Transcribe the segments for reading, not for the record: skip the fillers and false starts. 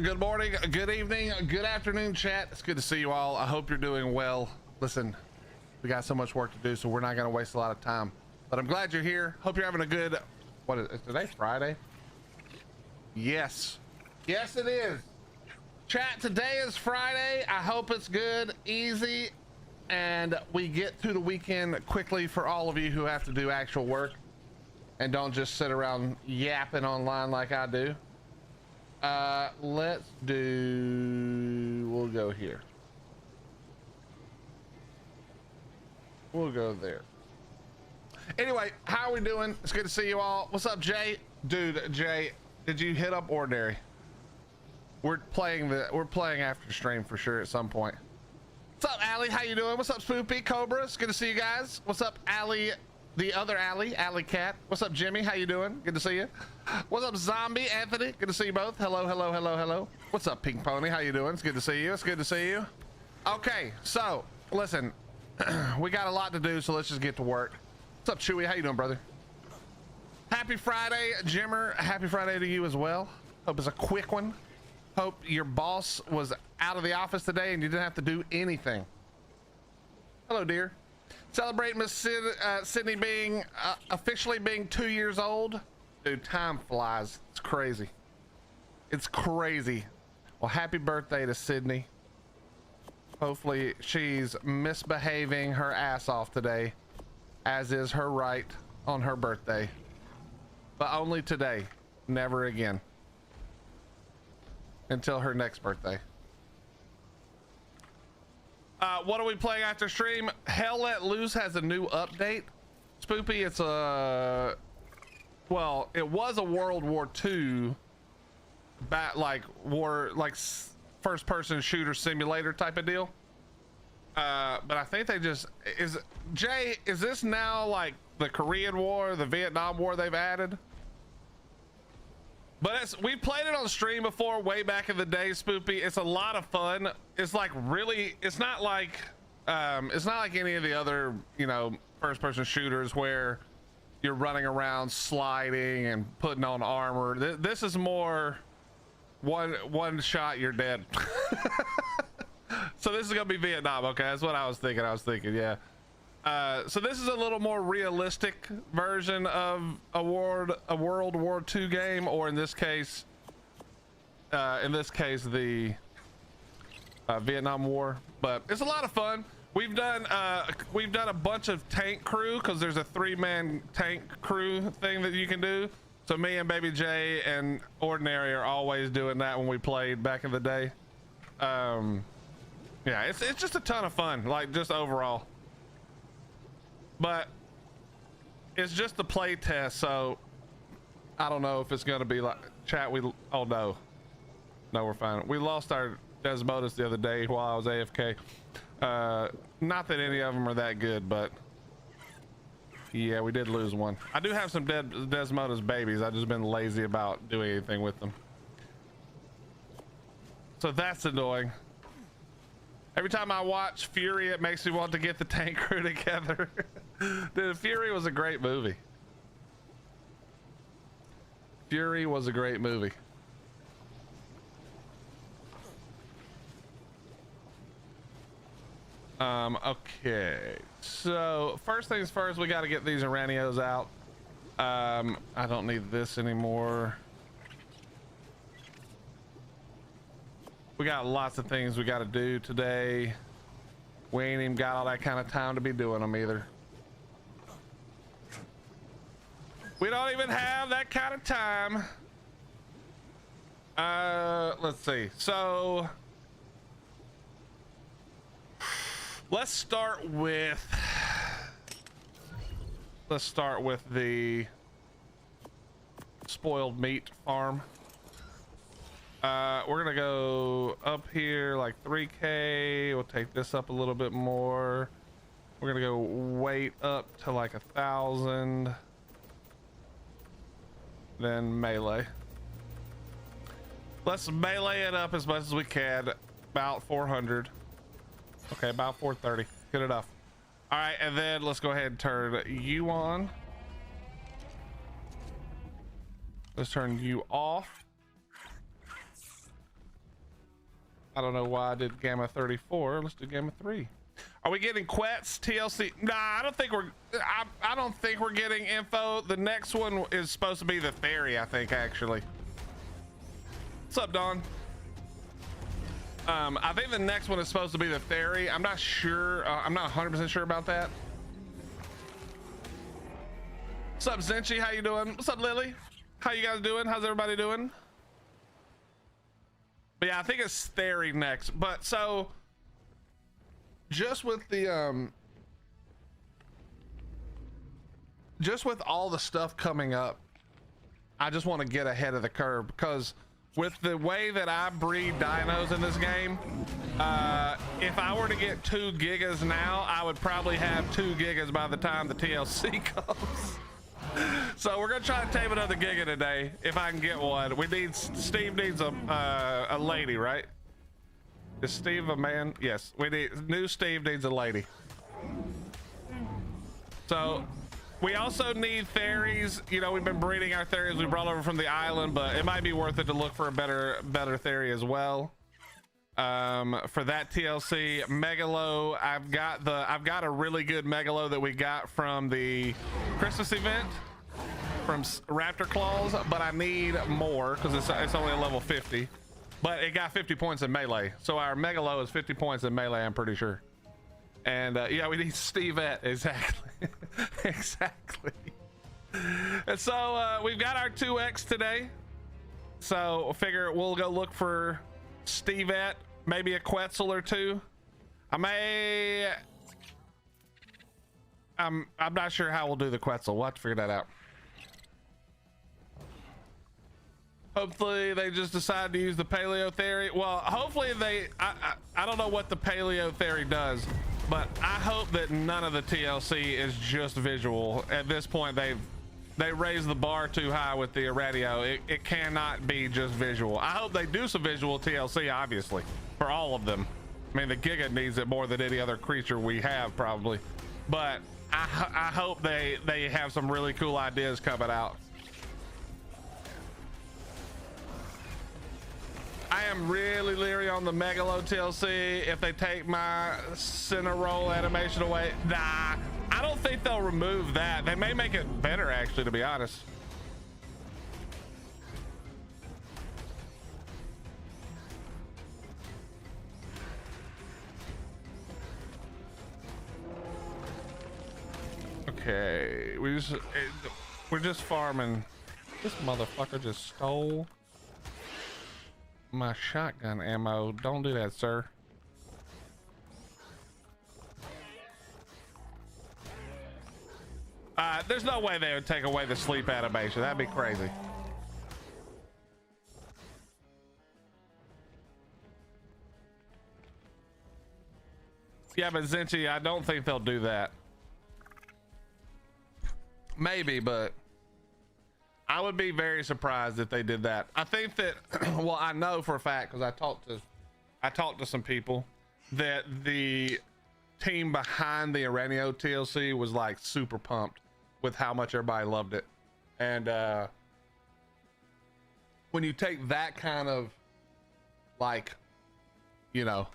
good morning, good evening, good afternoon, chat. It's good to see you all. I hope you're doing well. Listen, we got so much work to do, so we're not going to waste a lot of time. But I'm glad you're here. Hope you're having a good... What is today? Friday? Yes. Yes, it is. Chat, today is Friday. I hope it's good, easy, and we get through the weekend quickly for all of you who have to do actual work and don't just sit around yapping online like I do. Let's do... We'll go here. We'll go there. Anyway, how are we doing? It's good to see you all. What's up, Jay? Dude, Jay, did you hit up Ordinary? We're playing after stream for sure at some point. What's up, Allie? How you doing? What's up, Spoopy? Cobra? It's good to see you guys. What's up, Allie? The other Allie Cat. What's up, Jimmy? How you doing? Good to see you. What's up, Zombie? Anthony? Good to see you both. Hello, hello, hello, hello. What's up, Pink Pony? How you doing? It's good to see you. It's good to see you. Okay, so listen, we got a lot to do, so let's just get to work. What's up, Chewy? How you doing, brother? Happy Friday, Jimmer. Happy Friday to you as well. Hope it's a quick one. Hope your boss was out of the office today and you didn't have to do anything. Hello, dear. Celebrate Miss Sydney being officially being 2 years old. Dude, time flies. It's crazy. It's crazy. Well, happy birthday to Sydney. Hopefully she's misbehaving her ass off today, as is her right on her birthday. But only today, never again. Until her next birthday. What are we playing after stream? Hell Let Loose has a new update. Spoopy, it's a... Well, it was a World War II first person shooter simulator type of deal. But I think they just... Is this now like the Korean War, the Vietnam War they've added? But we played it on stream before, way back in the day, Spoopy. It's a lot of fun. It's like really, it's not like any of the other, you know, first person shooters where you're running around sliding and putting on armor. This is more one shot, you're dead. So this is gonna be Vietnam. Okay, that's what I was thinking. Yeah. So this is a little more realistic version of a World War II game, or in this case the Vietnam War. But it's a lot of fun. We've done a bunch of tank crew, because there's a 3-man tank crew thing that you can do. So me and Baby J and Ordinary are always doing that when we played back in the day. Yeah, it's just a ton of fun, like just overall. But it's just a play test, so I don't know if it's gonna be like chat. Oh no, we're fine. We lost our Desmodus the other day while I was AFK. Not that any of them are that good, but yeah, we did lose one. I do have some dead Desmodus babies. I've just been lazy about doing anything with them, so that's annoying. Every time I watch Fury, it makes me want to get the tank crew together. Dude, Fury was a great movie. Fury was a great movie. Okay. So first things first, we got to get these Iranios out. I don't need this anymore. We got lots of things we got to do today. We ain't even got all that kind of time to be doing them either. We don't even have that kind of time. Let's see. So let's start with the spoiled meat farm. We're gonna go up here like 3K. We'll take this up a little bit more. We're gonna go weight up to like 1,000. Then melee. Let's melee it up as much as we can. About 400. Okay, about 430. Good enough. All right, and then let's go ahead and turn you on. Let's turn you off. I don't know why I did Gamma 34. Let's do Gamma 3. Are we getting Quets TLC? Nah, I don't think we're getting info. The next one is supposed to be the Theory, I think, actually. What's up, Don? I think the next one is supposed to be the Theory. I'm not sure. I'm not 100% sure about that. What's up, Zenchi? How you doing? What's up, Lily? How you guys doing? How's everybody doing? But yeah, I think it's Theory next. But so just with the just with all the stuff coming up, I just want to get ahead of the curve, because with the way that I breed dinos in this game, if I were to get 2 gigas now, I would probably have 2 gigas by the time the TLC comes. So we're gonna try to tame another giga today if I can get one. We need, Steve needs a lady, right? Is Steve a man? Yes, we need, new Steve needs a lady. So we also need Theories. You know, we've been breeding our Theories we brought over from the island, but it might be worth it to look for a better Theory as well. For that TLC Megalo, I've got a really good Megalo that we got from the Christmas event from Raptor Claws, but I need more because it's only a level 50, but it got 50 points in melee. So our Megalo is 50 points in melee, I'm pretty sure. And yeah, we need Stevette. Exactly. Exactly. And so we've got our 2X today, so we'll figure we'll go look for Stevette, maybe a Quetzal or 2. I'm not sure how we'll do the Quetzal. We'll have to figure that out. Hopefully they just decide to use the Paleo Theory. Well, hopefully I don't know what the Paleo Theory does, but I hope that none of the TLC is just visual. At this point, they raised the bar too high with the radio. It cannot be just visual. I hope they do some visual TLC, obviously, for all of them. I mean, the Giga needs it more than any other creature we have, probably. But I hope they have some really cool ideas coming out. I am really leery on the Megalo TLC. If they take my center roll animation away, nah, I don't think they'll remove that. They may make it better, actually, to be honest. Okay, we're just farming. This motherfucker just stole my shotgun ammo. Don't do that, sir. There's no way they would take away the sleep animation. That'd be crazy. Yeah, but Zenchi, I don't think they'll do that. Maybe, but I would be very surprised if they did that. I think that, well, I know for a fact, because I talked to some people, that the team behind the Aranio TLC was like super pumped with how much everybody loved it. And when you take that kind of, like, you know,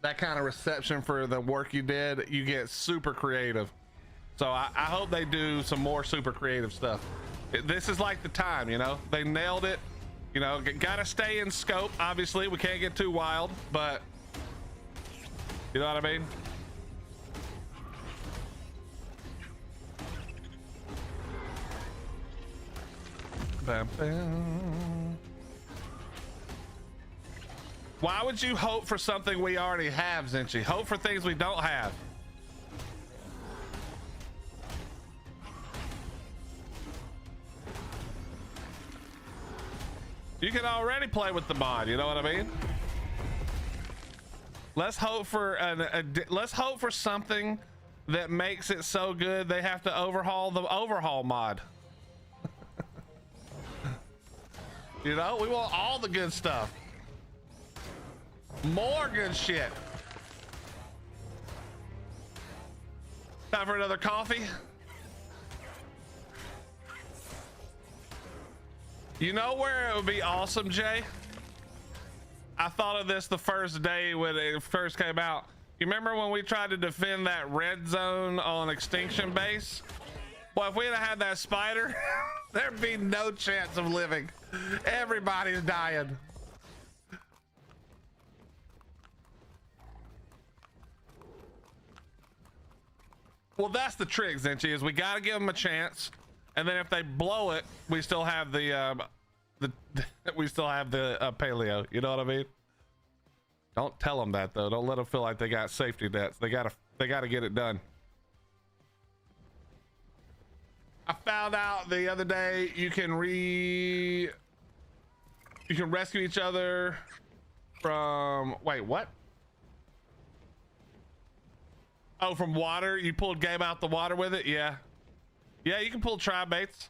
that kind of reception for the work you did, you get super creative. So I hope they do some more super creative stuff. This is like the time, you know, they nailed it. You know, gotta stay in scope. Obviously, we can't get too wild, but you know what I mean? Bam, bam. Why would you hope for something we already have, Zenchi? Hope for things we don't have. You can already play with the mod, you know what I mean? Let's hope for let's hope for something that makes it so good they have to overhaul the overhaul mod. You know, we want all the good stuff. More good shit. Time for another coffee. You know where it would be awesome, Jay? I thought of this the first day when it first came out. You remember when we tried to defend that red zone on Extinction Base? Well, if we'd have had that spider, there'd be no chance of living. Everybody's dying. Well, that's the trick, Zenchi, is we got to give them a chance. And then if they blow it, we still have the paleo. You know what I mean? Don't tell them that though. Don't let them feel like they got safety nets. They gotta get it done. I found out the other day you can rescue each other from, wait, what? Oh, from water? You pulled Gabe out the water with it? Yeah. Yeah, you can pull tribe baits.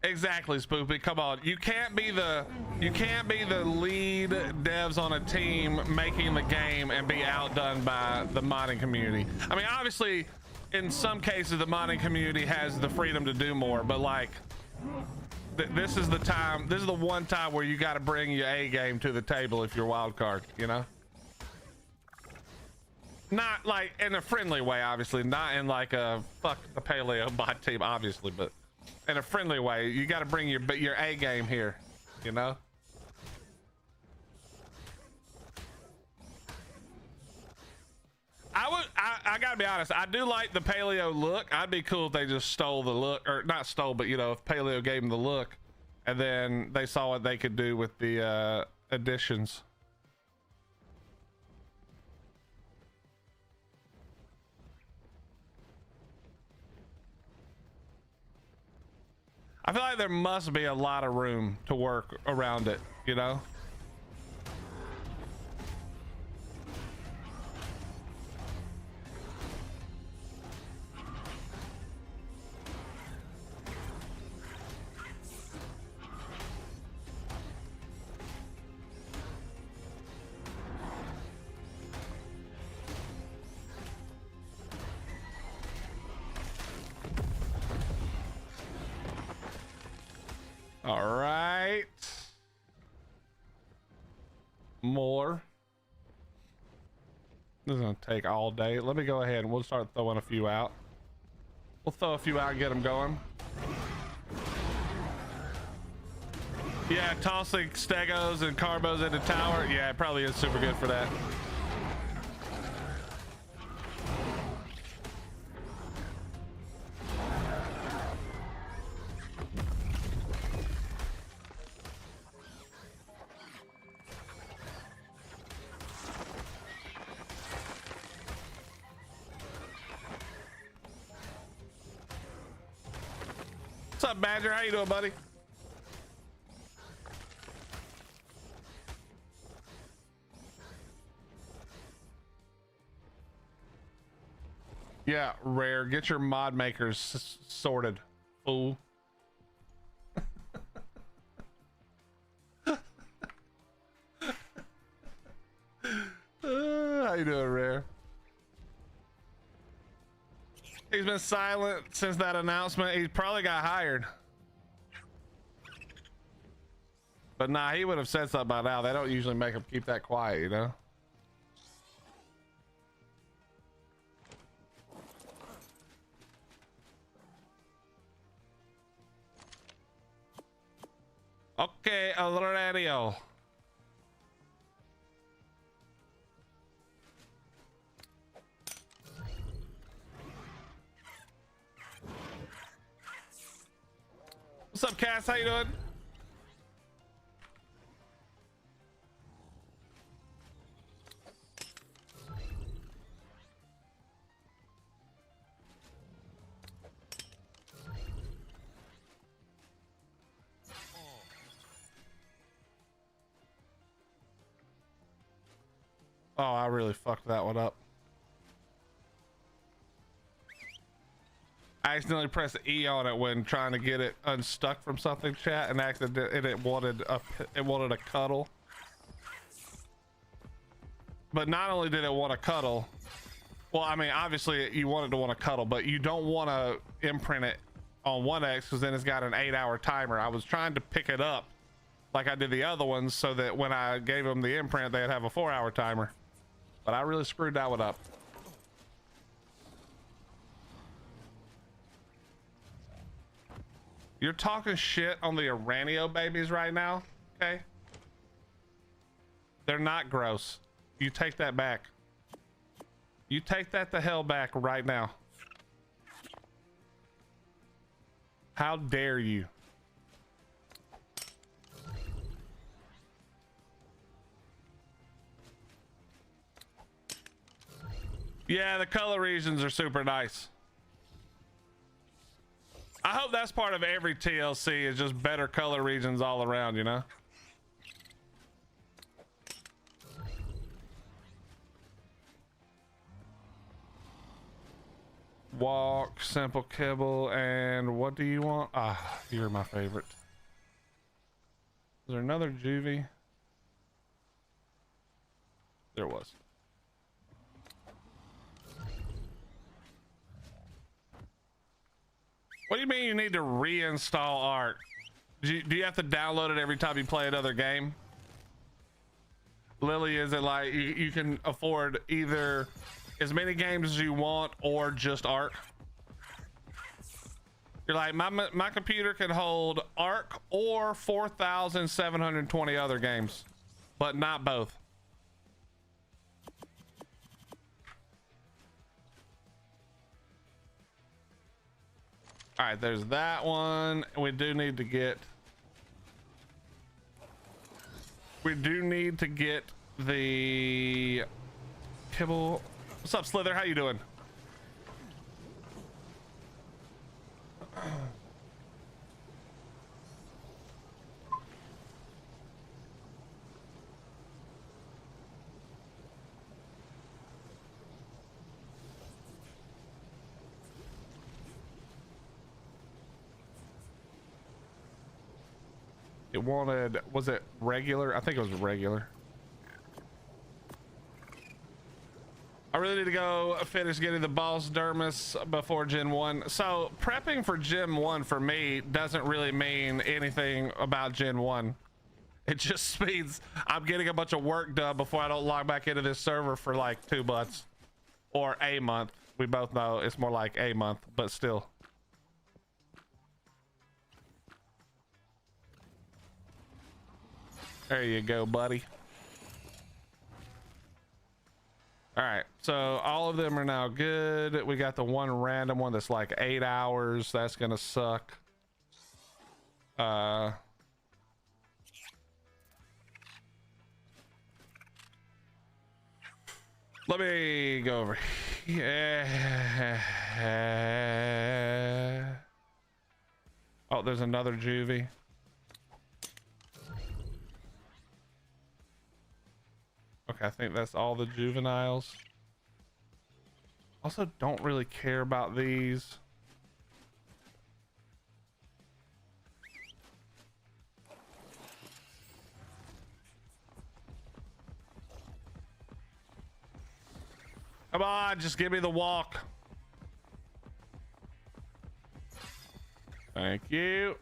Exactly, Spoopy. Come on. You can't be the lead devs on a team making the game and be outdone by the modding community. I mean, obviously, in some cases, the modding community has the freedom to do more, but like, this is the time. This is the one time where you got to bring your A game to the table if you're wild card. You know. Not like in a friendly way, obviously. Not in like a fuck the paleo bot team, obviously, but in a friendly way. You got to bring your A game here, you know. I gotta be honest. I do like the paleo look. I'd be cool if they just stole the look, or not stole, but you know, if paleo gave them the look, and then they saw what they could do with the additions. I feel like there must be a lot of room to work around it, you know? All right. More. This is gonna take all day. Let me go ahead and we'll start throwing a few out. We'll throw a few out and get them going. Yeah, tossing stegos and carbos into tower. Yeah, it probably is super good for that. What's up, Badger? How you doing, buddy? Yeah, Rare. Get your mod makers sorted, fool. How you doing, Rare? He's been silent since that announcement. He probably got hired. But nah, he would have said something by now. They don't usually make him keep that quiet, you know? Okay, Aurelio. What's up, Cass? How you doing? Oh, I really fucked that one up. I accidentally pressed E on it when trying to get it unstuck from something, chat, and it wanted a cuddle. But not only did it want a cuddle, well, I mean, obviously you wanted to want a cuddle, but you don't want to imprint it on 1X because then it's got an 8-hour timer. I was trying to pick it up like I did the other ones so that when I gave them the imprint, they'd have a 4-hour timer. But I really screwed that one up. You're talking shit on the Aranio babies right now, okay? They're not gross. You take that back. You take that the hell back right now. How dare you? Yeah, the color regions are super nice. I hope that's part of every TLC is just better color regions all around, you know? Walk, simple kibble, and what do you want? Ah, you're my favorite. Is there another juvie? There was. What do you mean you need to reinstall Ark? Do you have to download it every time you play another game? Lily, is it like you can afford either as many games as you want or just Ark? You're like, my computer can hold Ark or 4,720 other games, but not both. All right, there's that one. We do need to get the kibble. What's up, Slither? How you doing? It wanted, was it regular? I think it was regular. I really need to go finish getting the boss dermis before Gen 1. So prepping for Gen 1 for me doesn't really mean anything about Gen 1. It just means I'm getting a bunch of work done before I don't log back into this server for like 2 months or a month. We both know it's more like a month, but still. There you go, buddy. All right, so all of them are now good. We got the one random one that's like 8 hours. That's gonna suck. Let me go over here. Oh, there's another juvie. Okay, I think that's all the juveniles. Also, don't really care about these. Come on, just give me the walk. Thank you.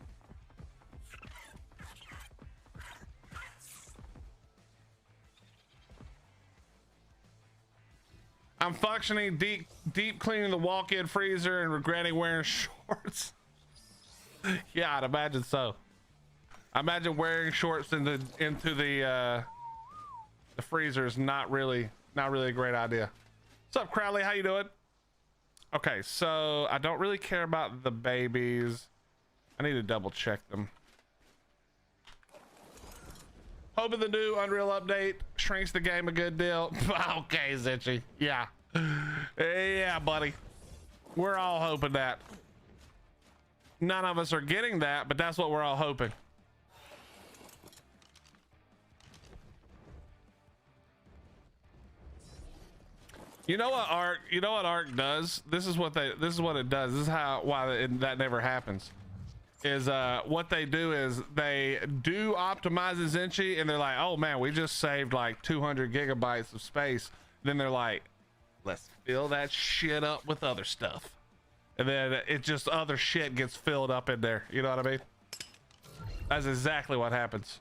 I'm functioning deep cleaning the walk-in freezer and regretting wearing shorts. Yeah, I'd imagine so. I imagine wearing shorts into the freezer is not really a great idea. What's up, Crowley? How you doing? Okay, so I don't really care about the babies. I need to double check them. Hoping the new Unreal update shrinks the game a good deal. Okay, Zitchy. Yeah. Yeah, buddy. We're all hoping that. None of us are getting that, but that's what we're all hoping. You know what Ark does? This is what it does. This is why that never happens. Is what they do is they do optimize the Zenchi and they're like, oh man, we just saved like 200 gigabytes of space. Then they're like, let's fill that shit up with other stuff. and then it just other shit gets filled up in there. You know what I mean? That's exactly what happens.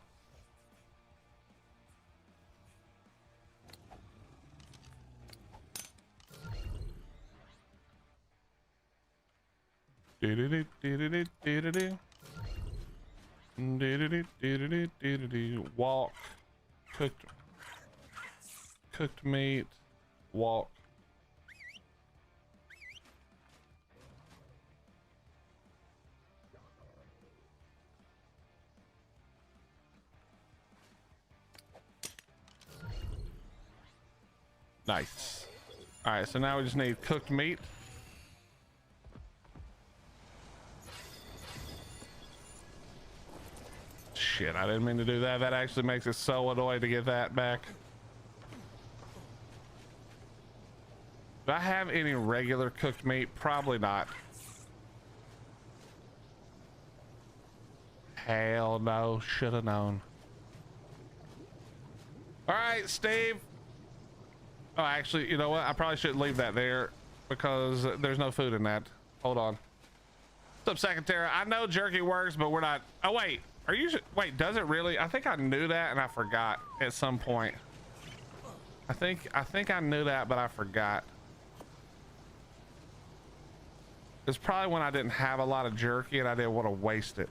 Walk. Cooked meat. Walk. Nice. All right, so now we just need cooked meat. Shit, I didn't mean to do that. That actually makes it so annoying to get that back. Do I have any regular cooked meat? Probably not. Hell no, should have known. All right, Steve. Oh, actually, you know what? I probably shouldn't leave that there because there's no food in that. Hold on. What's up, Secretary? I know jerky works, but we're not. Oh, wait. Are you? Wait, does it really? I think I knew that and I forgot at some point. I think I knew that, but I forgot. It's probably when I didn't have a lot of jerky and I didn't want to waste it.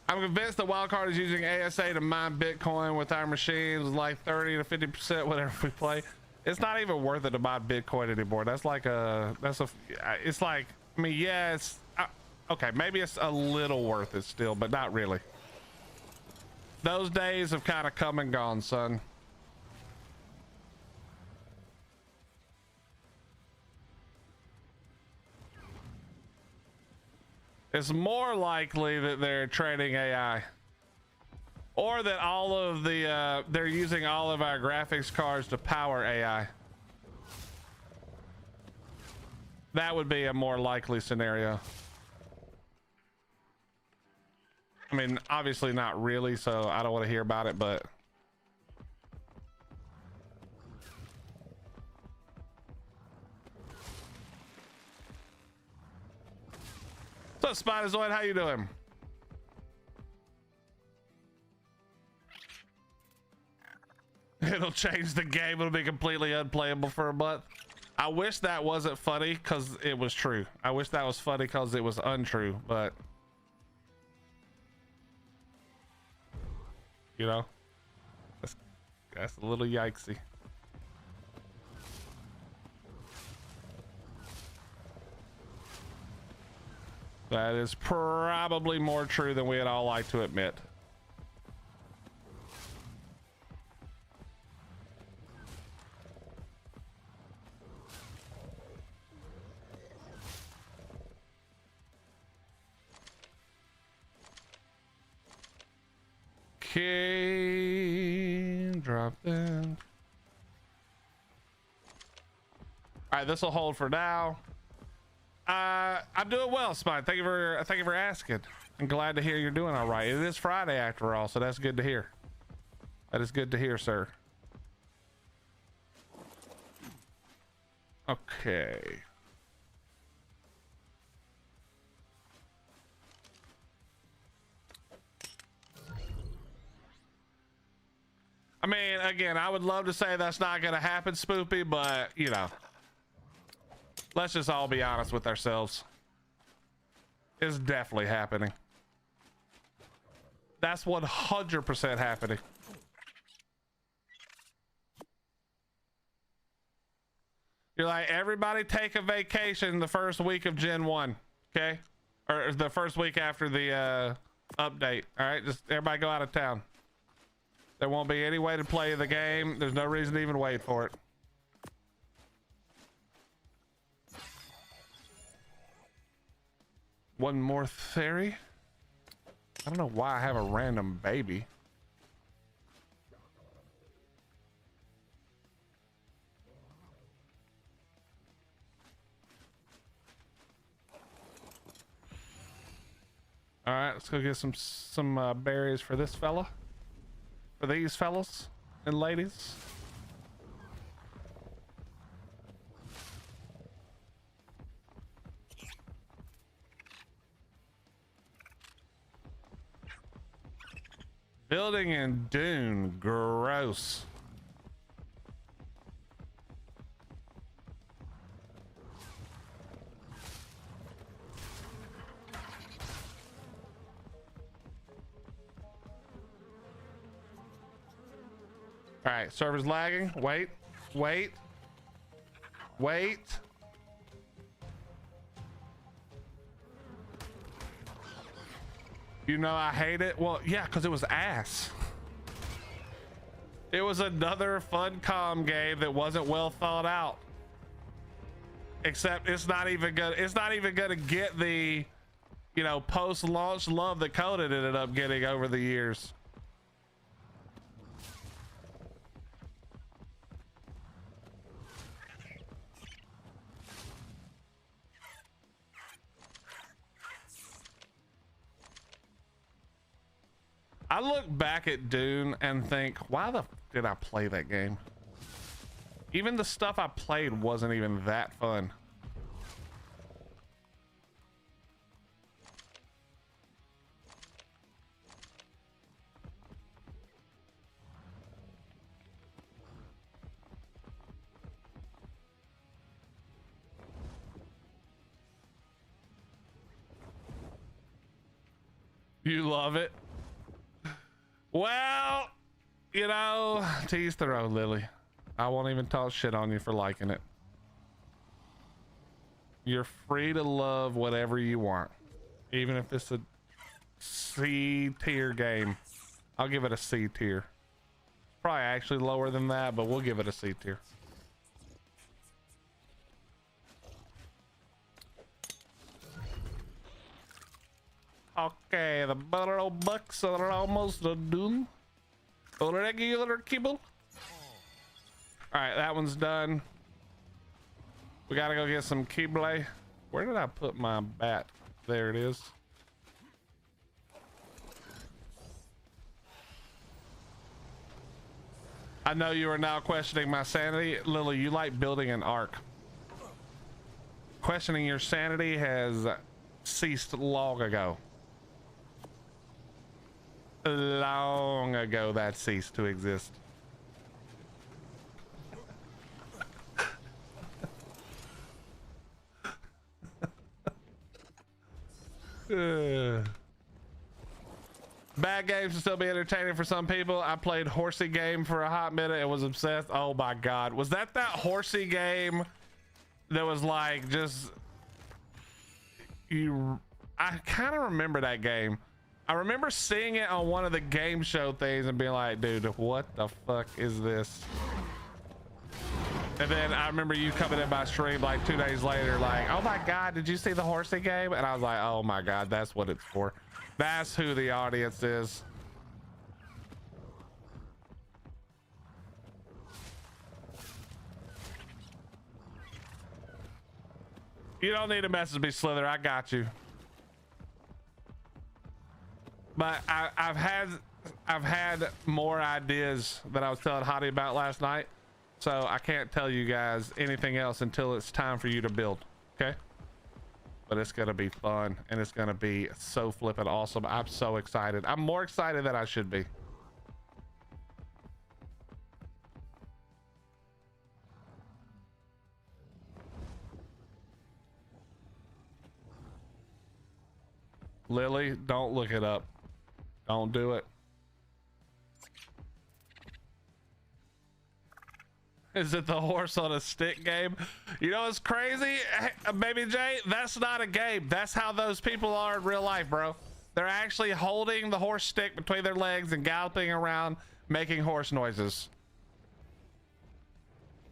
I'm convinced the wildcard is using ASA to mine Bitcoin with our machines, like 30 to 50% whenever we play. It's not even worth it to buy Bitcoin anymore. That's like it's like, I mean, yeah, it's, okay, maybe it's a little worth it still, but not really. Those days have kind of come and gone, son. It's more likely that they're training AI, or that all of the they're using all of our graphics cards to power AI. That would be a more likely scenario. I mean, obviously not really, so I don't want to hear about it, but what's up, Spiderzoid? How you doing? It'll change the game. It'll be completely unplayable for a month. I wish that wasn't funny because it was true. I wish that was funny because it was untrue, but you know, that's a little yikesy. That is probably more true than we'd all like to admit. Okay, drop that. All right, this will hold for now. I'm doing well, Spine. Thank you for asking. I'm glad to hear you're doing all right. It is Friday after all, so that's good to hear. That is good to hear, sir. Okay. I mean, again, I would love to say that's not going to happen, Spoopy, but you know, let's just all be honest with ourselves. It's definitely happening. That's 100% happening. You're like, everybody take a vacation the first week of Gen 1, okay? Or the first week after the update, all right? Just everybody go out of town. There won't be any way to play the game. There's no reason to even wait for it. One more theory. I don't know why I have a random baby. All right, let's go get some berries for this fella. For these fellas and ladies. Building in Dune, gross. All right, server's lagging. Wait. You know I hate it. Well, yeah, because it was ass. It was another Funcom game that wasn't well thought out. Except it's not even gonna get the, you know, post-launch love that Conan ended up getting over the years. I look back at Dune and think, why the f did I play that game? Even the stuff I played wasn't even that fun. You love it? Well, you know, to each their own, Lily. I won't even talk shit on you for liking it. You're free to love whatever you want. Even if it's a C tier game. I'll give it a C tier. Probably actually lower than that, but we'll give it a C tier. Okay, the butter bucks are almost done. Regular kibble. All right, that one's done. We gotta go get some kibble. Where did I put my bat? There it is. I know you are now questioning my sanity. Lily, you like building an ark. Questioning your sanity has ceased long ago. Long ago that ceased to exist. Bad games can still be entertaining for some people. I played Horsey game for a hot minute and was obsessed. Oh my god, was that Horsey game that was like just you? I kind of remember that game. I remember seeing it on one of the game show things and being like, dude, what the fuck is this? And then I remember you coming in my stream like 2 days later, like, oh my god, did you see the Horsey game? And I was like, oh my god, that's what it's for. That's who the audience is. You don't need to message me, Slither. I got you. But I've had more ideas that I was telling Hottie about last night, so I can't tell you guys anything else until it's time for you to build. Okay? But it's gonna be fun and it's gonna be so flippin' awesome. I'm so excited. I'm more excited than I should be. Lily, don't look it up. Don't do it. Is it the horse on a stick game? You know what's crazy, Baby J? That's not a game. That's how those people are in real life, bro. They're actually holding the horse stick between their legs and galloping around making horse noises.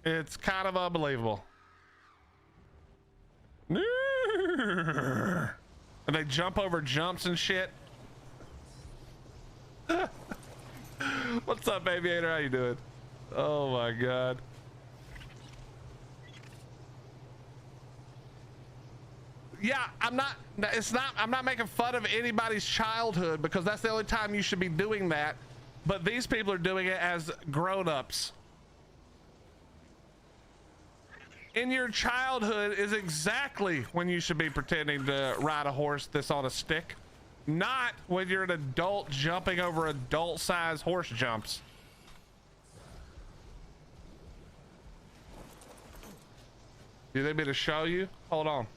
It's kind of unbelievable. And they jump over jumps and shit. What's up, Aviator? How you doing? Oh my god. Yeah, I'm not making fun of anybody's childhood, because that's the only time you should be doing that. But these people are doing it as grown-ups. In your childhood is exactly when you should be pretending to ride a horse that's on a stick, Not when you're an adult jumping over adult-sized horse jumps. You need me to show you? Hold on.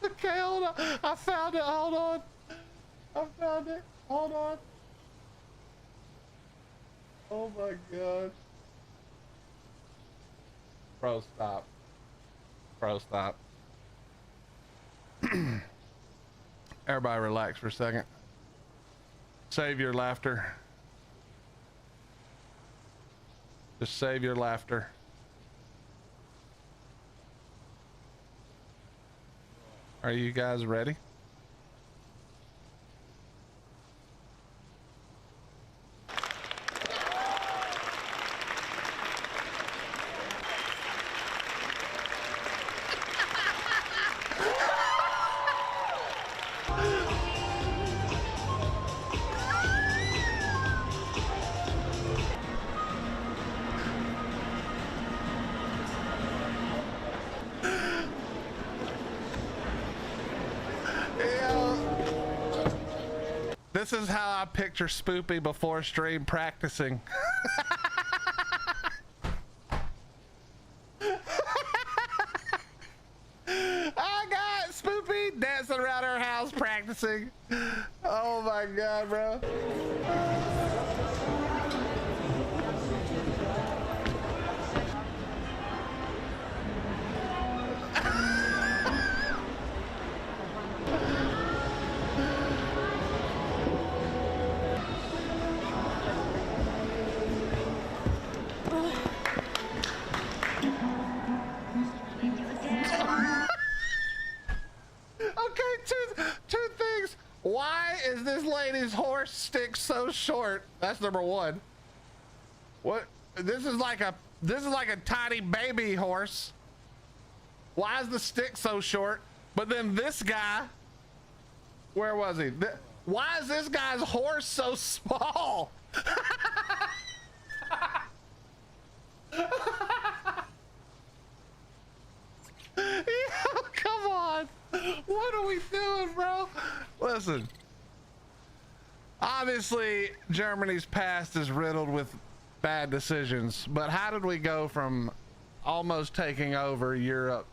Okay, hold on. I found it. Hold on. I found it. Hold on. Oh my god. Bro, stop. Bro, stop. Everybody relax for a second. Save your laughter. Just save your laughter. Are you guys ready? This is how I picture Spoopy before stream practicing. I got Spoopy dancing around our house practicing. Oh my god, bro. Two things. Why is this lady's horse stick so short? That's number one. What? This is like a tiny baby horse. Why is the stick so short? But then this guy, where was he? Why is this guy's horse so small? Yo, come on. What are we doing, bro? Listen. Obviously, Germany's past is riddled with bad decisions, but how did we go from almost taking over Europe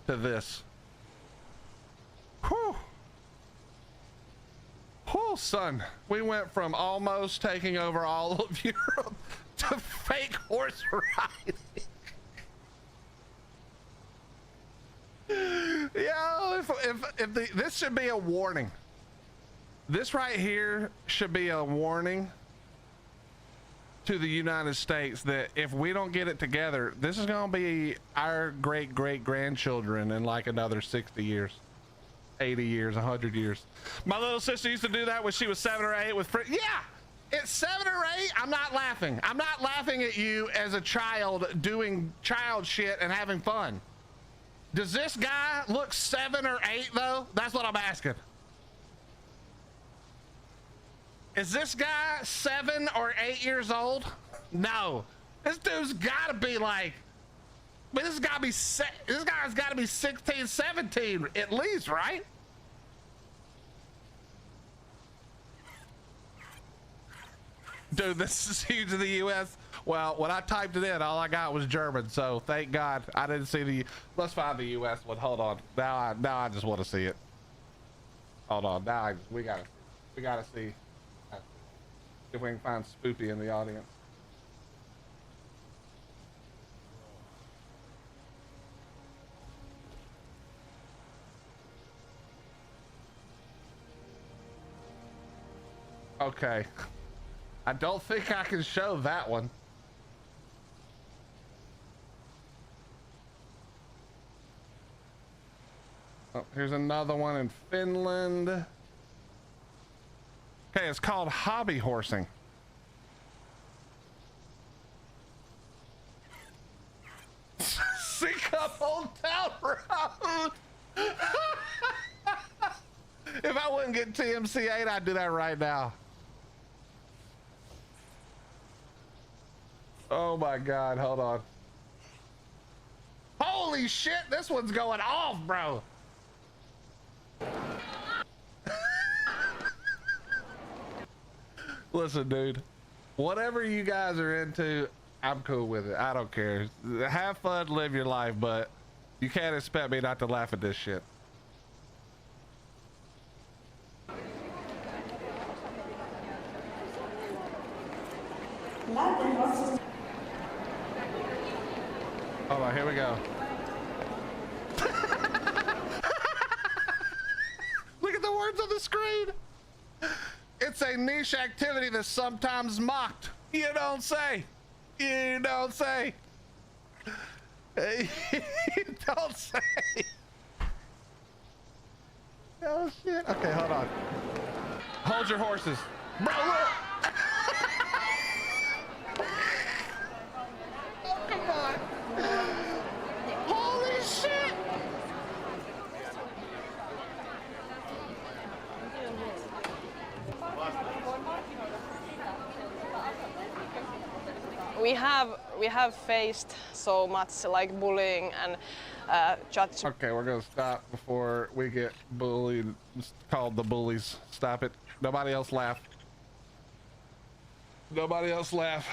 to this? Whew. Whew, son. We went from almost taking over all of Europe to fake horse riding. Yo, if this should be a warning. This right here should be a warning to the United States that if we don't get it together, this is gonna be our great grandchildren in like another 60 years, 80 years, 100 years. My little sister used to do that when she was 7 or 8 with yeah, it's 7 or 8. I'm not laughing. I'm not laughing at you as a child doing child shit and having fun. Does this guy look 7 or 8 though? That's what I'm asking. Is this guy 7 or 8 years old? No. This dude's gotta be like, but this guy's gotta be 16, 17 at least, right? Dude, this is huge in the US. Well, when I typed it in, all I got was German, so thank God I didn't see the. Let's find the US one. Hold on. Now I just want to see it. Hold on. Now we gotta see if we can find Spoopy in the audience. Okay. I don't think I can show that one. Oh, here's another one in Finland. Okay, it's called hobby horsing. road. If I wouldn't get TMC8, I'd do that right now. Oh my God, hold on. Holy shit, this one's going off, bro. Listen, dude, whatever you guys are into, I'm cool with it. I don't care. Have fun, live your life, but you can't expect me not to laugh at this shit. Hold on, here we go. Look at the words on the screen. It's a niche activity that's sometimes mocked. You don't say. You don't say. You don't say. Oh shit. Okay, hold on. Hold your horses. Bro, look. Oh, come on. Holy shit. We have faced so much like bullying and judge. Okay, we're gonna stop before we get bullied, called the bullies. Stop it. Nobody else laugh. Nobody else laugh.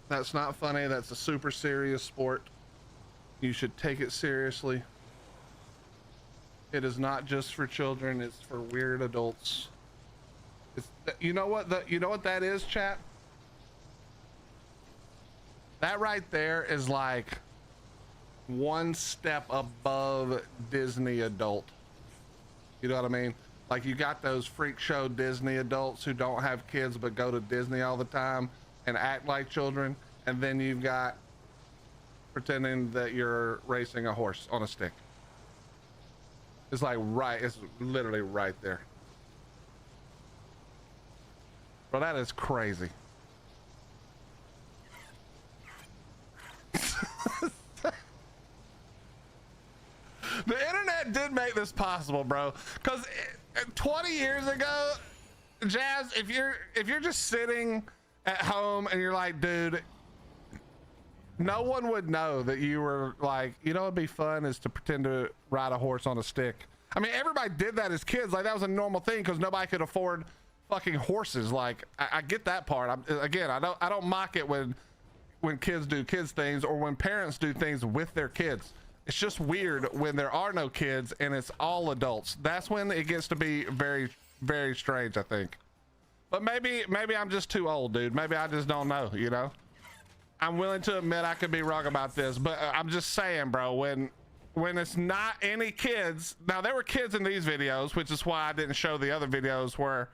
That's not funny. That's a super serious sport. You should take it seriously. It is not just for children, it's for weird adults. It's, you know what that is, chat? That right there is like one step above Disney adult. You know what I mean? Like you got those freak show Disney adults who don't have kids but go to Disney all the time and act like children, and then you've got pretending that you're racing a horse on a stick. It's like it's literally right there. Bro, that is crazy. The internet did make this possible, bro, because 20 years ago, Jazz, if you're just sitting at home and you're like, dude, no one would know that you were like, you know, it'd be fun is to pretend to ride a horse on a stick. I mean, everybody did that as kids. Like that was a normal thing because nobody could afford fucking horses. Like I get that part. I don't mock it when kids do kids things or when parents do things with their kids. It's just weird when there are no kids and it's all adults. That's when it gets to be very, very strange, I think. But maybe I'm just too old, dude. Maybe I just don't know, you know? I'm willing to admit I could be wrong about this, but I'm just saying, bro, when it's not any kids. Now there were kids in these videos, which is why I didn't show the other videos where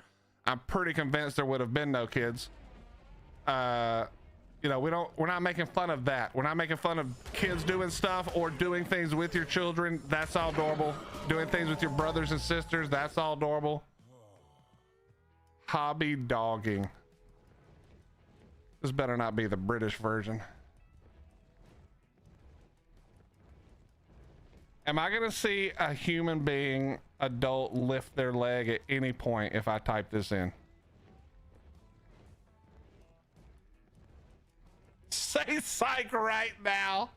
I'm pretty convinced there would have been no kids. You know, we're not making fun of that. We're not making fun of kids doing stuff or doing things with your children. That's all adorable. Doing things with your brothers and sisters. That's all adorable. Hobby dogging. This better not be the British version. Am I gonna see a human being, adult, lift their leg at any point if I type this in? Say psych right now.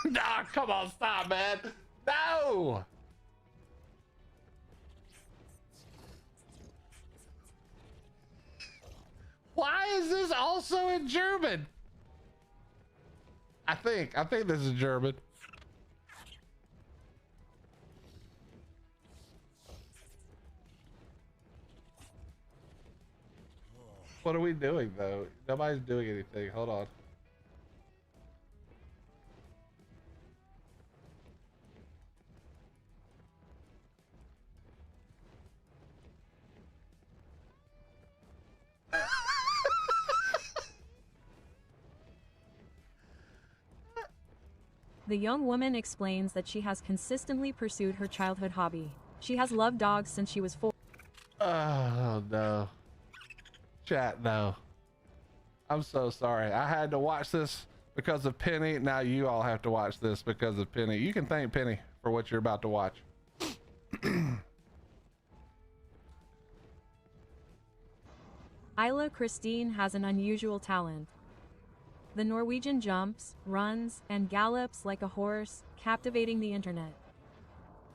Nah, come on, stop, man. No. Why is this also in German? I think this is German. What are we doing though? Nobody's doing anything. Hold on. the young woman explains that she has consistently pursued her childhood hobby. She has loved dogs since she was 4. Oh no. Chat, no. I'm so sorry. I had to watch this because of Penny. Now you all have to watch this because of Penny. You can thank Penny for what you're about to watch. Isla Christine has an unusual talent. The Norwegian jumps, runs, and gallops like a horse, captivating the internet.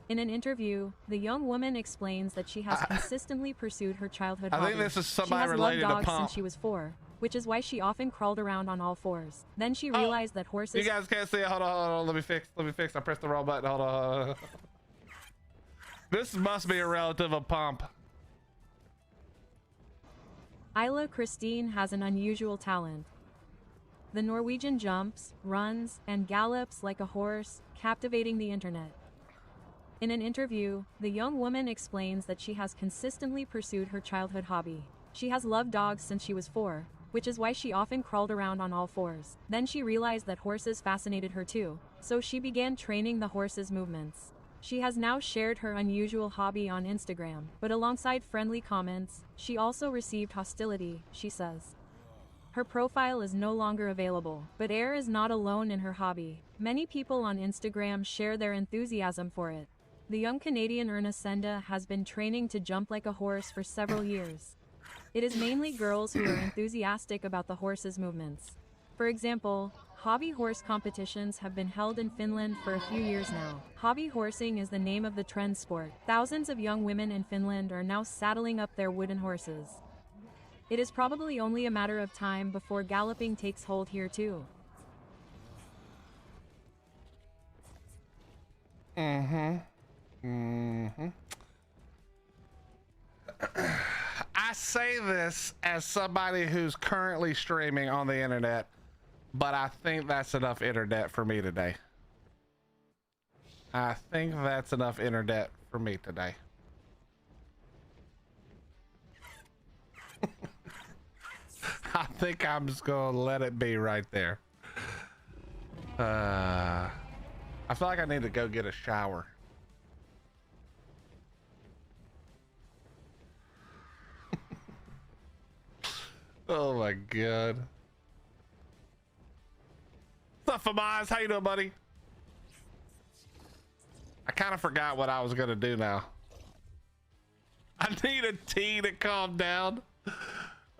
In an interview, the young woman explains that she has consistently pursued her childhood hobby. I think this is somebody she has related loved to dogs Pump. since she was 4, which is why she often crawled around on all 4s. Then she realized that horses... You guys can't see it. Hold on. Let me fix. I pressed the wrong button. Hold on. This must be a relative of Pump. Isla Christine has an unusual talent. The Norwegian jumps, runs, and gallops like a horse, captivating the internet. In an interview, the young woman explains that she has consistently pursued her childhood hobby. She has loved dogs since she was 4, which is why she often crawled around on all 4s. Then she realized that horses fascinated her too, so she began training the horses' movements. She has now shared her unusual hobby on Instagram, but alongside friendly comments, she also received hostility, she says. Her profile is no longer available, but Air is not alone in her hobby. Many people on Instagram share their enthusiasm for it. The young Canadian Erna Senda has been training to jump like a horse for several years. It is mainly girls who are enthusiastic about the horse's movements. For example, hobby horse competitions have been held in Finland for a few years now. Hobby horsing is the name of the trend sport. Thousands of young women in Finland are now saddling up their wooden horses. It is probably only a matter of time before galloping takes hold here too. I say this as somebody who's currently streaming on the internet, but I think that's enough internet for me today. I think that's enough internet for me today. I think I'm just gonna let it be right there. I feel like I need to go get a shower. Oh my god. What's up, Famaz? How you doing, buddy? I kind of forgot what I was gonna do now. I need a tea to calm down.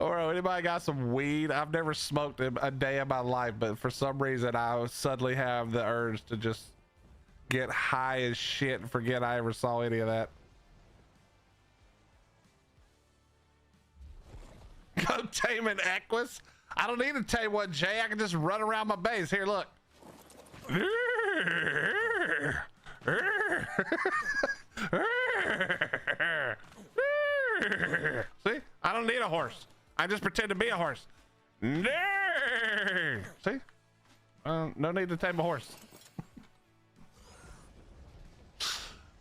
Or anybody got some weed? I've never smoked a day in my life, but for some reason I suddenly have the urge to just get high as shit and forget I ever saw any of that. Go tame an Equus? I don't need to tame one, Jay. I can just run around my base. Here, look. See? I don't need a horse. I just pretend to be a horse. See? No need to tame a horse.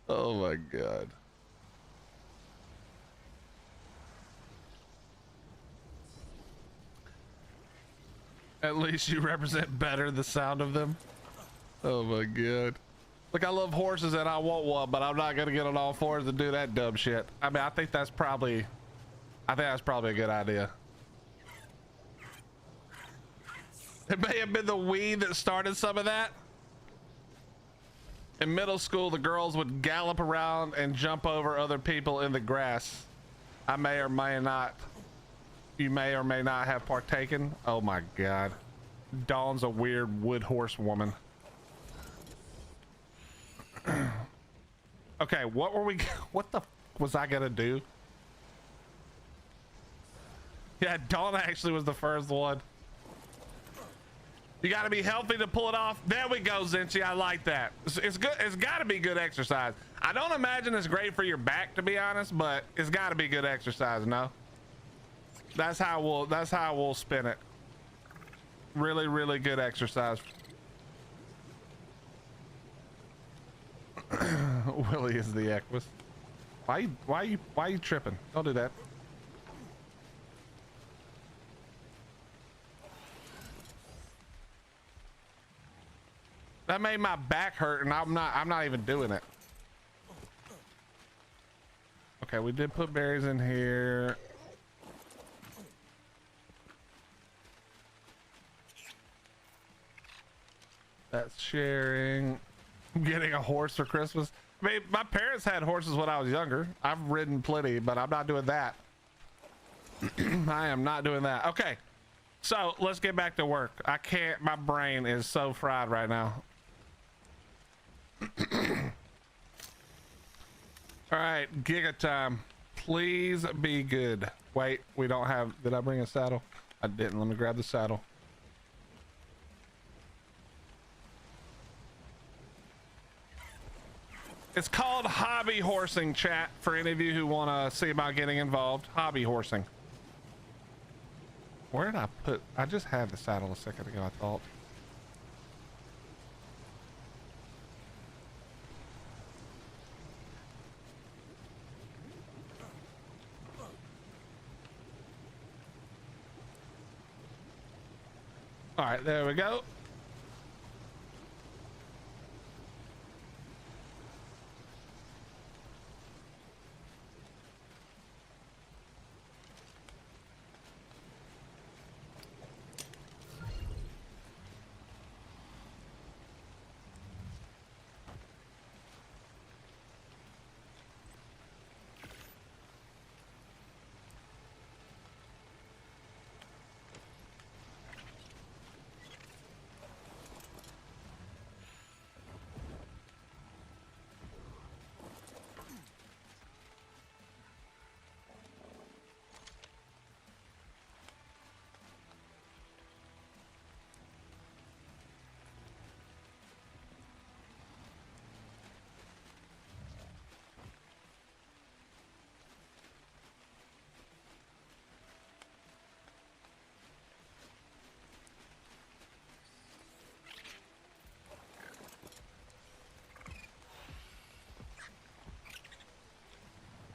Oh my god. At least you represent better the sound of them. Oh my god. Look, I love horses and I want one, but I'm not gonna get on all fours and do that dumb shit. I mean, I think that's probably a good idea. It may have been the weed that started some of that. In middle school, the girls would gallop around and jump over other people in the grass. I may or may not. You may or may not have partaken. Oh my god. Dawn's a weird wood horse woman. Okay, what the was I gonna do? Yeah, Dawn actually was the first one. You gotta be healthy to pull it off. There we go, Zinchi. I like that. It's good. It's gotta be good exercise. I don't imagine it's great for your back, to be honest, but it's gotta be good exercise, no? That's how we'll spin it. Really, really good exercise. Willie is the Equus. Why are you tripping? Don't do that. That made my back hurt, and I'm not even doing it. Okay, we did put berries in here. That's sharing. I'm getting a horse for Christmas. I mean, my parents had horses when I was younger. I've ridden plenty, but I'm not doing that. I am not doing that. Okay, so let's get back to work. I can't, my brain is so fried right now. All right, Giga time. Please be good. Wait, we don't have, did I bring a saddle? I didn't. Let me grab the saddle. It's called hobby horsing, chat, for any of you who want to see about getting involved. Hobby horsing. Where did I put, I just had the saddle a second ago, I thought. All right, there we go.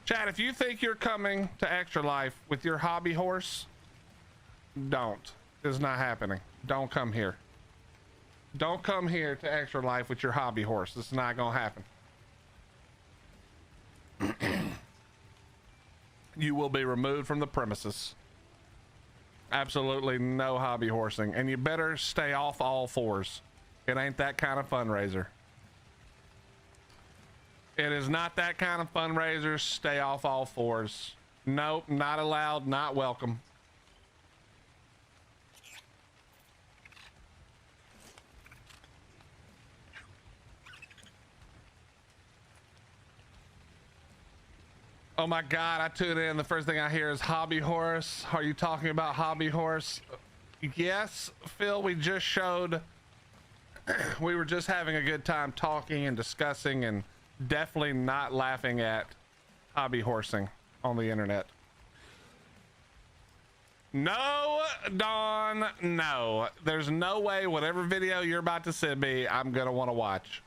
Chad, if you think you're coming to ExtraLife with your hobby horse, don't. It's not happening. Don't come here. Don't come here to ExtraLife with your hobby horse. It's not gonna happen. You will be removed from the premises. Absolutely no hobby horsing, and you better stay off all fours. It ain't that kind of fundraiser. It is not that kind of fundraiser. Stay off all fours. Nope, not allowed, not welcome. Oh my God, I tune in. The first thing I hear is hobby horse. Are you talking about hobby horse? Yes, Phil, we just showed, we were just having a good time talking and discussing and definitely not laughing at hobby horsing on the internet. No, Dawn, no. There's no way whatever video you're about to send me, I'm gonna want to watch.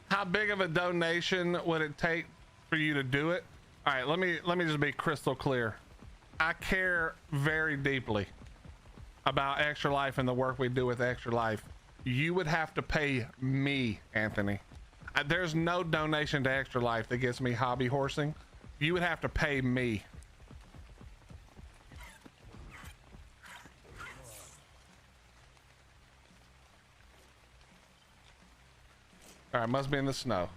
How big of a donation would it take for you to do it? All right, let me just be crystal clear. I care very deeply about ExtraLife and the work we do with ExtraLife. You would have to pay me, Anthony. There's no donation to ExtraLife that gets me hobby horsing. You would have to pay me. All right, must be in the snow.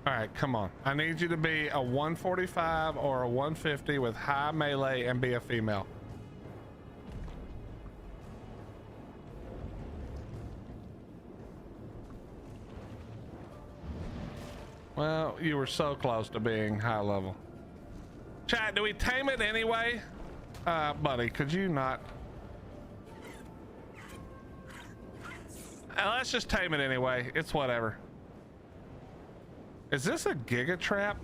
All right, come on. I need you to be a 145 or a 150 with high melee and be a female. Well, you were so close to being high level. Chat, do we tame it anyway? Buddy, could you not? Let's just tame it anyway. It's whatever. Is this a giga trap?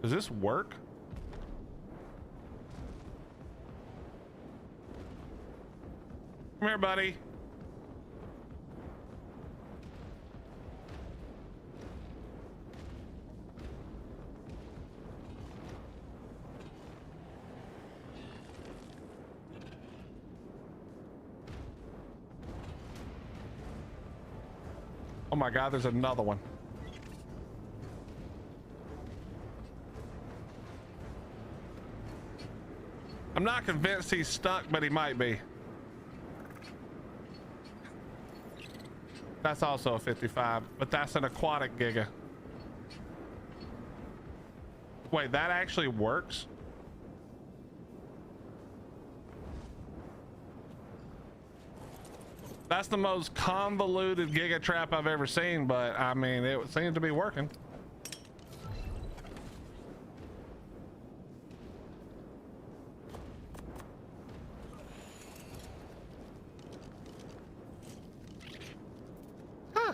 Does this work? Come here, buddy. Oh my God, there's another one. I'm not convinced he's stuck, but he might be. That's also a 55, but that's an aquatic giga. Wait, that actually works? That's the most convoluted giga trap I've ever seen, but I mean, it seems to be working. Huh.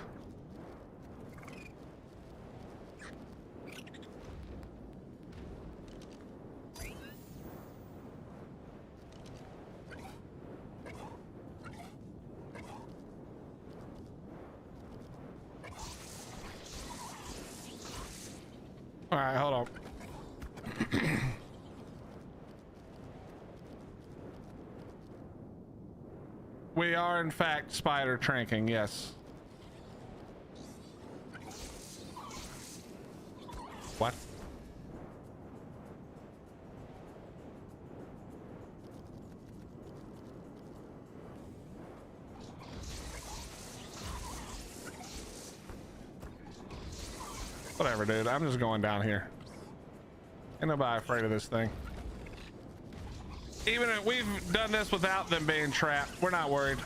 All right, hold on. We are in fact spider tranking, yes. What? Whatever, dude. I'm just going down here. Ain't nobody afraid of this thing. Even if we've done this without them being trapped, we're not worried.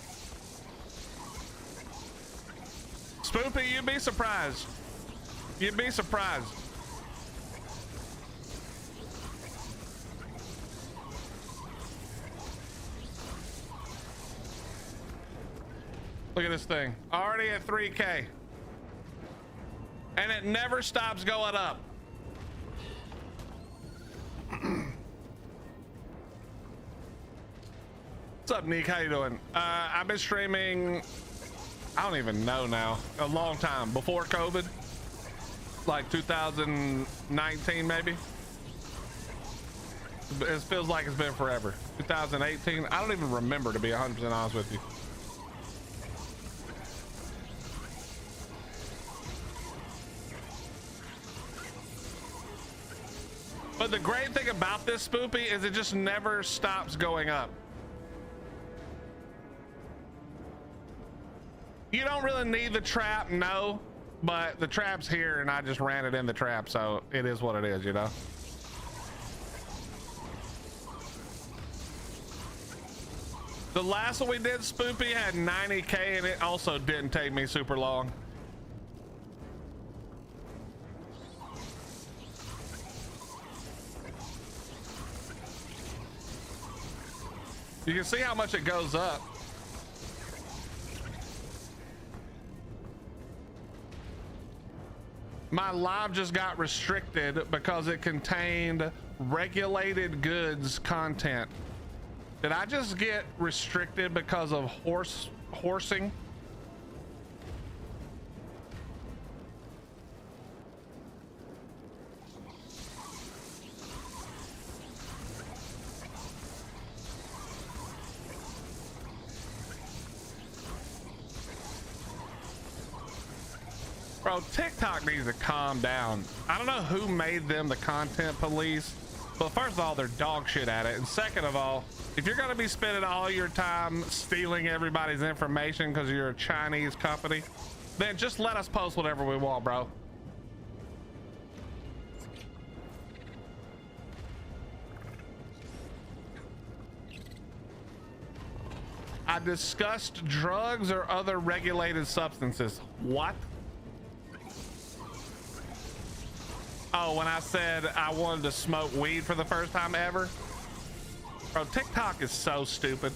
Spoopy, you'd be surprised. You'd be surprised. Look at this thing. Already at 3K. And it never stops going up. What's up, Nick? How you doing? I've been streaming, I don't even know now, a long time. Before COVID, like 2019 maybe. It feels like it's been forever. 2018, I don't even remember, to be 100% honest with you. But the great thing about this spoopy is it just never stops going up. You don't really need the trap, no, but the trap's here and I just ran it in the trap, so it is what it is, you know? The last one we did, spoopy, had 90K and it also didn't take me super long. You can see how much it goes up. My live just got restricted because it contained regulated goods content. Did I just get restricted because of horsing? Bro, TikTok needs to calm down. I don't know who made them the content police, but first of all, they're dog shit at it. And second of all, if you're gonna be spending all your time stealing everybody's information because you're a Chinese company, then just let us post whatever we want, bro. I discussed drugs or other regulated substances. What? Oh, when I said I wanted to smoke weed for the first time ever? Bro, TikTok is so stupid.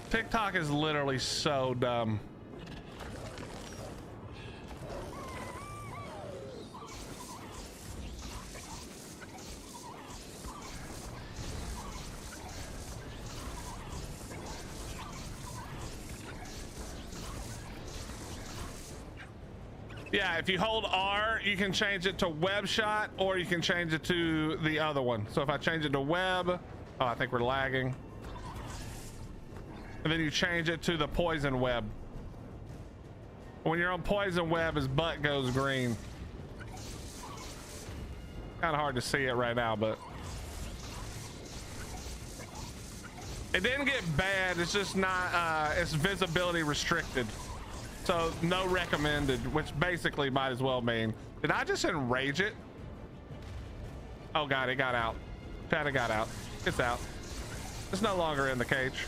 TikTok is literally so dumb. Yeah, if you hold R, you can change it to web shot, or you can change it to the other one. So if I change it to web, oh, I think we're lagging. And then you change it to the poison web. When you're on poison web, his butt goes green. Kind of hard to see it right now, but it didn't get bad. It's just not, it's visibility restricted. So no recommended, which basically might as well mean, did I just enrage it? Oh God, it got out. Chat, it got out. It's out. It's no longer in the cage.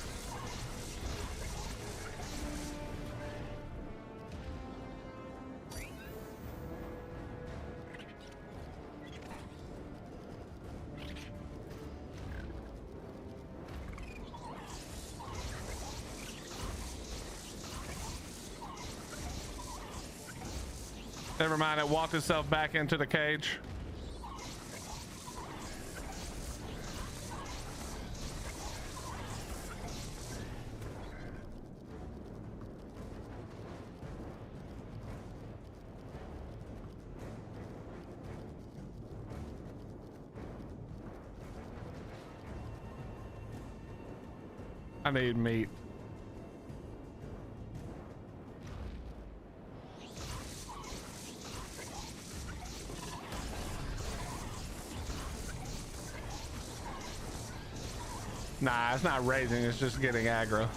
Never mind, it walked itself back into the cage. I need meat. Nah, it's not raising, it's just getting aggro.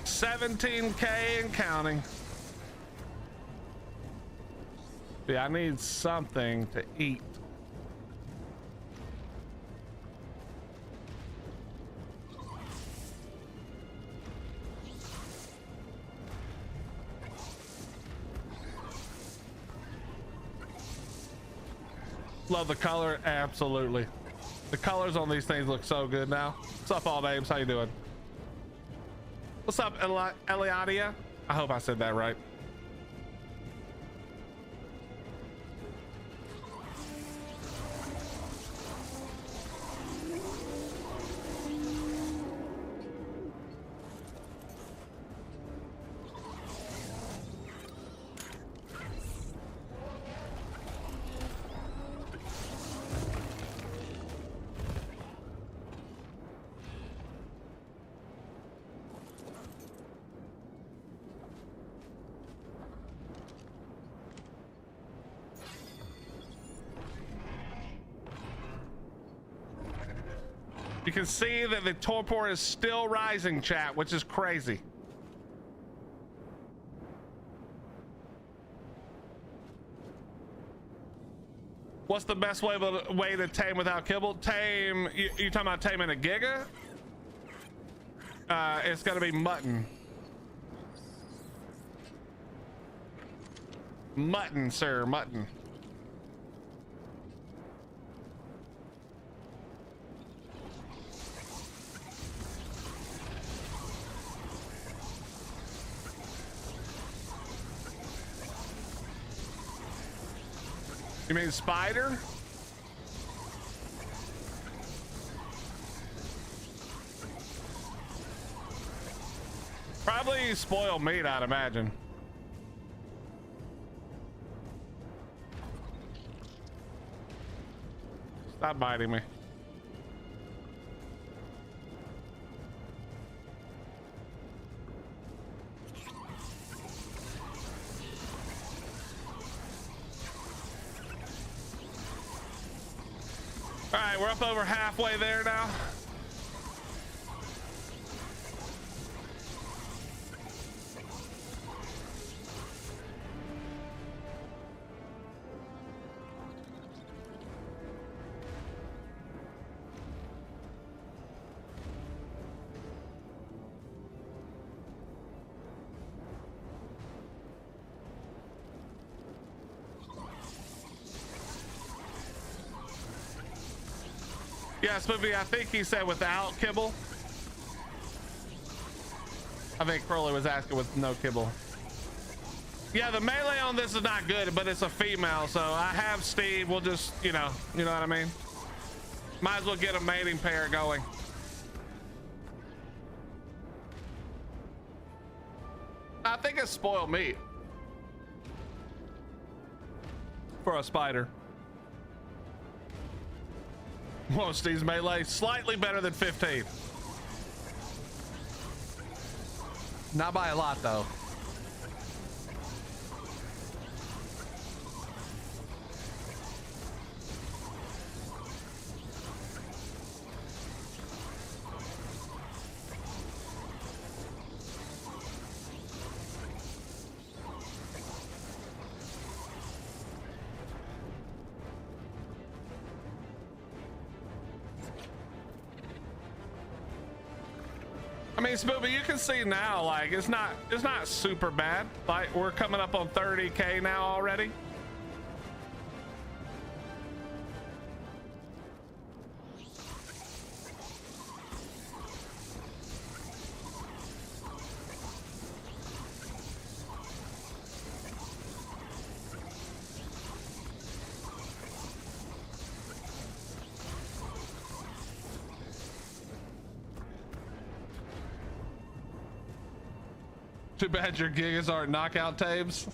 $17K and counting. Yeah, I need something to eat. Love the color, absolutely. The colors on these things look so good now. What's up, all names? How you doing? What's up, Eliadia? I hope I said that right. You can see that the torpor is still rising, chat, which is crazy. What's the best way to tame without kibble? Tame, you talking about taming a giga? It's gotta be mutton. Mutton, sir, mutton. You mean spider? Probably spoiled meat, I'd imagine. Stop biting me. All right, we're up over halfway there now. Yeah, Spoopy, I think he said without kibble. I think Crowley was asking with no kibble. Yeah, the melee on this is not good, but it's a female, so I have Steve. We'll just, you know what I mean? Might as well get a mating pair going. I think it's spoiled meat for a spider. Whoa, Steve's melee slightly better than 15. Not by a lot though. I mean, Spoopy, you can see now, like, it's not super bad. Like, we're coming up on 30K now already. Too bad your gigas aren't knockout tapes.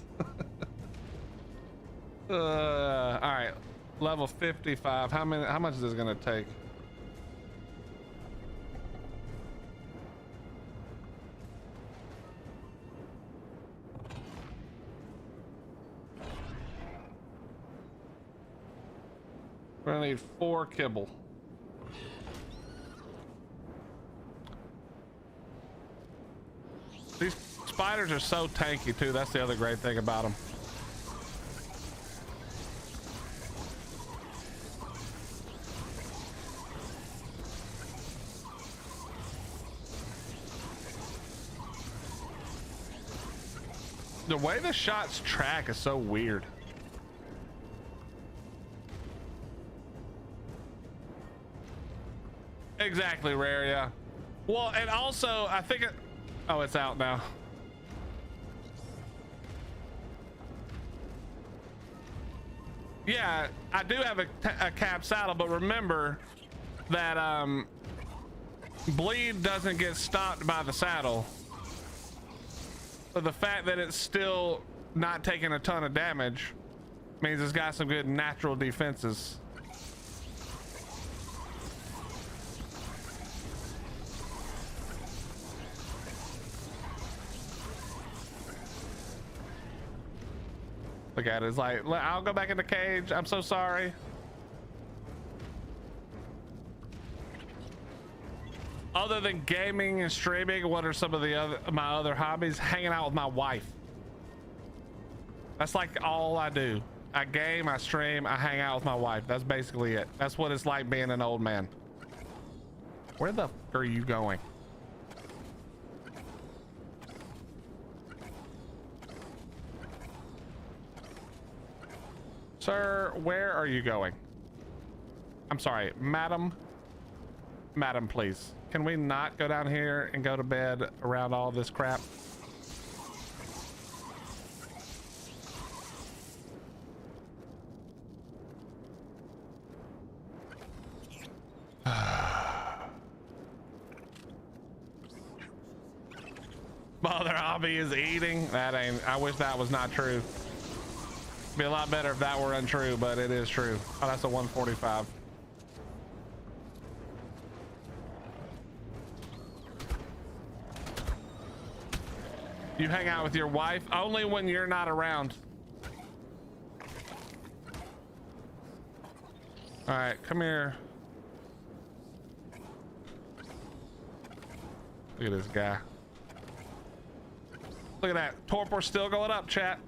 All right, level 55. How much is this gonna take? We're gonna need 4 kibble. These spiders are so tanky too. That's the other great thing about them. The way the shots track is so weird. Exactly, Rare, yeah. Well, and also I think it, oh, it's out now. Yeah, I do have a cap saddle, but remember that bleed doesn't get stopped by the saddle. So the fact that it's still not taking a ton of damage means it's got some good natural defenses. Look at it, it's like, I'll go back in the cage. I'm so sorry. Other than gaming and streaming, what are some of my other hobbies? Hanging out with my wife. That's like all I do. I game, I stream, I hang out with my wife. That's basically it. That's what it's like being an old man. Where the f are you going? Sir, where are you going? I'm sorry, madam. Madam, please. Can we not go down here and go to bed around all this crap? My other hobby is eating. That ain't, I wish that was not true. Be a lot better if that were untrue, but it is true. Oh, that's a 145. You hang out with your wife only when you're not around. All right, come here. Look at this guy. Look at that. Torpor still going up, chat.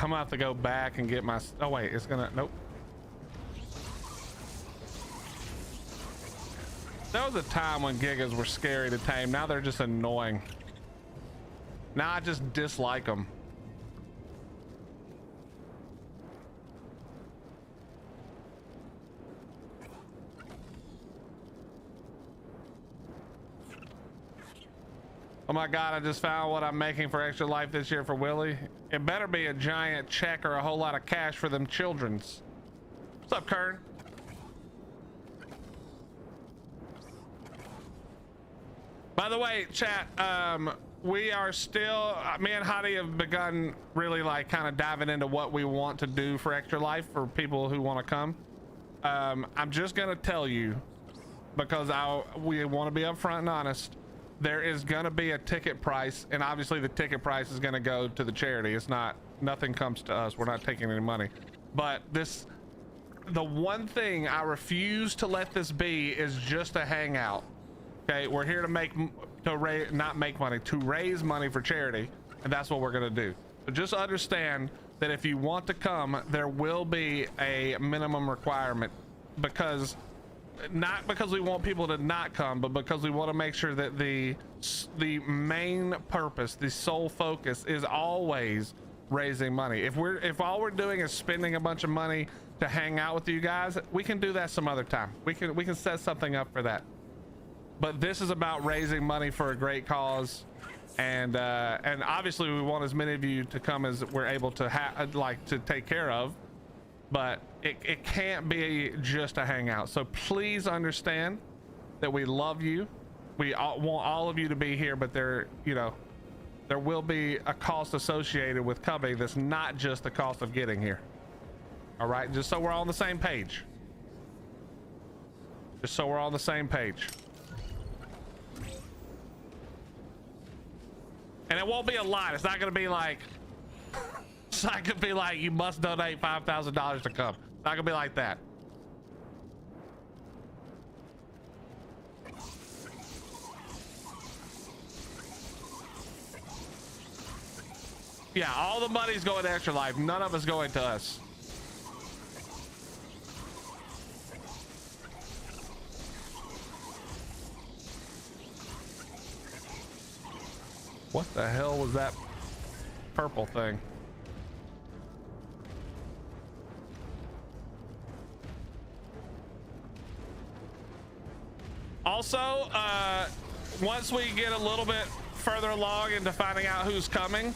I'm gonna have to go back and get my, oh wait, it's gonna, nope. There was a time when Gigas were scary to tame. Now they're just annoying. Now I just dislike them. Oh my God, I just found what I'm making for Extra Life this year for Willie. It better be a giant check or a whole lot of cash for them children's. What's up, Kern? By the way, chat, we are still, me and Hadi have begun really like kind of diving into what we want to do for Extra Life for people who want to come. I'm just gonna tell you, because we want to be upfront and honest. There is gonna be a ticket price, and obviously the ticket price is gonna go to the charity. It's not, nothing comes to us. We're not taking any money. But the one thing I refuse to let this be is just a hangout. Okay, we're here to raise money for charity, and that's what we're gonna do. So just understand that if you want to come, there will be a minimum requirement, because not because we want people to not come, but because we want to make sure that the main purpose, the sole focus, is always raising money. If all we're doing is spending a bunch of money to hang out with you guys, we can do that some other time. We can set something up for that. But this is about raising money for a great cause, and obviously we want as many of you to come as we're able to to take care of. But it can't be just a hangout. So please understand that we love you. We want all of you to be here, but there will be a cost associated with coming that's not just the cost of getting here. All right, just so we're all on the same page. Just so we're all on the same page. And it won't be a lot. It's not gonna be like, it's not gonna be like you must donate $5,000 to come. It's not gonna be like that. Yeah, all the money's going to Extra Life. None of it's going to us. What the hell was that purple thing? Also, once we get a little bit further along into finding out who's coming,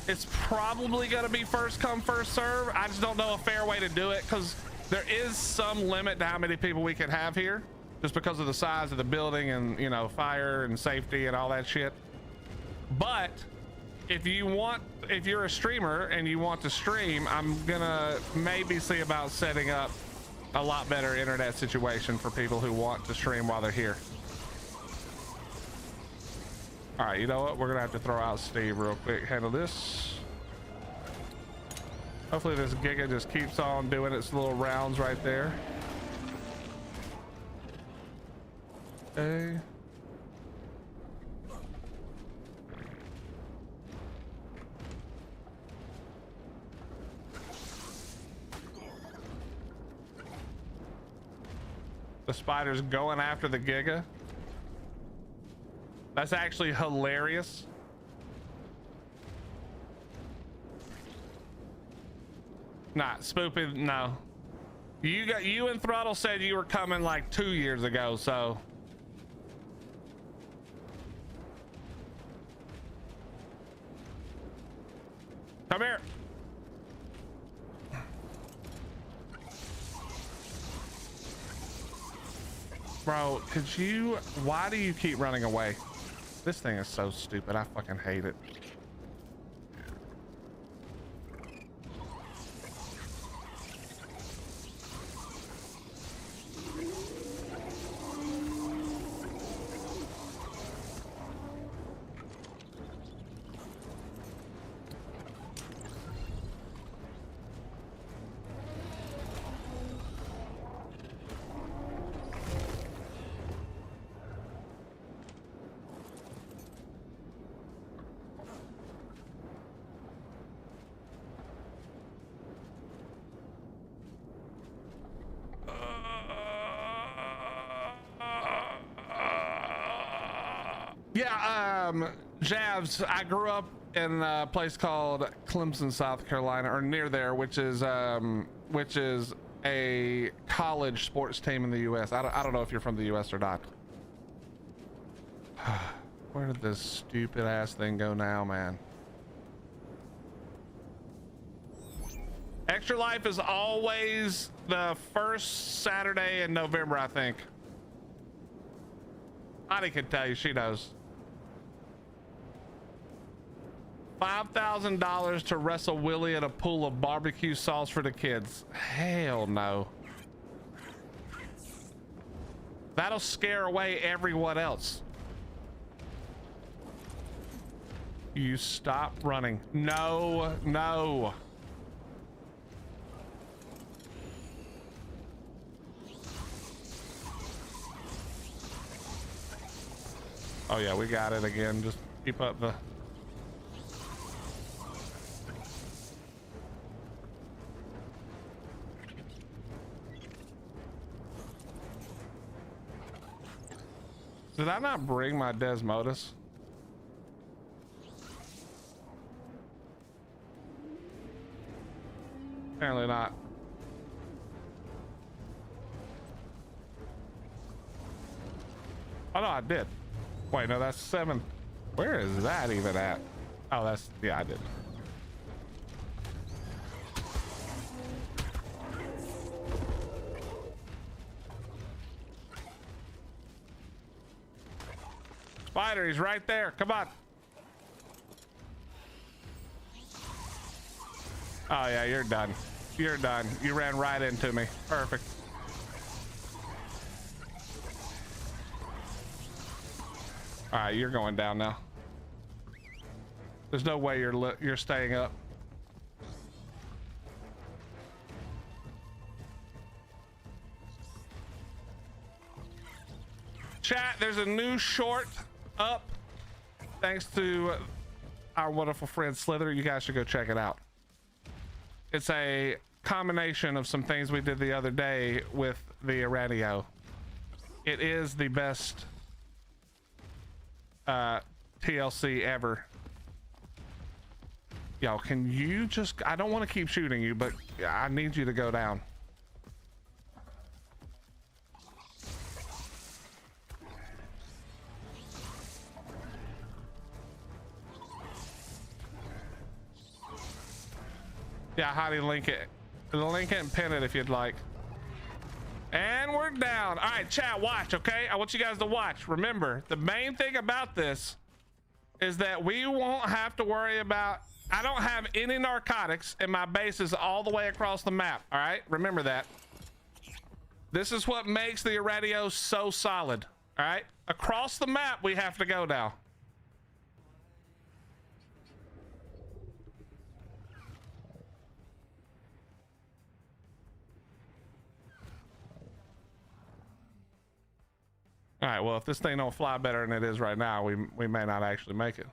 it's probably going to be first come first serve. I just don't know a fair way to do it, because there is some limit to how many people we can have here, just because of the size of the building and, you know, fire and safety and all that shit. But if you're a streamer and you want to stream, I'm gonna maybe see about setting up a lot better internet situation for people who want to stream while they're here. All right, you know what? We're gonna have to throw out Steve real quick. Handle this. Hopefully this Giga just keeps on doing its little rounds right there. Okay. The spider's going after the Giga. That's actually hilarious. Nah, spoopy, no. You and Throttle said you were coming like 2 years ago, so. Come here. Bro, why do you keep running away? This thing is so stupid. I fucking hate it. Yeah, Javs, I grew up in a place called Clemson, South Carolina, or near there, which is a college sports team in the US. I don't know if you're from the US or not. Where did this stupid ass thing go now, man? ExtraLife is always the first Saturday in November, I think. Honey can tell you, she knows. $5,000 to wrestle Willie in a pool of barbecue sauce for the kids. Hell no. That'll scare away everyone else. You stop running. No, no. Oh yeah, we got it again. Just keep up the... Did I not bring my Desmodus? Apparently not. Oh no, I did. Wait, no, that's 7. Where is that even at? Oh, that's, yeah, I did. Spider, he's right there. Come on. Oh yeah, you're done. You're done. You ran right into me. Perfect. All right, you're going down now. There's no way you're staying up. Chat, there's a new short up thanks to our wonderful friend Slither. You guys should go check it out. It's a combination of some things we did the other day with the radio. It is the best TLC ever. Yo, can you just, I don't want to keep shooting you, but I need you to go down. Yeah, hottie, link it and pin it if you'd like. And we're down. All right, chat, watch, okay? I want you guys to watch. Remember, the main thing about this is that we won't have to worry about, I don't have any narcotics and my base is all the way across the map, all right? Remember that. This is what makes the radio so solid, all right? Across the map, we have to go now. All right, well, if this thing don't fly better than it is right now, we may not actually make it.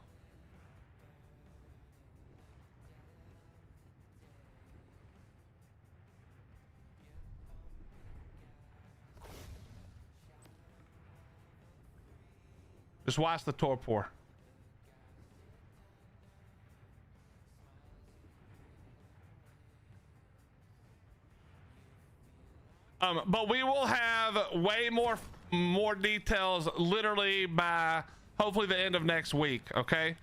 Just watch the torpor. But we will have way more details literally by hopefully the end of next week, okay?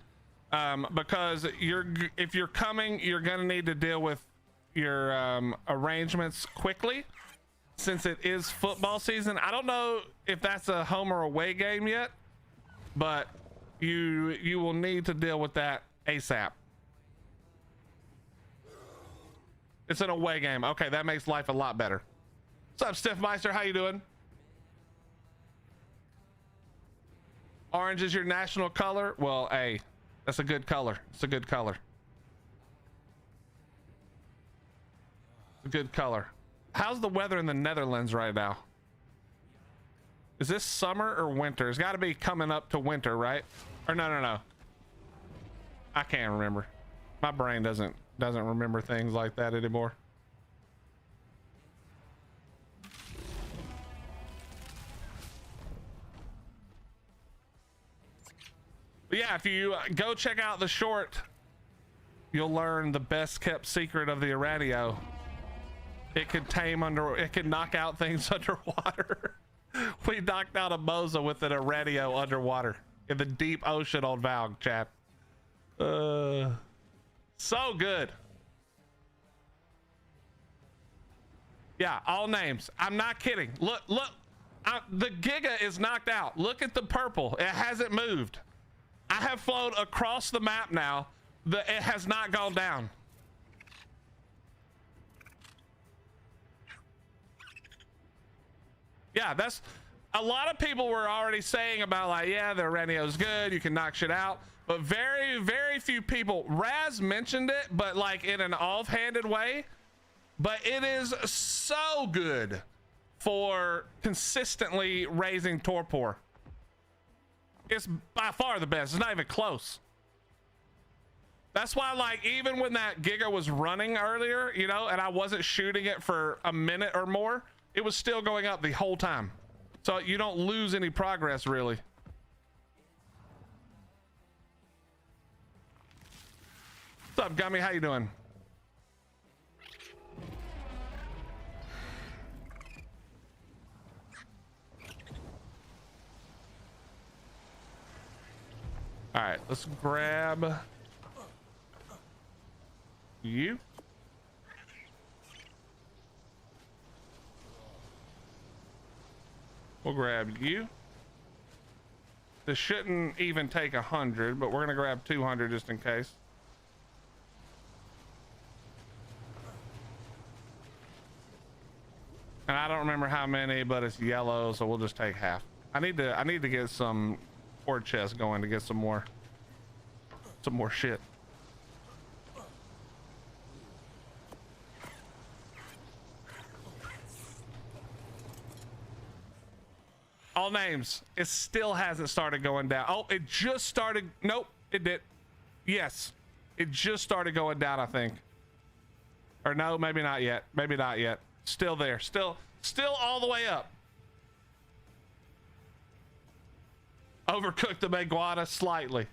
Because if you're coming, you're gonna need to deal with your arrangements quickly since it is football season. I don't know if that's a home or away game yet, but you will need to deal with that ASAP. It's an away game. Okay, that makes life a lot better. What's up, Stiffmeister? How you doing? Orange is your national color? Well, hey, that's a good color. It's a good color. It's a good color. How's the weather in the Netherlands right now? Is this summer or winter? It's got to be coming up to winter, right? Or no. I can't remember. My brain doesn't remember things like that anymore. But yeah, if you go check out the short, you'll learn the best kept secret of the radio. It can it can knock out things underwater. We knocked out a Moza with a radio underwater in the deep ocean on Valve, chat. So good. Yeah, all names. I'm not kidding. Look, the Giga is knocked out. Look at the purple. It hasn't moved. I have flown across the map now. It has not gone down. Yeah, that's a lot of people were already saying about like, yeah, the radio's good. You can knock shit out. But very, very few people. Raz mentioned it, but like in an offhanded way. But it is so good for consistently raising torpor. It's by far the best. It's not even close. That's why, like, even when that Giga was running earlier, you know, and I wasn't shooting it for a minute or more, it was still going up the whole time. So you don't lose any progress, really. What's up, Gummy? How you doing? All right, let's grab you. We'll grab you. This shouldn't even take 100, but we're gonna grab 200 just in case. And I don't remember how many, but it's yellow, so we'll just take half. I need to get some ore chests going to get some more shit. All names. It still hasn't started going down. Oh, it just started. Nope, it did. Yes, it just started going down, I think. Or no, maybe not yet. Maybe not yet. Still there. Still all the way up. Overcooked the Meguana slightly.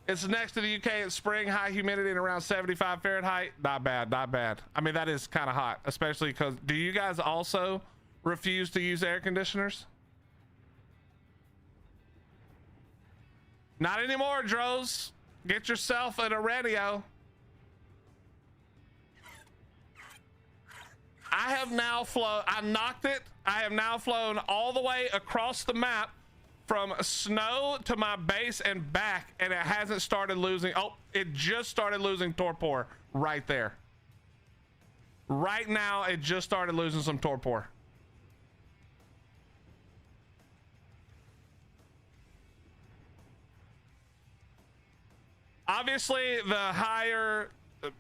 It's next to the UK in spring, high humidity and around 75 Fahrenheit. Not bad, not bad. I mean, that is kind of hot, especially because do you guys also refuse to use air conditioners? Not anymore, Droz. Get yourself in a radio. I have now flown, I knocked it. I have now flown all the way across the map from snow to my base and back, and it hasn't started losing. Oh, it just started losing torpor right there. Right now, it just started losing some torpor. Obviously, the higher,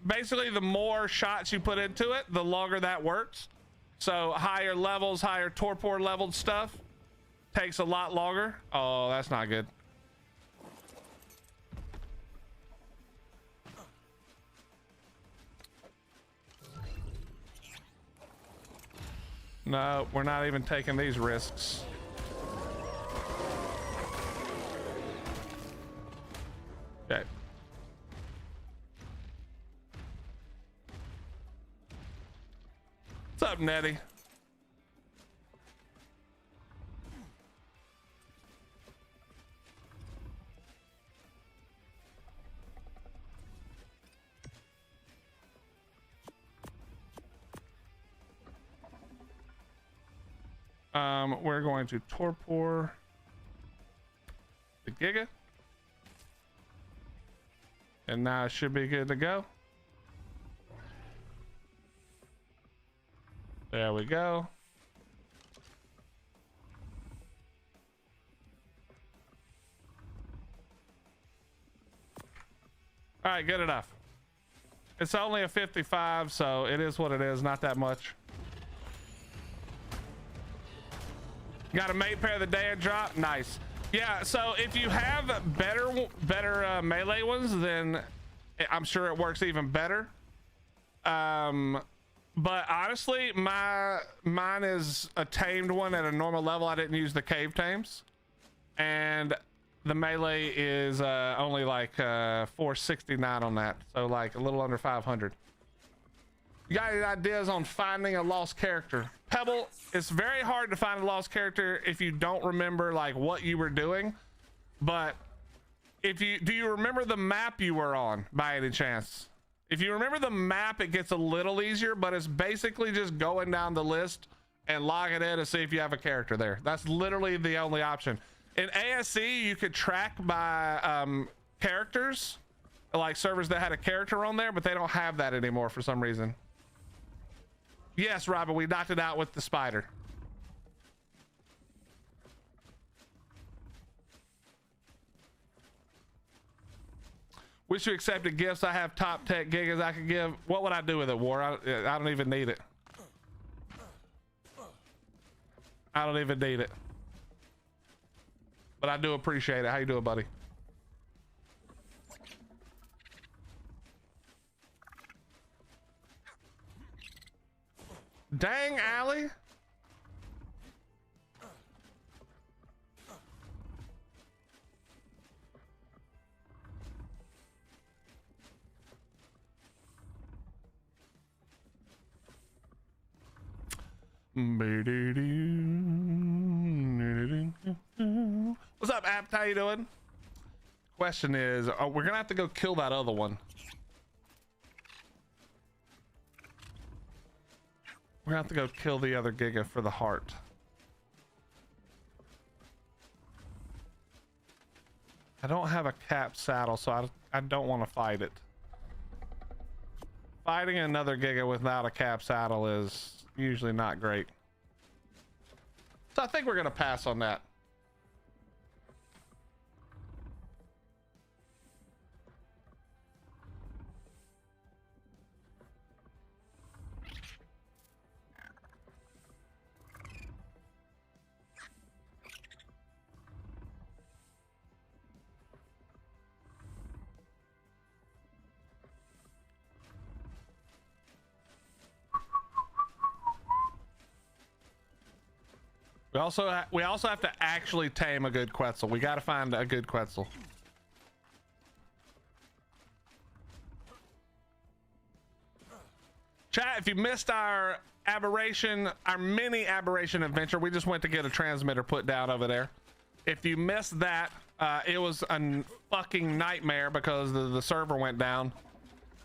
basically the more shots you put into it, the longer that works. So higher levels, higher torpor leveled stuff takes a lot longer. Oh, that's not good. No, we're not even taking these risks. Okay. What's up, Nettie? We're going to torpor the Giga. And now it should be good to go. There we go. All right, good enough. It's only a 55, so it is what it is, not that much. Got a mate pair of the day and drop. Nice. Yeah, so if you have better melee ones, then I'm sure it works even better. But honestly, mine is a tamed one at a normal level. I didn't use the cave tames, and the melee is only like 469 on that, so like a little under 500. You got any ideas on finding a lost character? Pebble, it's very hard to find a lost character if you don't remember like what you were doing. But if you do, you remember the map you were on by any chance? If you remember the map, it gets a little easier, but it's basically just going down the list and logging in to see if you have a character there. That's literally the only option. In ASC, you could track by characters, like servers that had a character on there, but they don't have that anymore for some reason. Yes, Robert, we knocked it out with the spider. Wish you accepted gifts. I have top tech gigas I could give. What would I do with it, War? I don't even need it. I don't even need it. But I do appreciate it. How you doing, buddy? Dang, Allie. What's up, Apt? How you doing? Question is, we're gonna have to go kill that other one. We're gonna have to go kill the other Giga for the heart. I don't have a cap saddle, so I don't want to fight it. Fighting another Giga without a cap saddle is usually not great. So I think we're gonna pass on that. We also have to actually tame a good Quetzal. We got to find a good Quetzal. Chat, if you missed our mini aberration adventure, we just went to get a transmitter put down over there. If you missed that, it was a fucking nightmare because the server went down.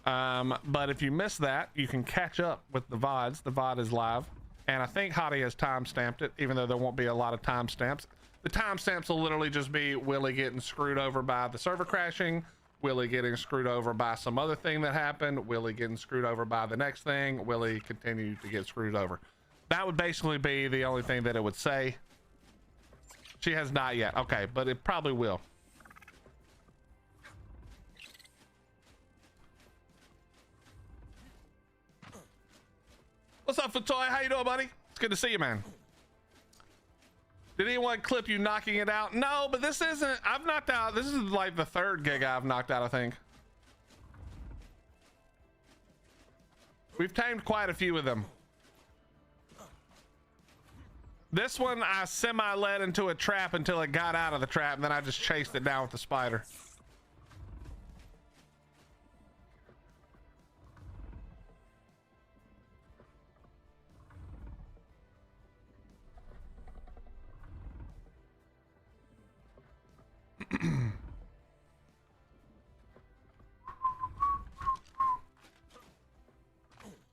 But if you missed that, you can catch up with the VODs. The VOD is live. And I think Hottie has time-stamped it, even though there won't be a lot of timestamps. The timestamps will literally just be Willie getting screwed over by the server crashing, Willie getting screwed over by some other thing that happened, Willie getting screwed over by the next thing, Willie continued to get screwed over. That would basically be the only thing that it would say. She has not yet. Okay, but it probably will. What's up, Fatoy? How you doing, buddy? It's good to see you, man. Did anyone clip you knocking it out? No, but this isn't. I've knocked out. This is like the third gig I've knocked out, I think. We've tamed quite a few of them. This one I semi-led into a trap until it got out of the trap, and then I just chased it down with the spider.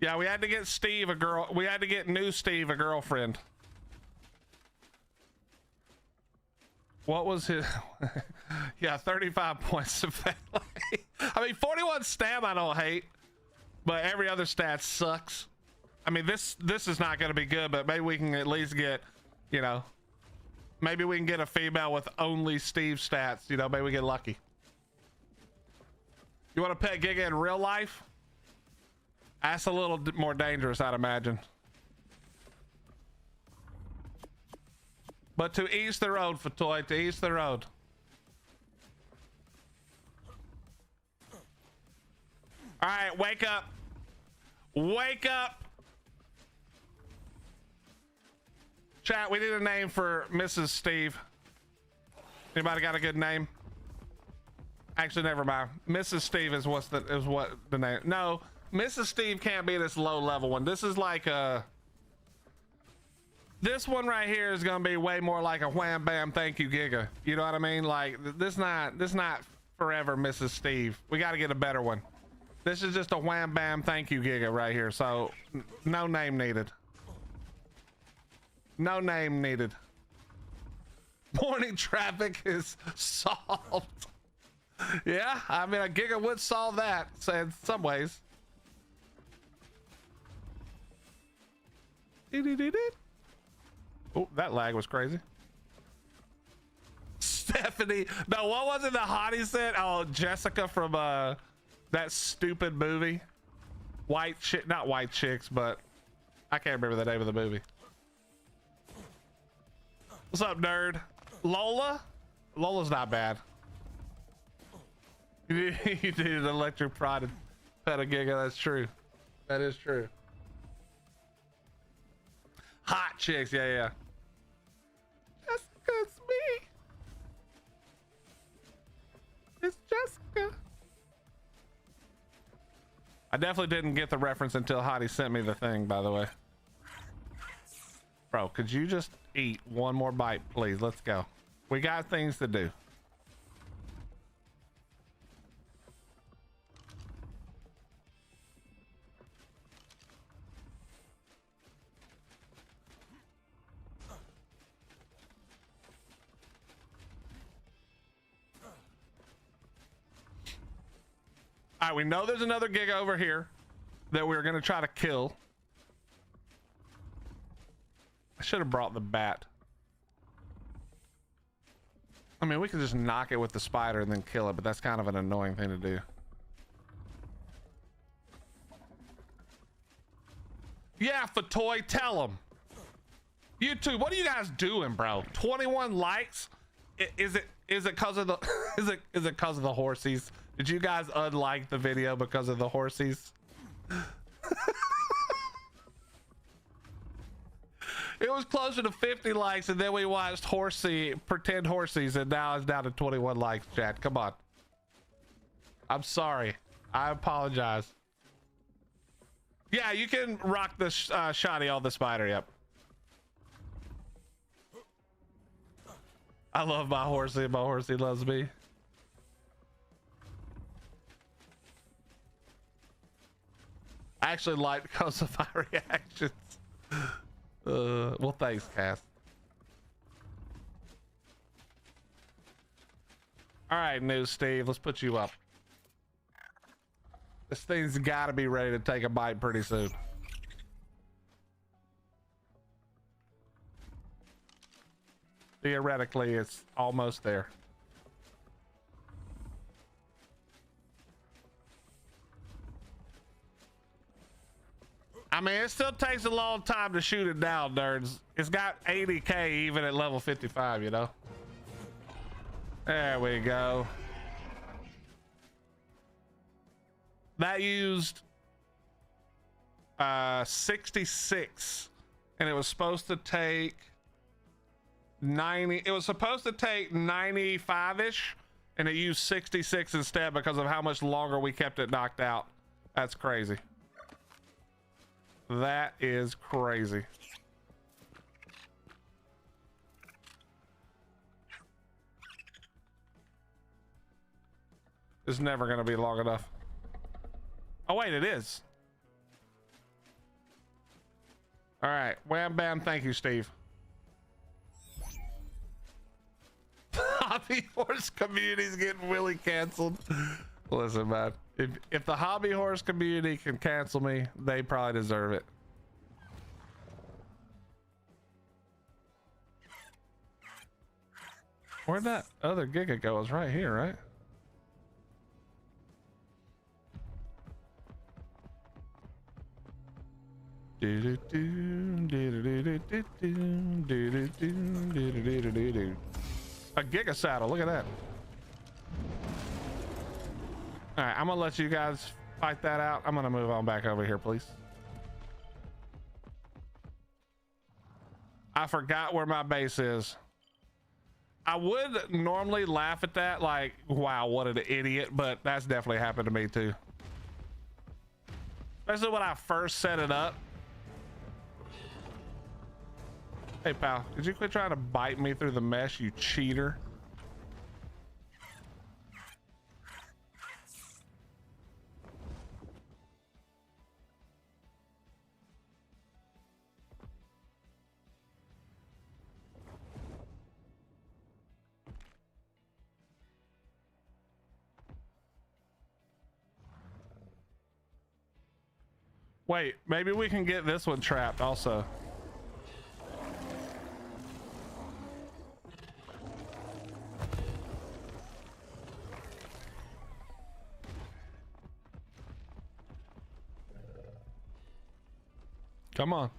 Yeah, we had to get Steve a girl. We had to get new Steve a girlfriend. What was his? Yeah, 35 points of family. I mean, 41 stam I don't hate, but every other stat sucks. I mean, this is not going to be good, but maybe we can at least get, you know, maybe we can get a female with only Steve stats. You know, maybe we get lucky. You want to pet Giga in real life? That's a little more dangerous, I'd imagine. But to ease the road, Fatoy, to ease the road. All right, wake up. Wake up. Chat, we need a name for Mrs. Steve. Anybody got a good name? Actually, never mind. Mrs. Steve is what the name. No, Mrs. Steve can't be this low level one. This is like a. This one right here is gonna be way more like a wham bam thank you Giga. You know what I mean? Like this not forever Mrs. Steve. We got to get a better one. This is just a wham bam thank you Giga right here. So no name needed. No name needed. Morning traffic is solved. Yeah, I mean a Giga would solve that in some ways. Oh, that lag was crazy. Stephanie, no, what was it the hottie said? Oh, Jessica from that stupid movie. White chick, not White Chicks, but I can't remember the name of the movie. What's up, nerd? Lola? Lola's not bad. You did an electric prodded pet a Giga. That's true. That is true. Hot chicks, yeah. Jessica, it's me. It's Jessica. I definitely didn't get the reference until Hottie sent me the thing, by the way. Bro, could you just eat one more bite, please? Let's go. We got things to do. All right, we know there's another Giga over here that we're gonna try to kill. I should have brought the bat. I mean, we could just knock it with the spider and then kill it, but that's kind of an annoying thing to do. Yeah, Fatoy, tell them. YouTube, what are you guys doing, bro? 21 likes? Is it because of the is it because of the horsies? Did you guys unlike the video because of the horsies? It was closer to 50 likes, and then we watched pretend horsies, and now it's down to 21 likes. Chat, come on. I'm sorry. I apologize. Yeah, you can rock the shoddy on the spider. Yep. I love my horsey, and my horsey loves me. I actually like because of my reactions. Well, thanks, Cass. All right, new Steve, let's put you up. This thing's got to be ready to take a bite pretty soon. Theoretically, it's almost there. I mean, it still takes a long time to shoot it down, nerds. It's got 80k even at level 55, you know? There we go. That used 66, and it was supposed to take 90. It was supposed to take 95-ish, and it used 66 instead because of how much longer we kept it knocked out. That's crazy. That is crazy. It's never going to be long enough. Oh, wait, it is. All right. Wham, bam. Thank you, Steve. Hobby horse community's getting Willy canceled. Listen, man. If the hobby horse community can cancel me, they probably deserve it. Where'd that other Giga go? It's right here, right? A Giga saddle, look at that. All right, I'm gonna let you guys fight that out. I'm gonna move on back over here, please. I forgot where my base is. I would normally laugh at that, like, wow, what an idiot, but that's definitely happened to me too. Especially when I first set it up. Hey pal, did you quit trying to bite me through the mesh, you cheater? Wait, maybe we can get this one trapped also. Come on.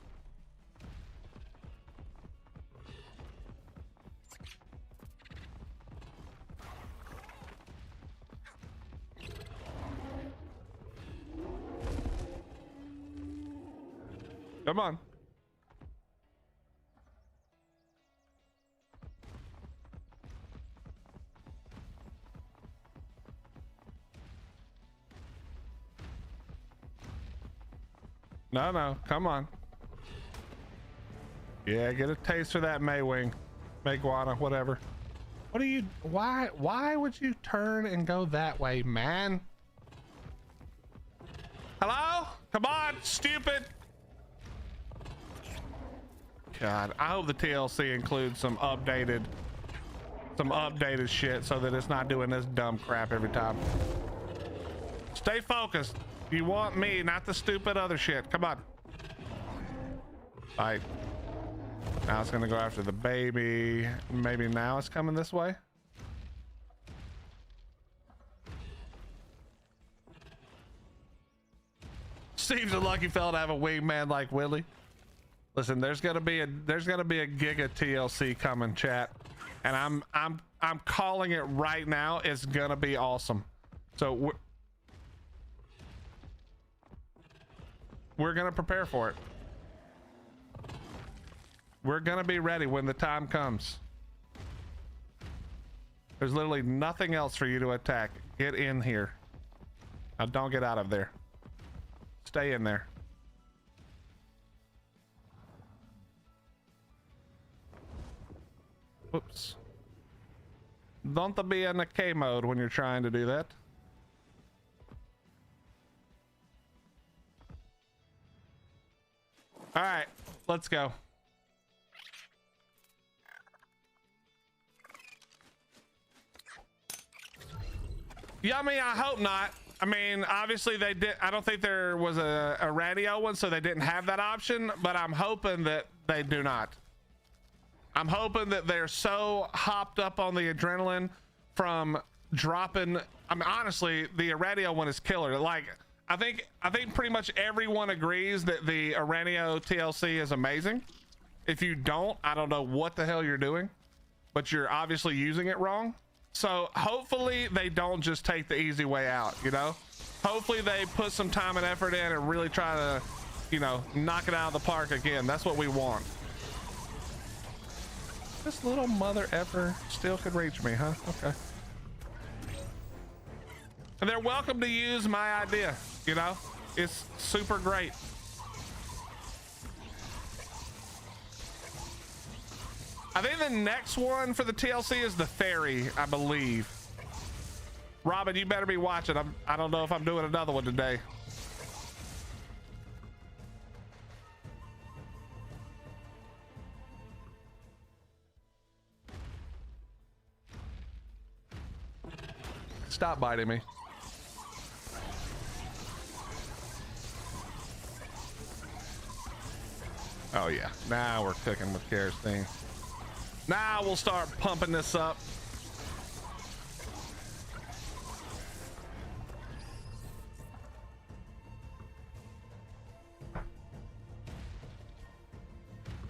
Come on. No, come on. Yeah, get a taste for that Maywing. Mayguana, whatever. What are you, why would you turn and go that way, man? Hello? Come on, stupid. God, I hope the TLC includes some updated shit so that it's not doing this dumb crap every time. Stay focused. You want me, not the stupid other shit. Come on. Right. Now it's gonna go after the baby. Maybe now it's coming this way. Steve's a lucky fella to have a wingman like Willie. Listen, there's gonna be a giga TLC coming, chat, and I'm calling it right now. It's gonna be awesome. So we're gonna prepare for it. We're gonna be ready when the time comes. There's literally nothing else for you to attack. Get in here. Now don't get out of there. Stay in there. Whoops. Don't be in the K mode when you're trying to do that. All right, let's go. Yummy, I hope not. I mean, obviously they did. I don't think there was a radio one, so they didn't have that option, but I'm hoping that they do not. I'm hoping that they're so hopped up on the adrenaline from dropping. I mean, honestly, the radio one is killer. Like, I think pretty much everyone agrees that the Aranio TLC is amazing. If you don't, I don't know what the hell you're doing, but you're obviously using it wrong. So hopefully they don't just take the easy way out, you know? Hopefully they put some time and effort in and really try to, you know, knock it out of the park again. That's what we want. This little mother effer still could reach me, huh? Okay. And they're welcome to use my idea, you know? It's super great. I think the next one for the TLC is the ferry, I believe. Robin, you better be watching. I don't know if I'm doing another one today. Stop biting me. Oh yeah, now we're cooking with kerosene. Now we'll start pumping this up.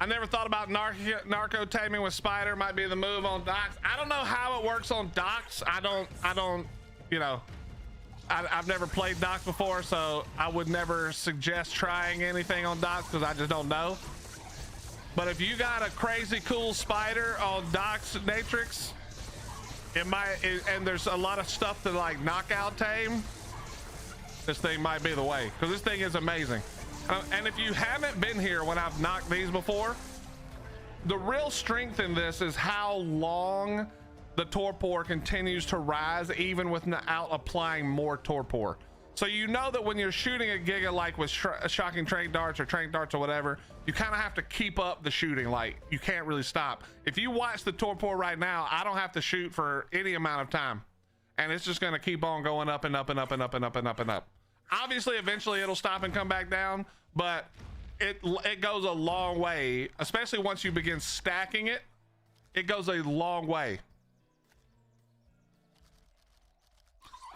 I never thought about narco taming with spider. Might be the move on docks. I don't know how it works on docks. I don't, you know, I've never played docks before, so I would never suggest trying anything on docks because I just don't know. But if you got a crazy cool spider on Doc's Natrix, and there's a lot of stuff to like knockout tame, this thing might be the way, because this thing is amazing. And if you haven't been here when I've knocked these before, the real strength in this is how long the torpor continues to rise even without applying more torpor. So you know that when you're shooting a Giga, like with shocking trank darts or whatever, you kind of have to keep up the shooting. Like, you can't really stop. If you watch the torpor right now, I don't have to shoot for any amount of time, and it's just going to keep on going up and up and up and up and up and up and up. Obviously, eventually it'll stop and come back down, but it goes a long way, especially once you begin stacking it. It goes a long way.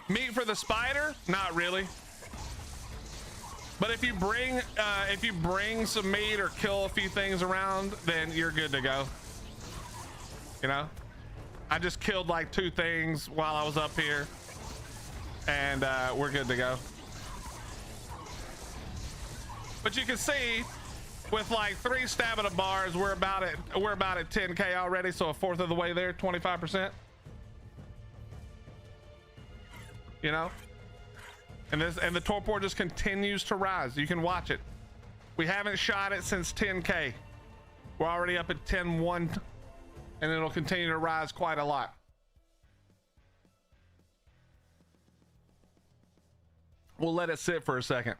Meat for the spider? Not really. But if you bring some meat or kill a few things around, then you're good to go. You know, I just killed like 2 things while I was up here, and we're good to go. But you can see with like 3 stamina bars, we're about at 10k already, so a fourth of the way there, 25%. You know, and the torpor just continues to rise. You can watch it. We haven't shot it since 10k. We're already up at 10.1, and it'll continue to rise quite a lot. We'll let it sit for a second.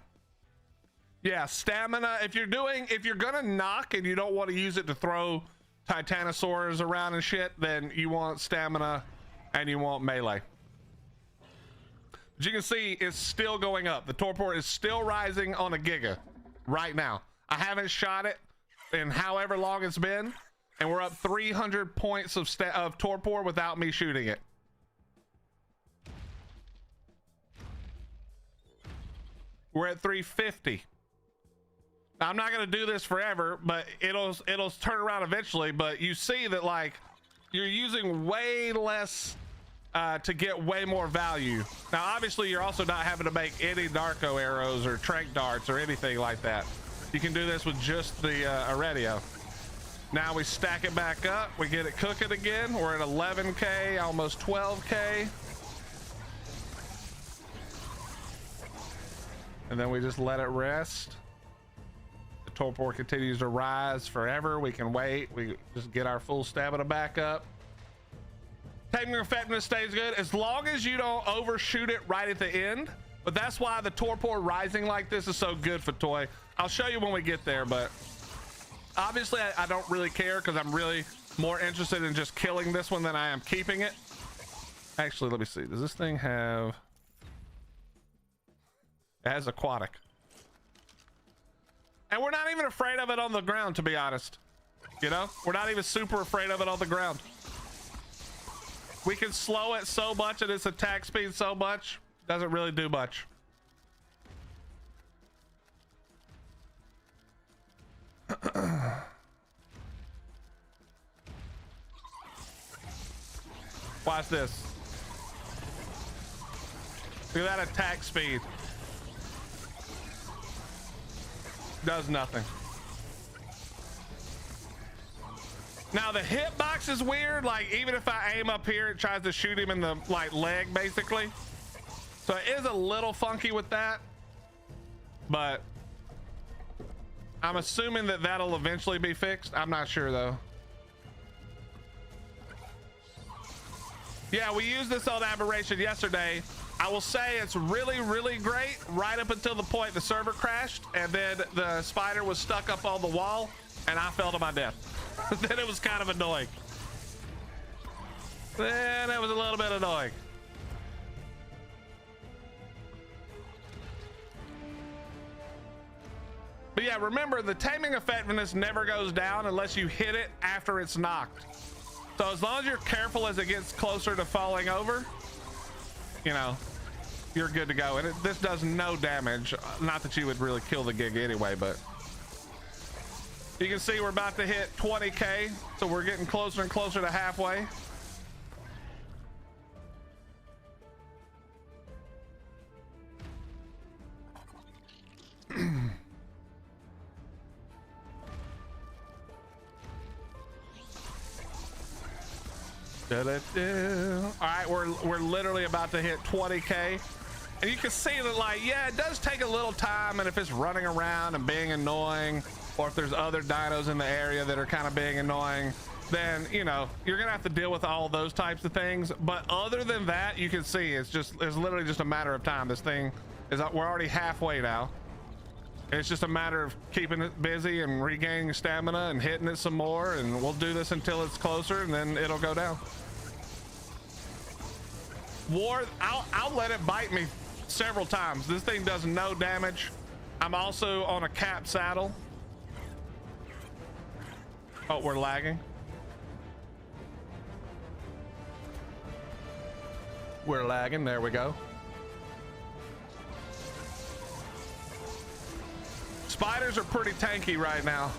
Yeah, stamina. If you're gonna knock and you don't want to use it to throw titanosaurs around and shit, then you want stamina and you want melee. But you can see it's still going up. The torpor is still rising on a Giga right now. I haven't shot it in however long it's been, and we're up 300 points of torpor without me shooting it. We're at 350. Now, I'm not going to do this forever, but it'll turn around eventually. But you see that, like, you're using way less to get way more value. Now, obviously, you're also not having to make any narco arrows or trank darts or anything like that. You can do this with just the Iridio. Now we stack it back up. We get it cooking again. We're at 11k, almost 12k. And then we just let it rest. The torpor continues to rise forever. We can wait. We just get our full stamina back up. Taming effectiveness stays good as long as you don't overshoot it right at the end. But that's why the torpor rising like this is so good for Toy. I'll show you when we get there, but obviously I don't really care because I'm really more interested in just killing this one than I am keeping it. Actually, let me see. Does this thing have... It has aquatic. And we're not even afraid of it on the ground, to be honest. You know, we're not even super afraid of it on the ground. We can slow it so much and its attack speed so much, doesn't really do much. Watch this. Look at that attack speed. Does nothing. Now the hitbox is weird. Like, even if I aim up here, it tries to shoot him in the like leg, basically. So it is a little funky with that, but I'm assuming that that'll eventually be fixed. I'm not sure though. Yeah, we used this on Aberration yesterday. I will say it's really, really great right up until the point the server crashed and then the spider was stuck up on the wall and I fell to my death. Then it was kind of annoying. Then it was a little bit annoying. But yeah, remember the taming effectiveness never goes down unless you hit it after it's knocked. So as long as you're careful as it gets closer to falling over, you know, you're good to go. And this does no damage. Not that you would really kill the gig anyway, but you can see we're about to hit 20k. So we're getting closer and closer to halfway. Da-da-da. All right, we're literally about to hit 20K. And you can see that, like, yeah, it does take a little time, and if it's running around and being annoying, or if there's other dinos in the area that are kind of being annoying, then, you know, you're gonna have to deal with all those types of things. But other than that, you can see it's literally just a matter of time. This thing is, we're already halfway now. It's just a matter of keeping it busy and regaining stamina and hitting it some more, and we'll do this until it's closer, and then it'll go down. I'll let it bite me several times. This thing does no damage. I'm also on a cap saddle. Oh, we're lagging. We're lagging. There we go. Spiders are pretty tanky right now.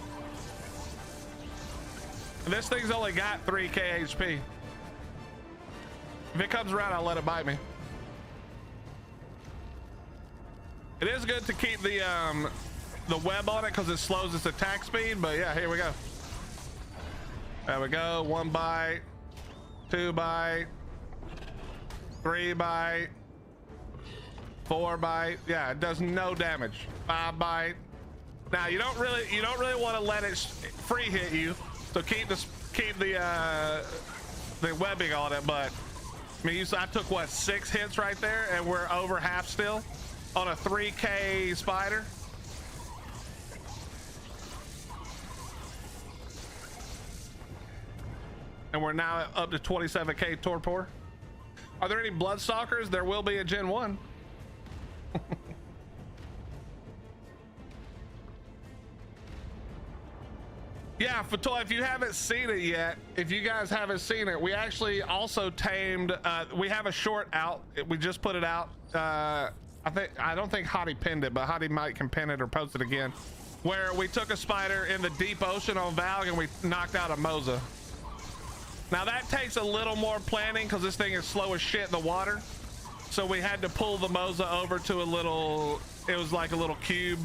This thing's only got 3k HP. If it comes around, I'll let it bite me. It is good to keep the web on it because it slows its attack speed, but yeah, here we go. There we go. 1 bite, 2 bite, 3 bite, 4 bite. Yeah, it does no damage. 5 bite. Now you don't really want to let it free hit you, so keep the webbing on it. But I mean, I took what, 6 hits right there, and we're over half still on a 3k spider. And we're now up to 27k torpor. Are there any bloodstalkers? There will be a Gen 1. Yeah, Fatoy, if you haven't seen it yet, if you guys haven't seen it, we actually also tamed, we have a short out. We just put it out. I don't think Hottie pinned it, but Hottie can pin it or post it again, where we took a spider in the deep ocean on Valg and we knocked out a Moza. Now that takes a little more planning because this thing is slow as shit in the water. So we had to pull the Moza over to a little, it was like a little cube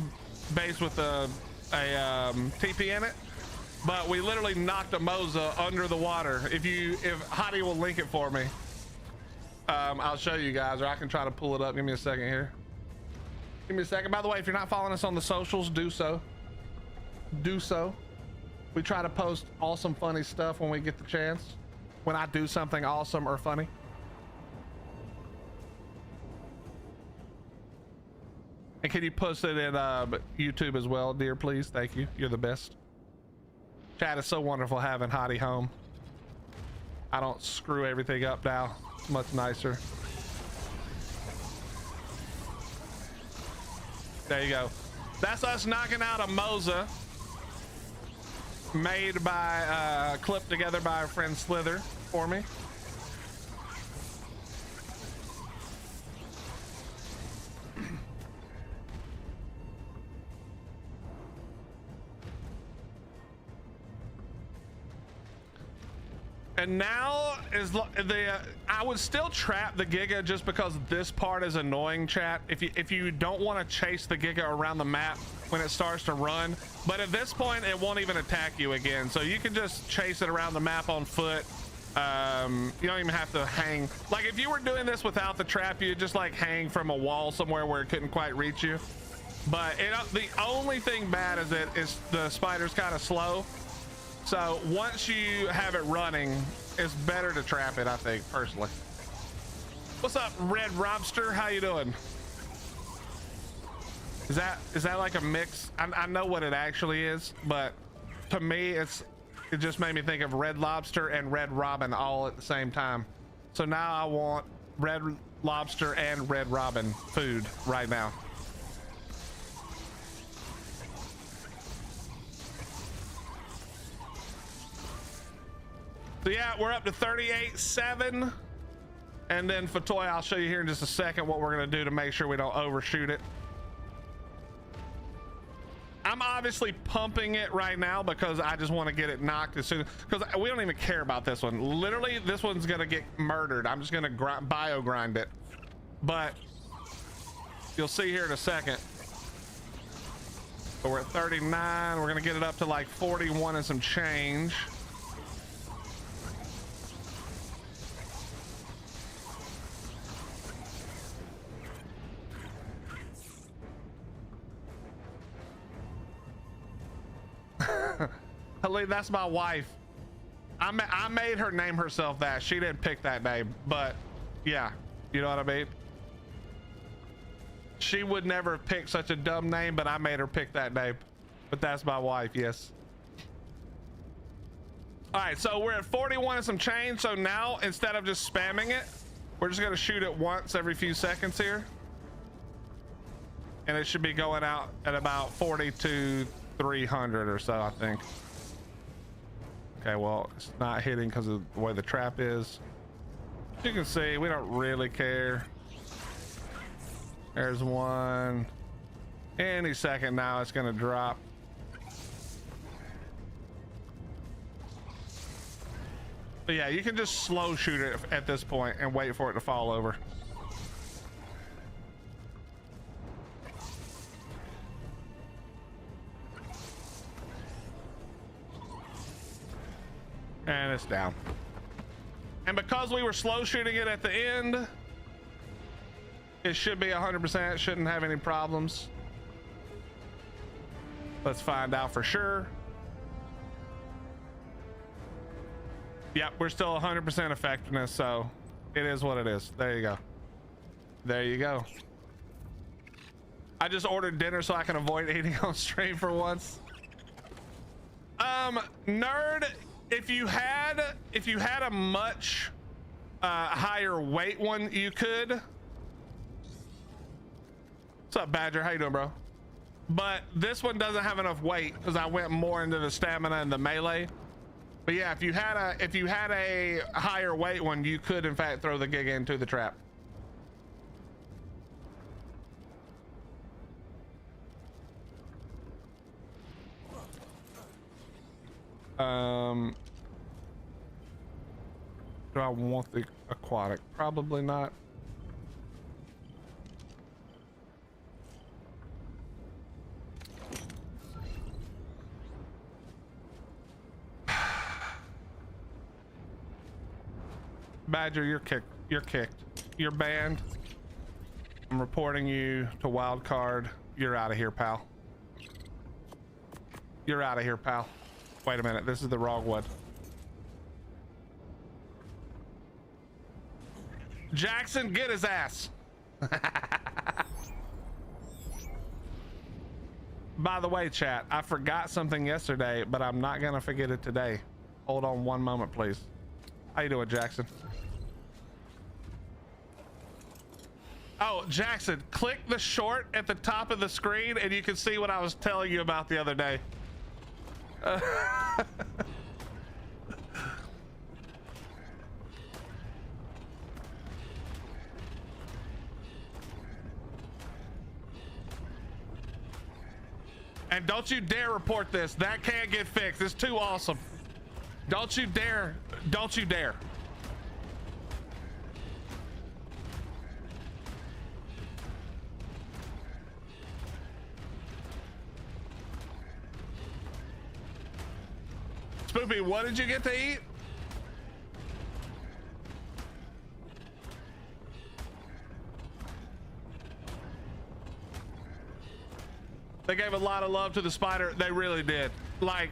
base with a TP in it. But we literally knocked a Moza under the water. If Hottie will link it for me, I'll show you guys, or I can try to pull it up. Give me a second here. Give me a second. By the way, if you're not following us on the socials, do so. Do so. We try to post awesome, funny stuff when we get the chance. When I do something awesome or funny. And can you post it in YouTube as well, dear, please? Thank you. You're the best. Chat is so wonderful having Hottie home. I don't screw everything up now. It's much nicer. There you go. That's us knocking out a Moza made by, clipped together by our friend Slither for me. And now is I would still trap the Giga just because this part is annoying, chat. If you don't want to chase the Giga around the map when it starts to run, but at this point it won't even attack you again, so you can just chase it around the map on foot. You don't even have to hang. Like if you were doing this without the trap, you'd just like hang from a wall somewhere where it couldn't quite reach you. But the only thing bad is that the spider's kind of slow. So once you have it running, it's better to trap it, I think, personally. What's up, Red Robster? How you doing? Is that like a mix? I know what it actually is, but to me, it just made me think of Red Lobster and Red Robin all at the same time. So now I want Red Lobster and Red Robin food right now. So yeah, we're up to 38.7. And then Fatoy, I'll show you here in just a second what we're gonna do to make sure we don't overshoot it. I'm obviously pumping it right now because I just want to get it knocked as soon, because we don't even care about this one. Literally, this one's gonna get murdered. I'm just gonna bio grind it. But you'll see here in a second. But we're at 39. We're gonna get it up to like 41 and some change. Helene, that's my wife. I made her name herself that. She didn't pick that name, but yeah, you know what I mean? She would never pick such a dumb name, but I made her pick that name. But that's my wife, yes. All right, so we're at 41 and some change. So now instead of just spamming it, we're just gonna shoot it once every few seconds here. And it should be going out at about 40 to 300 or so, I think. Okay, well, it's not hitting because of the way the trap is. As you can see, we don't really care. There's one. Any second now, it's gonna drop. But yeah, you can just slow shoot it at this point and wait for it to fall over. And it's down. And because we were slow shooting it at the end, it should be 100%, shouldn't have any problems. Let's find out for sure. Yep, we're still 100% effectiveness, so it is what it is. There you go. There you go. I just ordered dinner so I can avoid eating on stream for once. Nerd, if you had a much higher weight one, you could. What's up, Badger? How you doing, bro? But this one doesn't have enough weight because I went more into the stamina and the melee. But yeah, if you had a higher weight one, you could in fact throw the Giga into the trap. Do I want the aquatic? Probably not. Badger, you're kicked. You're kicked. You're banned. I'm reporting you to wild card. You're out of here, pal. You're out of here, pal. Wait a minute, this is the wrong one. Jackson, get his ass. By the way, chat, I forgot something yesterday, but I'm not gonna forget it today. Hold on one moment, please. How you doing, Jackson? Oh, Jackson, click the short at the top of the screen and you can see what I was telling you about the other day. And don't you dare report this. That can't get fixed. It's too awesome. Don't you dare. Don't you dare. Spoopy, what did you get to eat? They gave a lot of love to the spider. They really did. Like,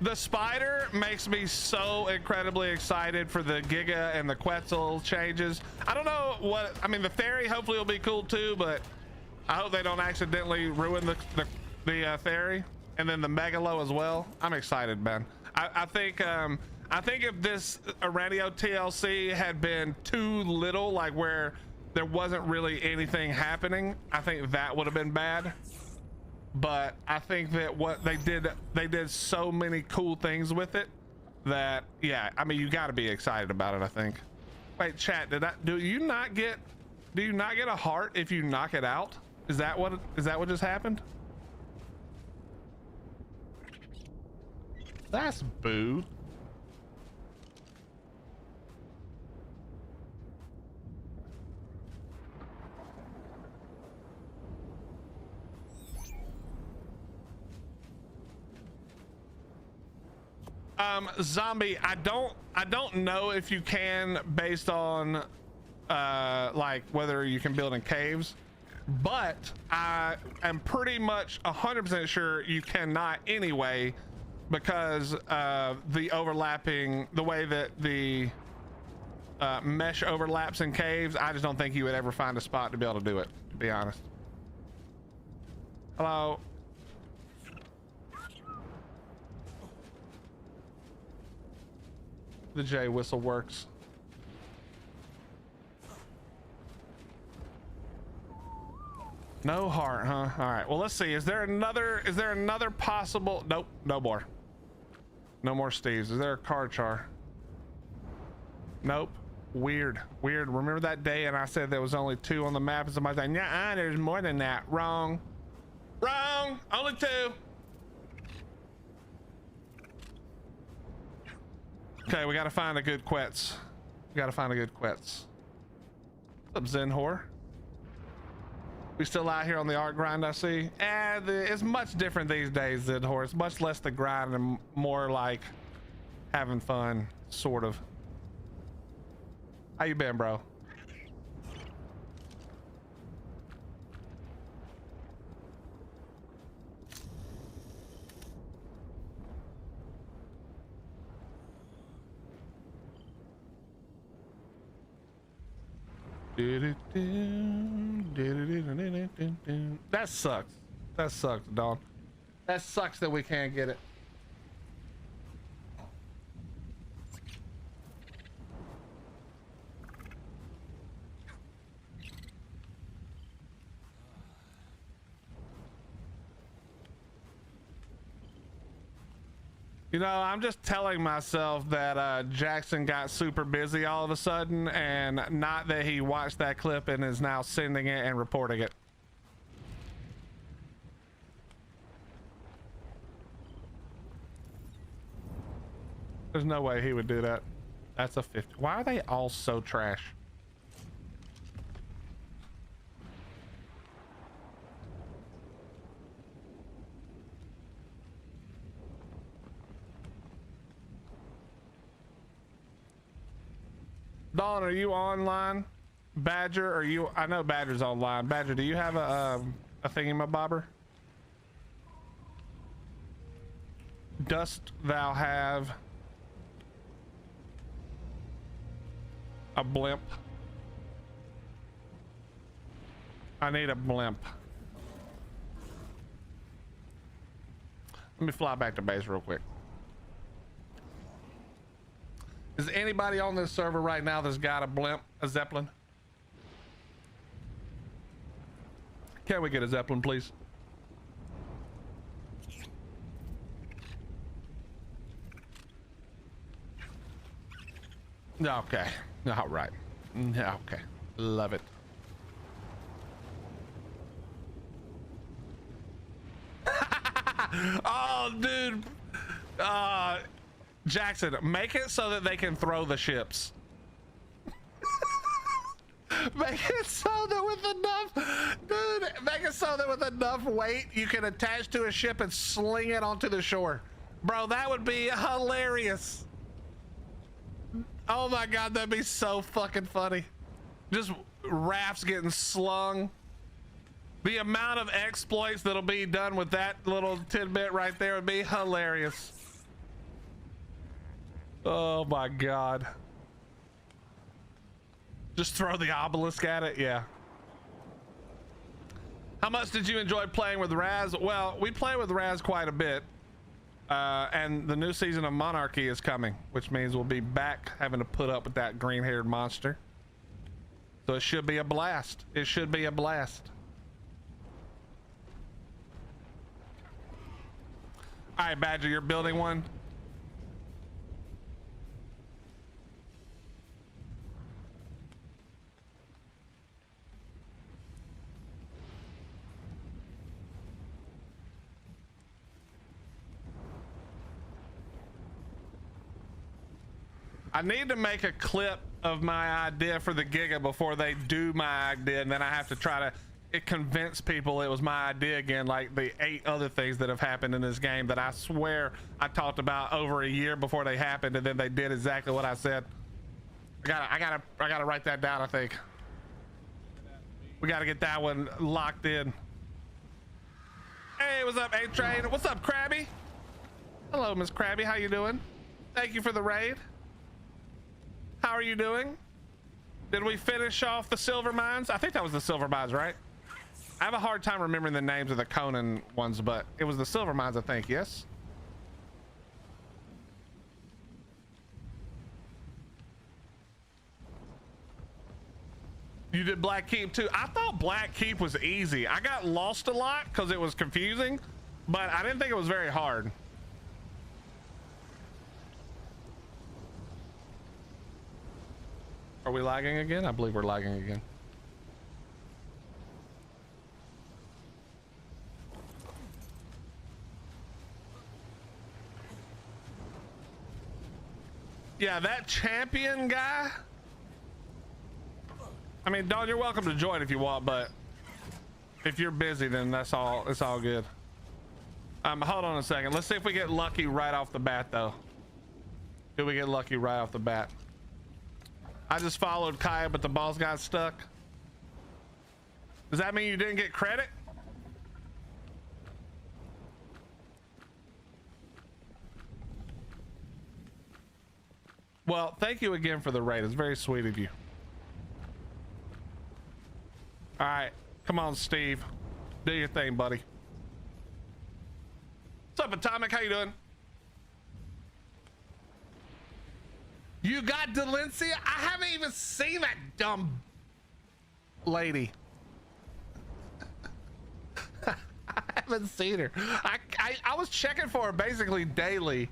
the spider makes me so incredibly excited for the Giga and the Quetzal changes. I don't know what, I mean, the Theory hopefully will be cool too, but I hope they don't accidentally ruin the Theory. And then the Megalo as well. I'm excited, man. I think if this Aranio TLC had been too little, like where there wasn't really anything happening, I think that would have been bad. But I think that what they did so many cool things with it that, yeah, I mean, you got to be excited about it, I think. Wait, chat, do you not get a heart if you knock it out? Is that what just happened? That's boo. Zombie, I don't know if you can based on like whether you can build in caves, but I am pretty much 100% sure you cannot anyway, because the overlapping, the way that the mesh overlaps in caves. I just don't think you would ever find a spot to be able to do it, to be honest. Hello. The J whistle works. No heart, huh? All right. Well, let's see. Is there another possible? Nope. No more. No more Steves. Is there a card char? Nope. Weird. Remember that day and I said there was only 2 on the map and somebody's like, nah, there's more than that. Wrong. Only 2. Okay, we gotta find a good Quetz. What's up, Zen whore? We still out here on the art grind, I see. It's much different these days, Zen whore. It's much less the grind and more like having fun, sort of. How you been, bro? That sucks. That sucks, Dawn. That sucks that we can't get it. You know, I'm just telling myself that Jackson got super busy all of a sudden, and not that he watched that clip and is now sending it and reporting it. There's no way he would do that. That's a 50. Why are they all so trash? Dawn, are you online? Badger, are you? I know Badger's online. Badger, do you have a thingamabobber? Dost thou have a blimp? I need a blimp. Let me fly back to base real quick. Is anybody on this server right now that's got a blimp, a Zeppelin? Can we get a Zeppelin, please? Okay. All right. Okay. Love it. Oh, dude. Jackson, make it so that they can throw the ships. Make it so that with enough, dude, make it so that with enough weight, you can attach to a ship and sling it onto the shore. Bro, that would be hilarious. Oh my God, that'd be so fucking funny. Just rafts getting slung. The amount of exploits that'll be done with that little tidbit right there would be hilarious. Oh my God. Just throw the obelisk at it. Yeah. How much did you enjoy playing with Raz? Well, we play with Raz quite a bit. And the new season of Monarchy is coming, which means we'll be back having to put up with that green-haired monster. So it should be a blast. It should be a blast. All right, Badger, you're building one. I need to make a clip of my idea for the Giga before they do my idea, and then I have to try to convince people it was my idea again, like the 8 other things that have happened in this game that I swear I talked about over a year before they happened, and then they did exactly what I said. I gotta write that down, I think. We got to get that one locked in. Hey, what's up, A-Train? What's up, Krabby? Hello, Miss Krabby. How you doing? Thank you for the raid. How are you doing? Did we finish off the silver mines? I think that was the silver mines, right? I have a hard time remembering the names of the Conan ones, but it was the silver mines, I think. Yes. You did Black Keep too. I thought Black Keep was easy. I got lost a lot because it was confusing, but I didn't think it was very hard. Are we lagging again? I believe we're lagging again. Yeah, that champion guy. I mean, Don, you're welcome to join if you want, but if you're busy, then that's all. It's all good. Hold on a second. Let's see if we get lucky right off the bat, though. Did we get lucky right off the bat? I just followed Kaya, but the balls got stuck. Does that mean you didn't get credit? Well, thank you again for the raid. It's very sweet of you. All right, come on, Steve. Do your thing, buddy. What's up, Atomic? How you doing? You got Delencia? I haven't even seen that dumb lady. I haven't seen her. I was checking for her basically daily.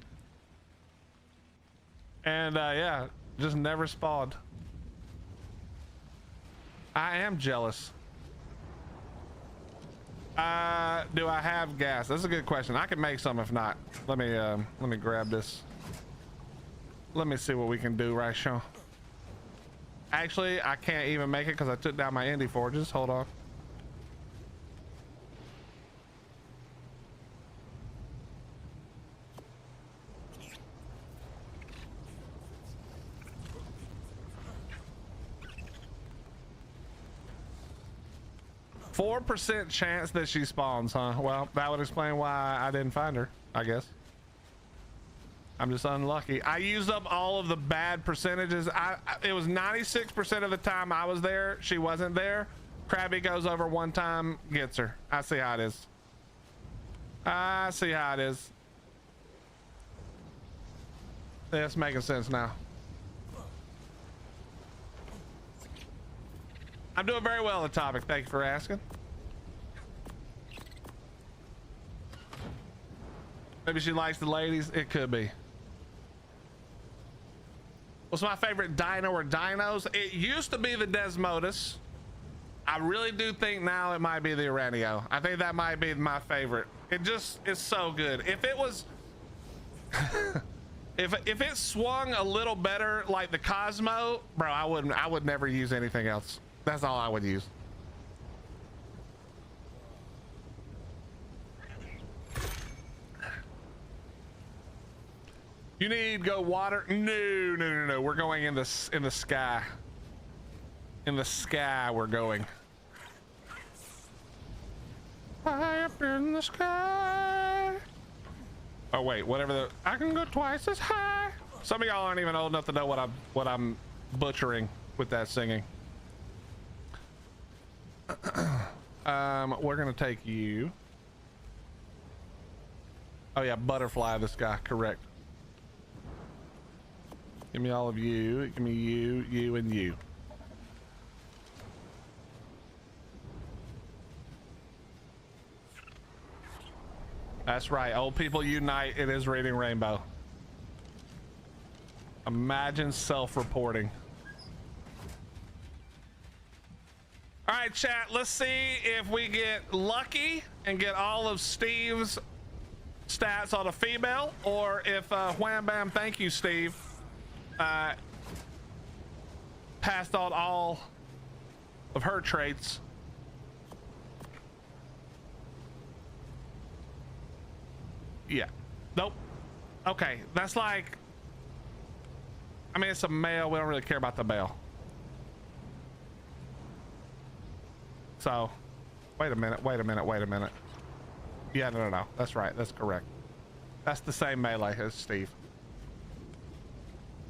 And yeah, just never spawned. I am jealous. Do I have gas? That's a good question. I can make some if not. Let me grab this. Let me see what we can do, right, Sean? Actually, I can't even make it because I took down my Indy forges. Hold on. %4 chance that she spawns, huh? Well, that would explain why I didn't find her, I guess. I'm just unlucky. I used up all of the bad percentages. It was 96% of the time I was there, she wasn't there. Krabby goes over one time, gets her. I see how it is. I see how it is. Yeah, it's making sense now. I'm doing very well on the topic. Thank you for asking. Maybe she likes the ladies. It could be. What's my favorite dino or dinos? It used to be the Desmodus. I really do think now it might be the Uranio. I think that might be my favorite. It just is so good. If it was if it swung a little better like the Cosmo, bro, I would never use anything else. That's all I would use. You need go water? No. We're going in the sky. In the sky, we're going. High up in the sky. Oh wait, whatever the. I can go twice as high. Some of y'all aren't even old enough to know what I'm butchering with that singing. We're gonna take you. Oh yeah, butterfly this guy, correct. Give me all of you. Give me you, and you. That's right. Old people unite. It is reading Rainbow. Imagine self-reporting. All right, chat. Let's see if we get lucky and get all of Steve's stats on a female, or if wham bam, thank you, Steve. Passed on all of her traits. Yeah. Nope. Okay. That's like, I mean, it's a male. We don't really care about the male. So, wait a minute, wait a minute, wait a minute. Yeah, no. That's right. That's correct. That's the same melee as Steve.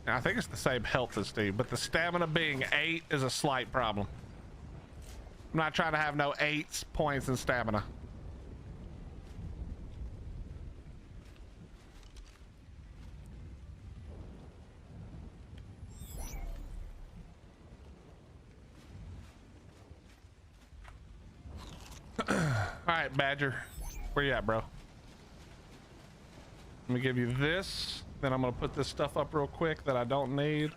And I think it's the same health as Steve, but the stamina being 8 is a slight problem. I'm not trying to have no 8 points in stamina. All right, Badger, where you at, bro? Let me give you this, then I'm gonna put this stuff up real quick that I don't need.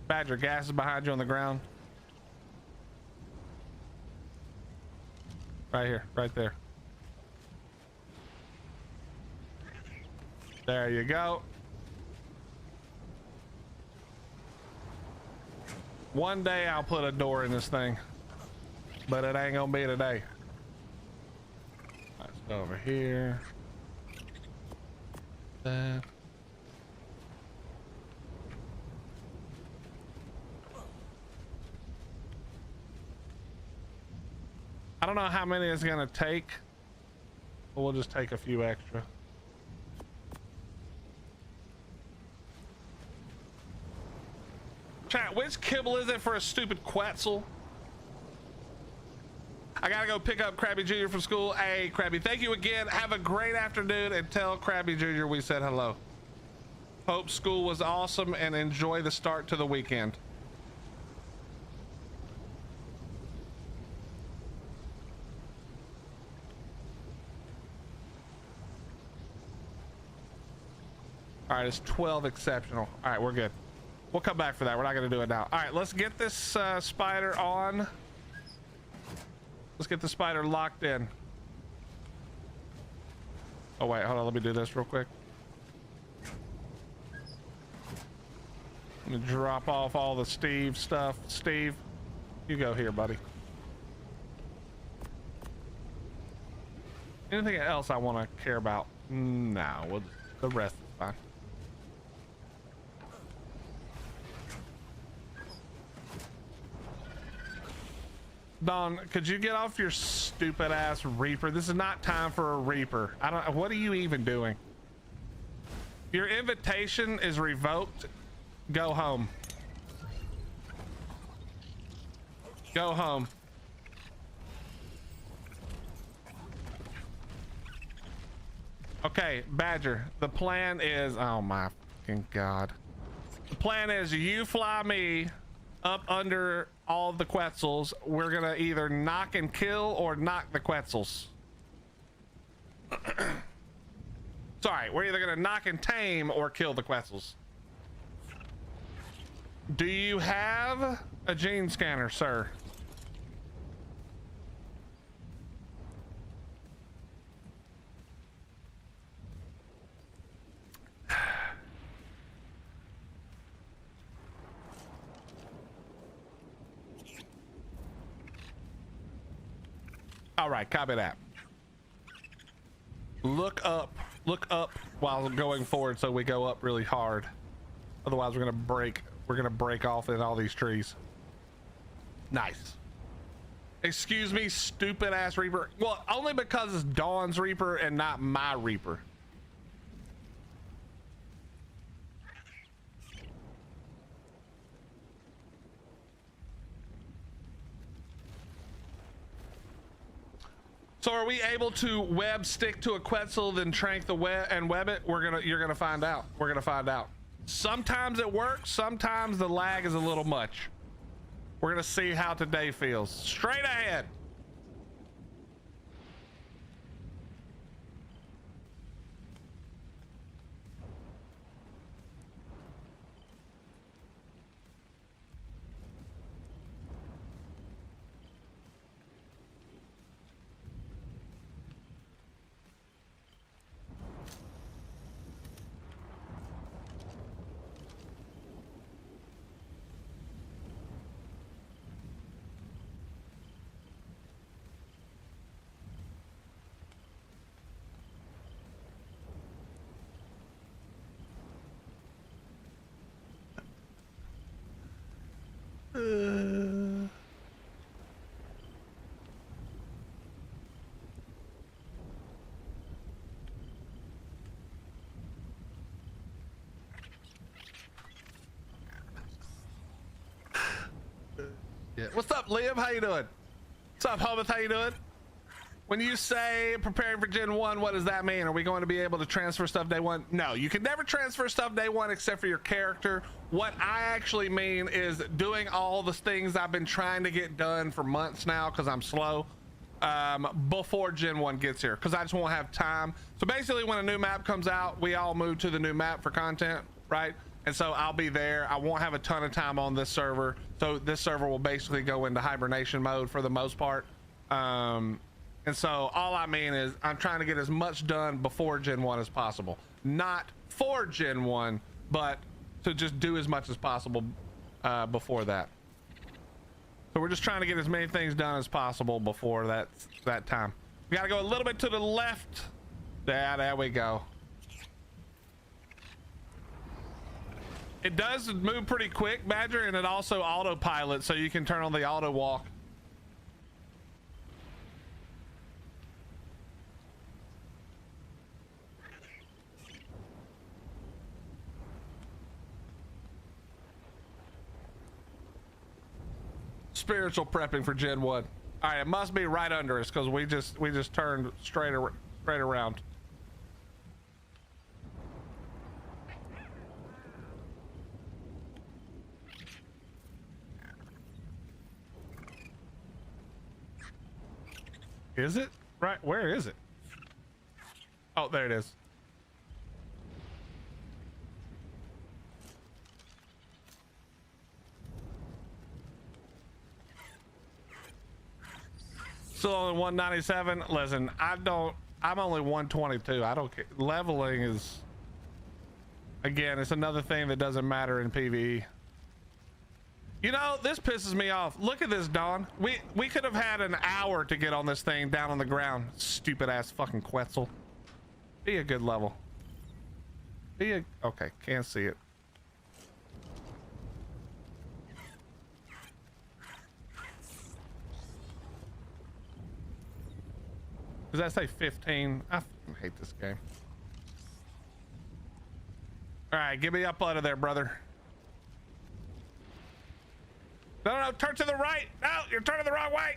Badger, gas is behind you on the ground. Right here, right there. There you go. One day I'll put a door in this thing, but it ain't gonna be today. Let's go over here. That. I don't know how many it's gonna take, but we'll just take a few extra. Chat, which kibble is it for a stupid Quetzal? I gotta go pick up Krabby Jr. from school. Hey, Krabby, thank you again. Have a great afternoon, and tell Krabby Jr. we said hello. Hope school was awesome and enjoy the start to the weekend. All right, it's 12 exceptional. All right, we're good. We'll come back for that. We're not gonna do it now. All right, let's get this spider on. Let's get the spider locked in. Oh wait, hold on, let me do this real quick. Let me drop off all the Steve stuff. Steve, you go here, buddy. Anything else I want to care about? No, the rest is fine. Don, could you get off your stupid ass Reaper? This is not time for a Reaper. I don't. What are you even doing? Your invitation is revoked. Go home. Go home. Okay, Badger. The plan is. Oh my fucking god. The plan is you fly me up under all the Quetzals. We're gonna either knock and kill or knock the Quetzals. Sorry, we're either gonna knock and tame or kill the Quetzals. Do you have a gene scanner, sir? All right, copy that. Look up while going forward so we go up really hard. Otherwise we're gonna break off in all these trees. Nice. Excuse me, stupid ass Reaper. Well, only because it's Dawn's Reaper and not my Reaper. So are we able to web stick to a Quetzal, then trank the web and web it? You're gonna find out. We're gonna find out. Sometimes it works, sometimes the lag is a little much. We're gonna see how today feels. Straight ahead. Yeah. What's up, Liam? How you doing? What's up, Hobbit? How you doing? When you say preparing for Gen 1, what does that mean? Are we going to be able to transfer stuff day one? No, you can never transfer stuff day one except for your character. What I actually mean is doing all the things I've been trying to get done for months now because I'm slow before Gen 1 gets here because I just won't have time. So basically when a new map comes out, we all move to the new map for content, right? And so I'll be there. I won't have a ton of time on this server. So this server will basically go into hibernation mode for the most part. And so all I mean is I'm trying to get as much done before Gen 1 as possible. Not for Gen 1, but to just do as much as possible before that. So we're just trying to get as many things done as possible before that time. We gotta go a little bit to the left. Yeah, there we go. It does move pretty quick, Badger, and it also autopilot, so you can turn on the auto walk. Spiritual prepping for Gen 1. All right, it must be right under us because we just turned straight around. Is it? Right, where is it? Oh, there it is. Still only 197. Listen, I'm only 122. I don't care. Leveling is, again, it's another thing that doesn't matter in PvE. You know, this pisses me off. Look at this, Dawn. We could have had an hour to get on this thing down on the ground. Stupid ass fucking Quetzal. Be a good level. Okay, can't see it. Does that say 15? I hate this game. All right, get me up out of there, brother. No, turn to the right. No, you're turning the wrong way.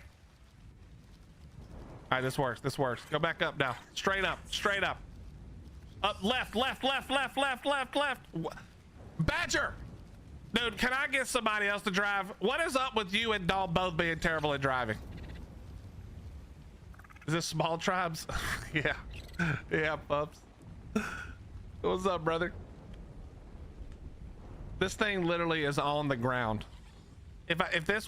All right, this works. This works. Go back up now. Straight up. Straight up. Up, left. Badger! Dude, can I get somebody else to drive? What is up with you and Dawn both being terrible at driving? Is this small tribes? Yeah. Yeah, pups. What's up, brother? This thing literally is on the ground. If this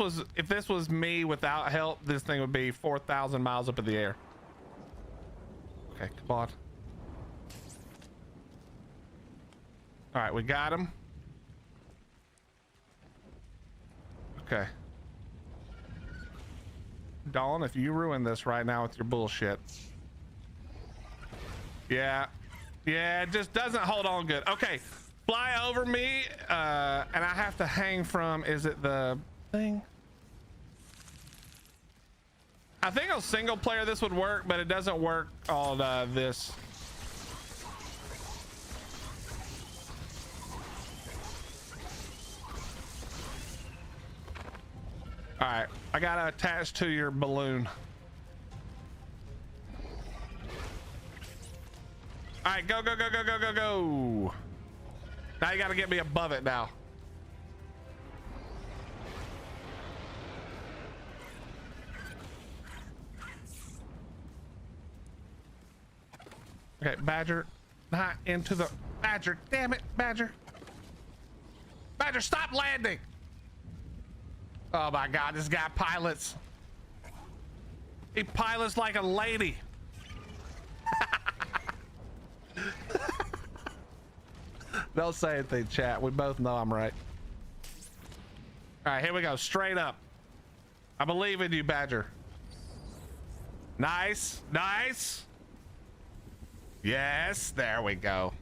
was me without help, this thing would be 4,000 miles up in the air. Okay, come on. All right, we got him. Okay. Dawn, if you ruin this right now with your bullshit. Yeah, it just doesn't hold on good. Okay, fly over me, and I have to hang from, is it the thing? I think on single player this would work, but it doesn't work on this. All right, I gotta attach to your balloon. All right, go. Now you gotta get me above it now. Okay, Badger, not into the Badger. Damn it, Badger. Badger, stop landing. Oh my God, this guy pilots. He pilots like a lady. Don't say anything, chat. We both know I'm right. All right, here we go. Straight up. I believe in you, Badger. Nice. Yes, there we go.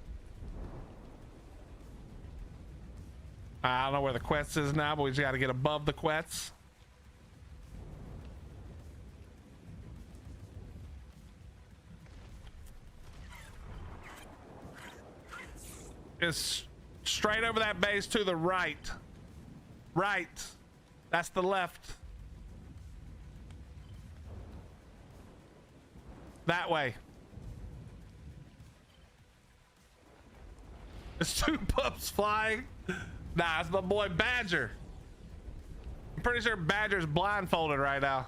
I don't know where the Quetz is now, but we just got to get above the Quetz. It's straight over that base to the right. That's the left. That way. There's 2 pups flying. Nah, it's my boy Badger. I'm pretty sure Badger's blindfolded right now.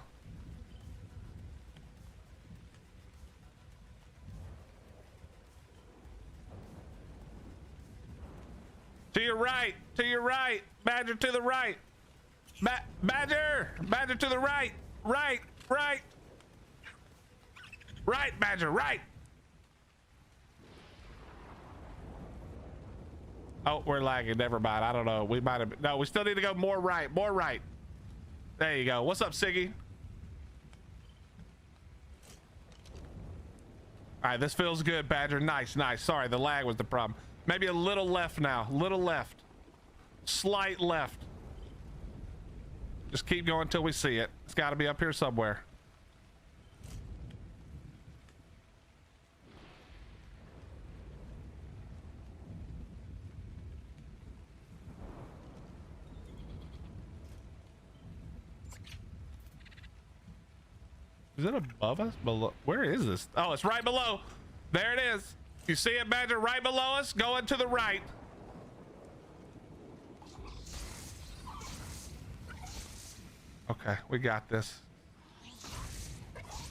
To your right, Badger to the right. Badger to the right, right, Badger, right. Oh, we're lagging. Never mind. I don't know. We might have. No, we still need to go more right. There you go. What's up, Siggy? All right, this feels good, Badger. Nice. Sorry, the lag was the problem. Maybe a little left now. Little left. Slight left. Just keep going until we see it. It's got to be up here somewhere. Is it above us? Below? Where is this? Oh, it's right below. There it is. You see it, Badger? Right below us, going to the right. Okay, we got this.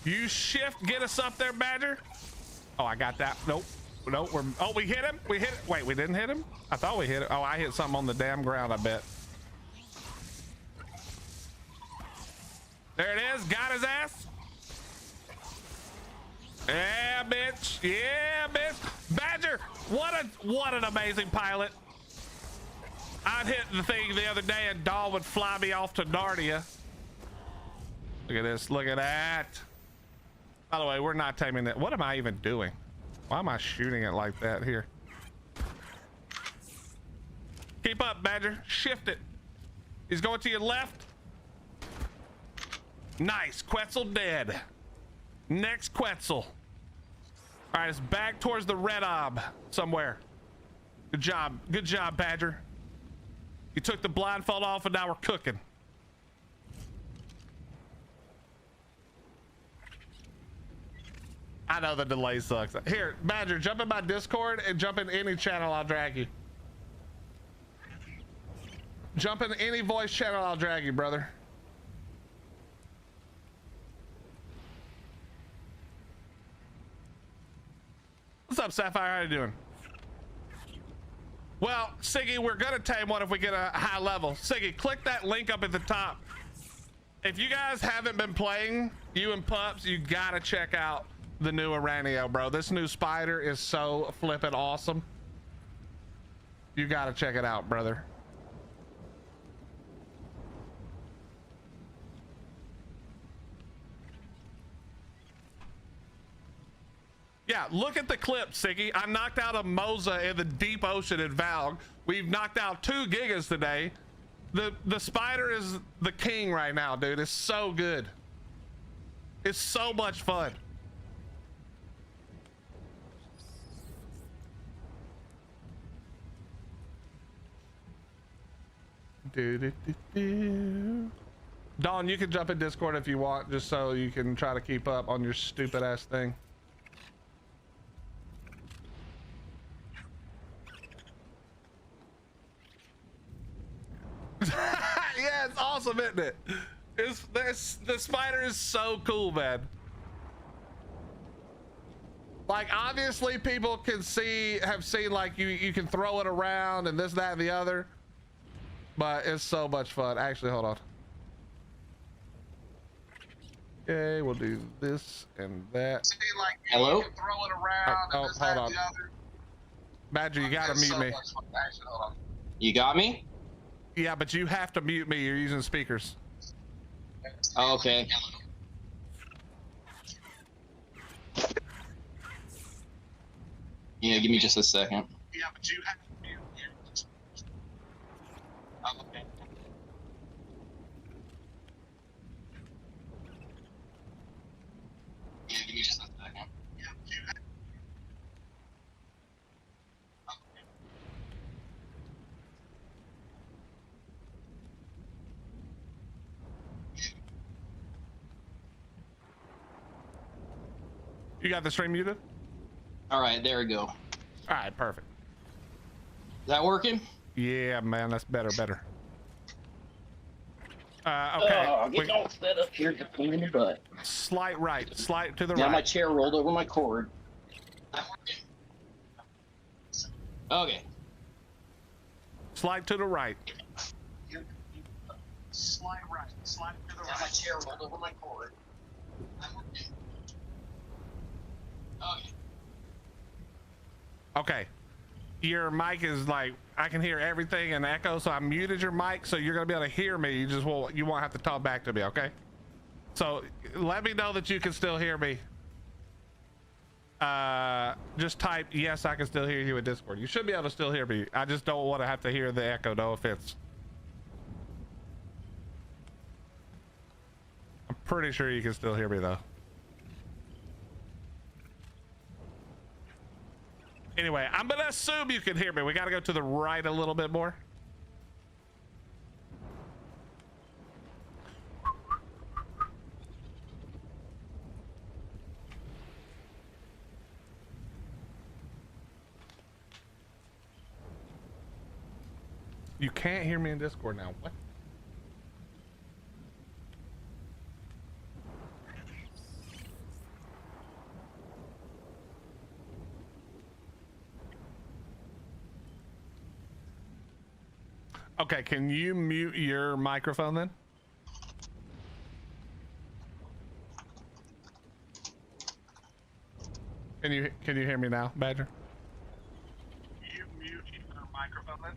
You shift, get us up there, Badger. Oh, I got that. Nope. Oh, we hit him. Wait, we didn't hit him? I thought we hit him. Oh, I hit something on the damn ground, I bet. There it is. Got his ass. Yeah, bitch. Badger, what an amazing pilot. I'd hit the thing the other day and Dawn would fly me off to Narnia. Look at this. Look at that. By the way, we're not taming that. What am I even doing? Why am I shooting it like that here? Keep up, Badger. Shift it. He's going to your left. Nice. Quetzal dead. Next Quetzal. All right, it's back towards the red ob somewhere. Good job, Badger. You took the blindfold off and now we're cooking. I know the delay sucks. Here, Badger, jump in my Discord and jump in any channel, I'll drag you. Jump in any voice channel, I'll drag you, brother. What's up, Sapphire? How you doing? Well, Siggy, we're gonna tame one if we get a high level. Siggy, click that link up at the top. If you guys haven't been playing, you and Pups, you gotta check out the new Aranio, bro. This new spider is so flippin' awesome. You gotta check it out, brother. Yeah, look at the clip, Siggy. I knocked out a Moza in the deep ocean in Valg. We've knocked out 2 gigas today. The spider is the king right now, dude. It's so good. It's so much fun. Dawn, you can jump in Discord if you want, just so you can try to keep up on your stupid ass thing. Yeah, it's awesome, isn't it? The spider is so cool, man. Like, obviously people can have seen like you can throw it around and this, that, and the other, but it's so much fun. Actually, hold on. Okay, we'll do this and that. See, like, hello? You can throw it around and this, that, and the other. Badger, you gotta mute me. Actually, hold on. You got me? Yeah, but you have to mute me. You're using speakers. Oh, okay. Yeah, give me just a second. Yeah, but you have to mute me. Oh, okay. Yeah, give me just a second. Yeah, but you have You got the stream muted? All right, there we go. All right, perfect. Is that working? Yeah, man, that's better. Okay. Getting all set up here to pain in the butt. Slight right, slight to the Now right. my chair rolled over my cord. Okay. Slight to the right. Slide right. Slide to the right. Now my chair rolled over my cord. Okay. Okay. Your mic is like, I can hear everything and echo, so I muted your mic, so you're gonna be able to hear me. You won't have to talk back to me, okay? So let me know that you can still hear me. Just type yes, I can still hear you in Discord. You should be able to still hear me. I just don't want to have to hear the echo. No offense. I'm pretty sure you can still hear me though. Anyway, I'm gonna assume you can hear me. We gotta go to the right a little bit more. You can't hear me in Discord now. What? Okay, can you mute your microphone then? Can you hear me now, Badger? Can you mute your microphone then?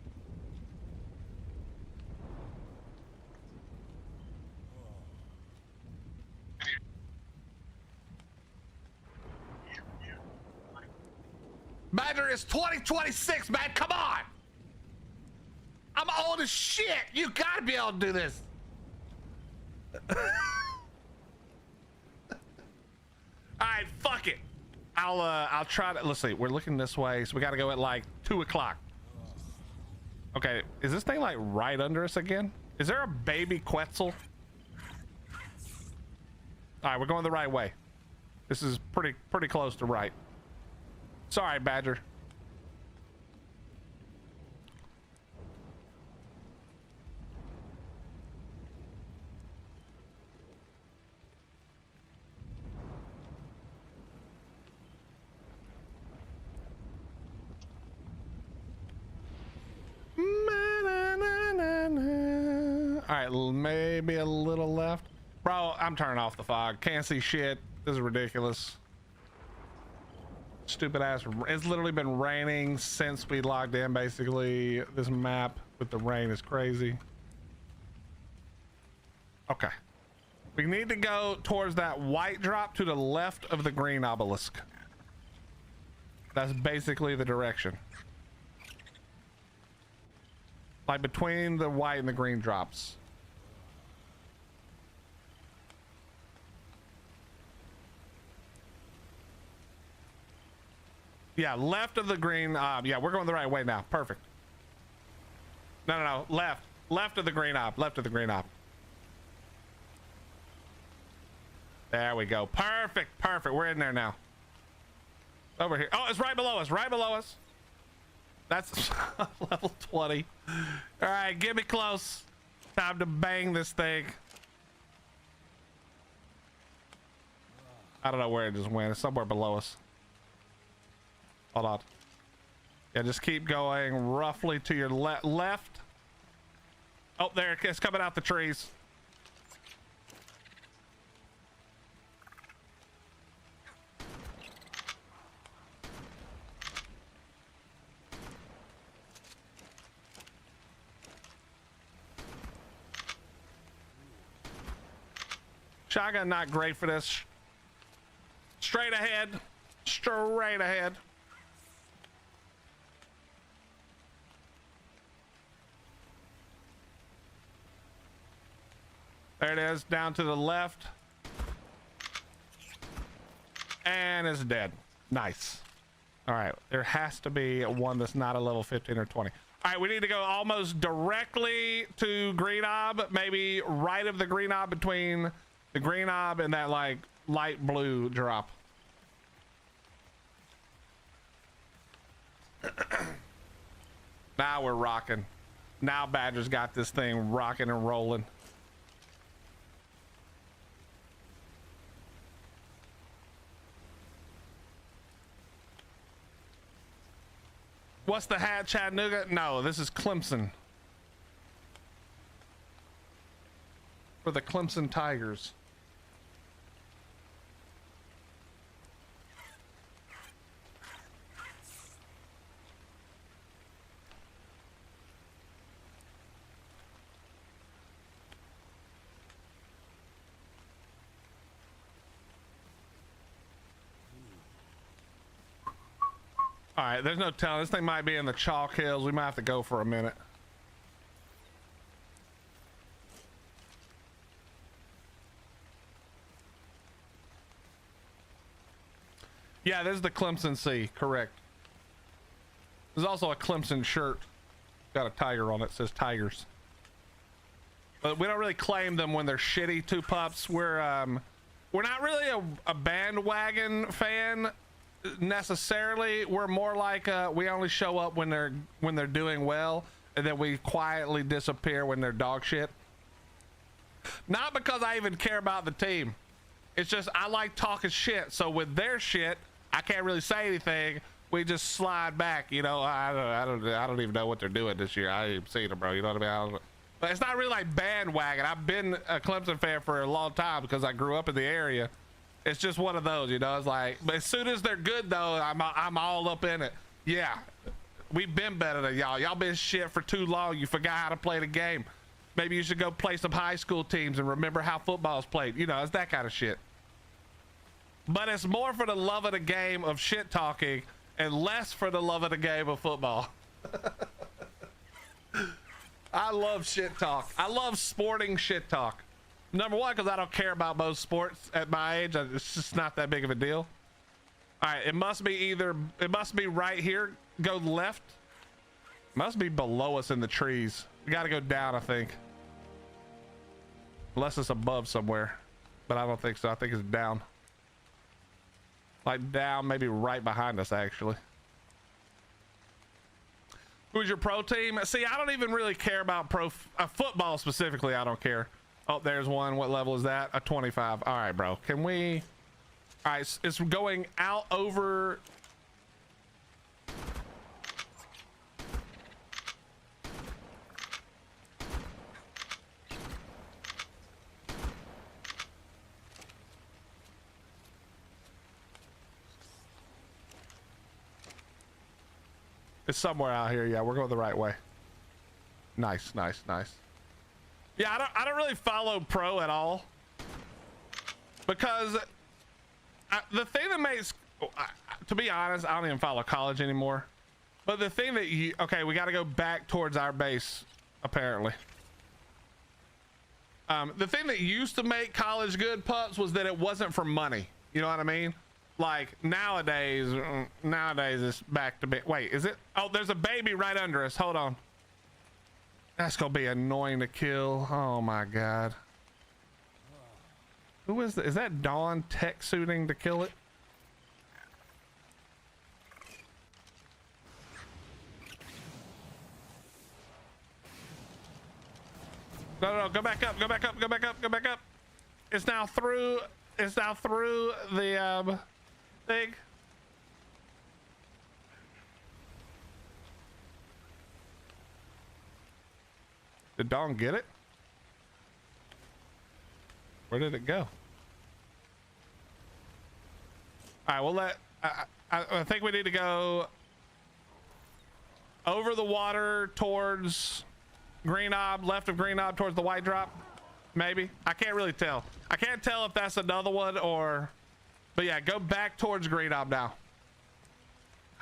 Badger, is 2026, man. Come on. I'm old as shit. You gotta be able to do this. All right, fuck it. I'll try to. Let's see. We're looking this way, so we gotta go at like 2 o'clock. Okay, is this thing like right under us again? Is there a baby Quetzal? All right, we're going the right way. This is pretty close to right. Sorry, Badger. All right, maybe a little left. Bro, I'm turning off the fog. Can't see shit. This is ridiculous. Stupid ass. It's literally been raining since we logged in, basically. This map with the rain is crazy. Okay. We need to go towards that white drop to the left of the green obelisk. That's basically the direction. Like between the white and the green drops. Yeah, left of the green. Yeah, we're going the right way now. Perfect. No. Left of the green ob. Left of the green ob. There we go. Perfect. We're in there now. Over here. Oh, it's right below us. That's level 20. All right, get me close. Time to bang this thing. I don't know where it just went. It's somewhere below us. Hold on. Yeah, just keep going roughly to your left. Oh, there it's coming out the trees. Shotgun not great for this. Straight ahead. There it is, down to the left. And it's dead. Nice. All right, there has to be one that's not a level 15 or 20. All right, we need to go almost directly to green ob, maybe right of the green ob, between the green ob and that like light blue drop. Now we're rocking. Now Badger's got this thing rocking and rolling. What's the hat, Chattanooga? No, this is Clemson. For the Clemson Tigers. All right, there's no telling. This thing might be in the chalk hills. We might have to go for a minute. Yeah, this is the Clemson C, correct. There's also a Clemson shirt. Got a tiger on it, says Tigers. But we don't really claim them when they're shitty, two pups. We're not really a bandwagon fan necessarily. We're more like we only show up when they're doing well, and then we quietly disappear when they're dog shit. Not because I even care about the team. It's just I like talking shit. So with their shit, I can't really say anything. We just slide back. You know, I don't even know what they're doing this year. I ain't even seen them, bro. You know what I mean? But it's not really like bandwagon. I've been a Clemson fan for a long time because I grew up in the area. It's just one of those, you know. It's like, but as soon as they're good though, I'm all up in it. Yeah, we've been better than y'all. Y'all been shit for too long. You forgot how to play the game. Maybe you should go play some high school teams and remember how football's played. You know, it's that kind of shit. But it's more for the love of the game of shit talking and less for the love of the game of football. I love shit talk. I love sporting shit talk. Number one, because I don't care about most sports at my age. It's just not that big of a deal. All right, it must be right here. Go left. Must be below us in the trees. We got to go down, I think. Unless it's above somewhere. But I don't think so. I think it's down. Like down, maybe right behind us, actually. Who's your pro team? See, I don't even really care about football specifically. I don't care. Oh, there's one. What level is that? A 25. All right, bro. Can we? All right, it's going out over. It's somewhere out here. Yeah, we're going the right way. Nice, nice, nice. Yeah, I don't really follow pro at all because the thing that makes, to be honest, I don't even follow college anymore. But the thing that okay, we got to go back towards our base apparently. The thing that used to make college good, pups, was that it wasn't for money. You know what I mean? Like nowadays it's back to wait, is it? Oh, there's a baby right under us. Hold on. That's gonna be annoying to kill. Oh my god. Who is that? Is that Dawn tech suiting to kill it? No, go back up, go back up, go back up, go back up. It's now through the thing. Did Dawn get it? Where did it go? All right, we'll let, I think we need to go over the water towards Green Knob, left of Green Knob towards the white drop. Maybe. I can't really tell. I can't tell if that's another one or, but yeah, go back towards Green Knob now.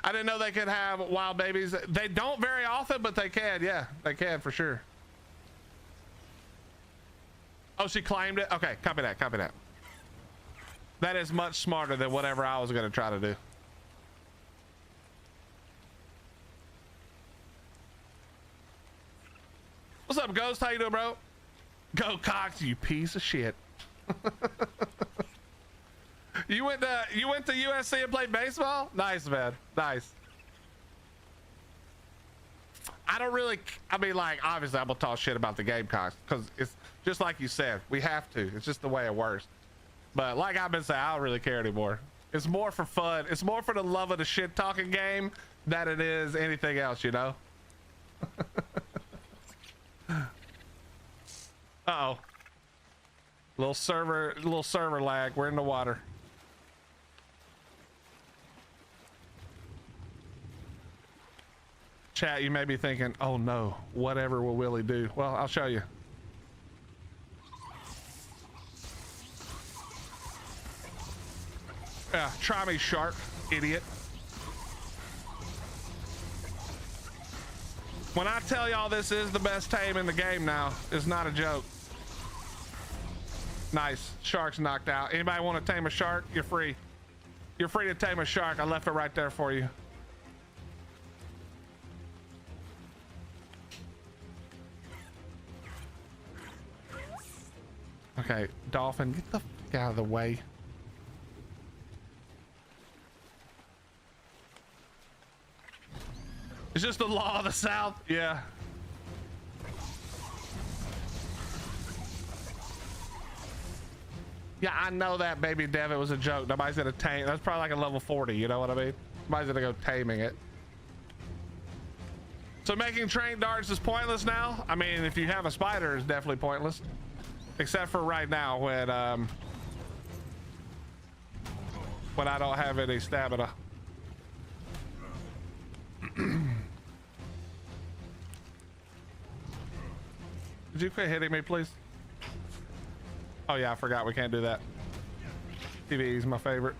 I didn't know they could have wild babies. They don't very often, but they can. Yeah, they can for sure. Oh, she claimed it? Okay, copy that, copy that. That is much smarter than whatever I was going to try to do. What's up, Ghost? How you doing, bro? Go Cox, you piece of shit. You went to USC and played baseball? Nice, man. Nice. I don't really, I mean, like, obviously I'm gonna talk shit about the Gamecocks because it's just like you said, we have to. It's just the way it works. But like I've been saying, I don't really care anymore. It's more for fun. It's more for the love of the shit talking game than it is anything else, you know? Uh-oh. Little server lag. We're in the water. Chat, you may be thinking, oh no, whatever will Willie do? Well, I'll show you. Yeah, try me, shark, idiot. When I tell y'all this is the best tame in the game now, it's not a joke. Nice, shark's knocked out. Anybody want to tame a shark? You're free. You're free to tame a shark. I left it right there for you. Okay, dolphin, get the fuck out of the way. It's just the law of the South. Yeah. Yeah, I know that, baby Dev. It was a joke. Nobody's gonna tame. That's probably like a level 40. You know what I mean? Nobody's gonna go taming it. So making train darts is pointless now. I mean, if you have a spider, it's definitely pointless. Except for right now when I don't have any stamina. Did you quit hitting me, please? Oh yeah, I forgot we can't do that. TV is my favorite.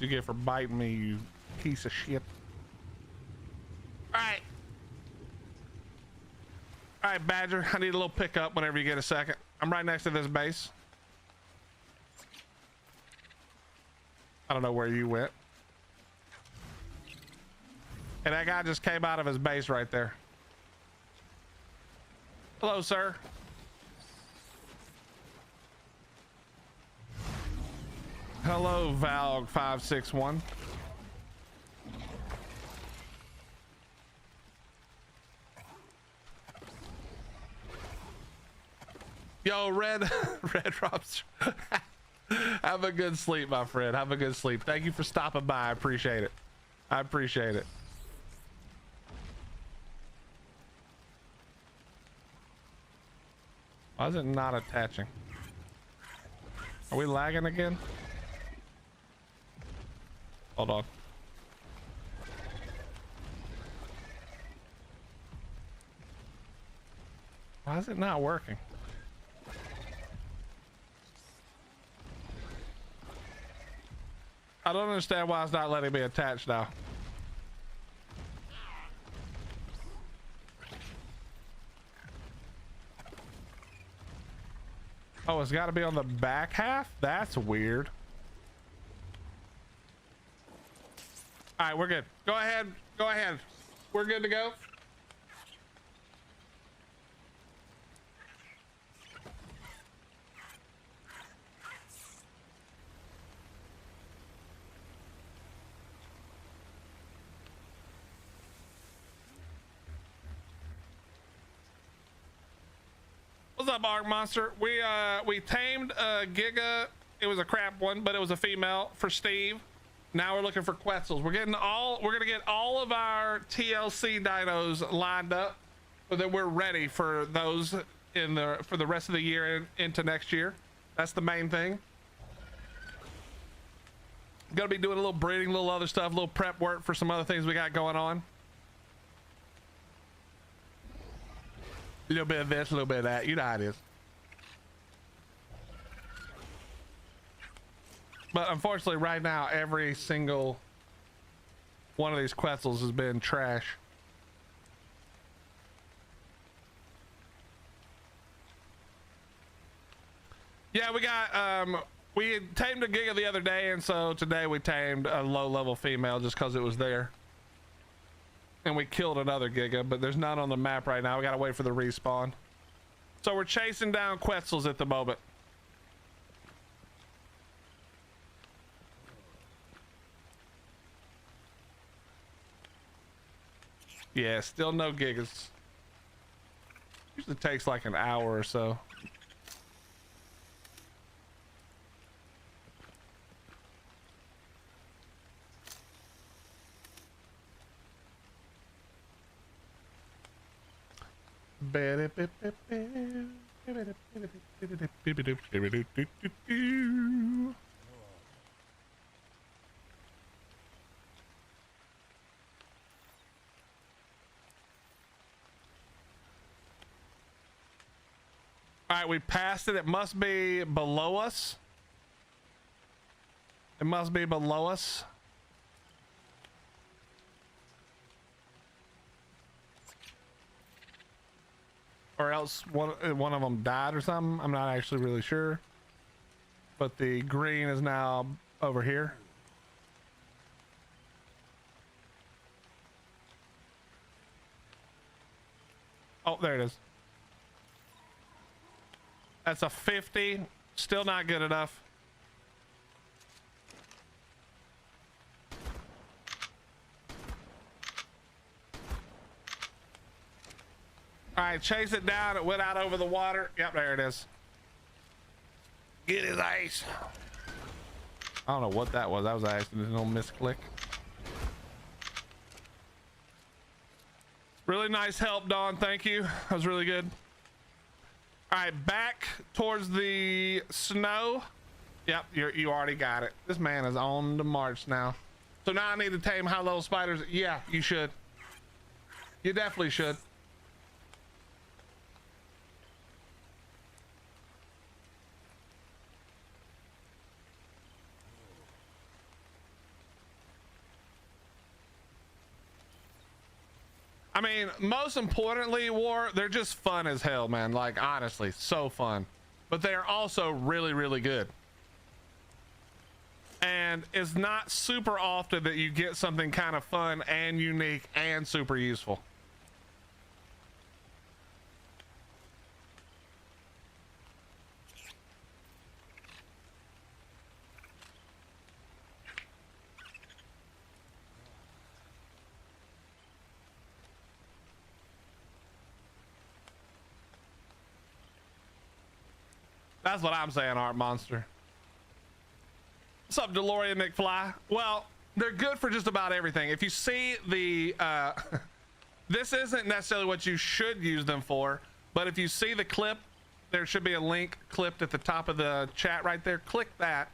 You get for biting me, you piece of shit. All right, Badger, I need a little pickup whenever you get a second. I'm right next to this base. I don't know where you went. And that guy just came out of his base right there. Hello, sir. Hello, Valg 561. Yo, Red Robster. Have a good sleep, my friend. Have a good sleep. Thank you for stopping by. I appreciate it. I appreciate it. Why is it not attaching? Are we lagging again? Hold on. Why is it not working? I don't understand why it's not letting me attach now. Oh, it's got to be on the back half? That's weird. All right, we're good. Go ahead. Go ahead. We're good to go. What's up, Arc Monster? We tamed a Giga. It was a crap one, but it was a female for Steve. Now we're looking for Quetzals. We're gonna get all of our TLC dinos lined up so that we're ready for those for the rest of the year and into next year. That's the main thing. Gonna be doing a little breeding, a little other stuff, a little prep work for some other things we got going on. A little bit of this, a little bit of that. You know how it is. But unfortunately, right now, every single one of these Quetzals has been trash. Yeah, we got We had tamed a giga the other day, and so today we tamed a low-level female just because it was there. And we killed another giga, but there's none on the map right now. We gotta wait for the respawn. So we're chasing down Quetzals at the moment. Yeah, still no gigas. Usually takes like an hour or so. All right, we passed it. It must be below us. It must be below us. Or else one of them died or something. I'm not actually really sure. But the green is now over here. Oh, there it is. That's a 50. Still not good enough. All right, chase it down. It went out over the water. Yep, there it is. Get his ace. I don't know what that was. That was an accidental misclick. Really nice help, Dawn. Thank you. That was really good. All right, back towards the snow. Yep, you already got it. This man is on the march now. So now I need to tame high-level spiders. Yeah, you should. You definitely should. I mean, most importantly, War, they're just fun as hell, man. Like, honestly, so fun. But they are also really, really good. And it's not super often that you get something kind of fun and unique and super useful. That's what I'm saying, Art Monster. What's up, DeLorean McFly? Well, they're good for just about everything. If you see the, this isn't necessarily what you should use them for, but if you see the clip, there should be a link clipped at the top of the chat right there. Click that,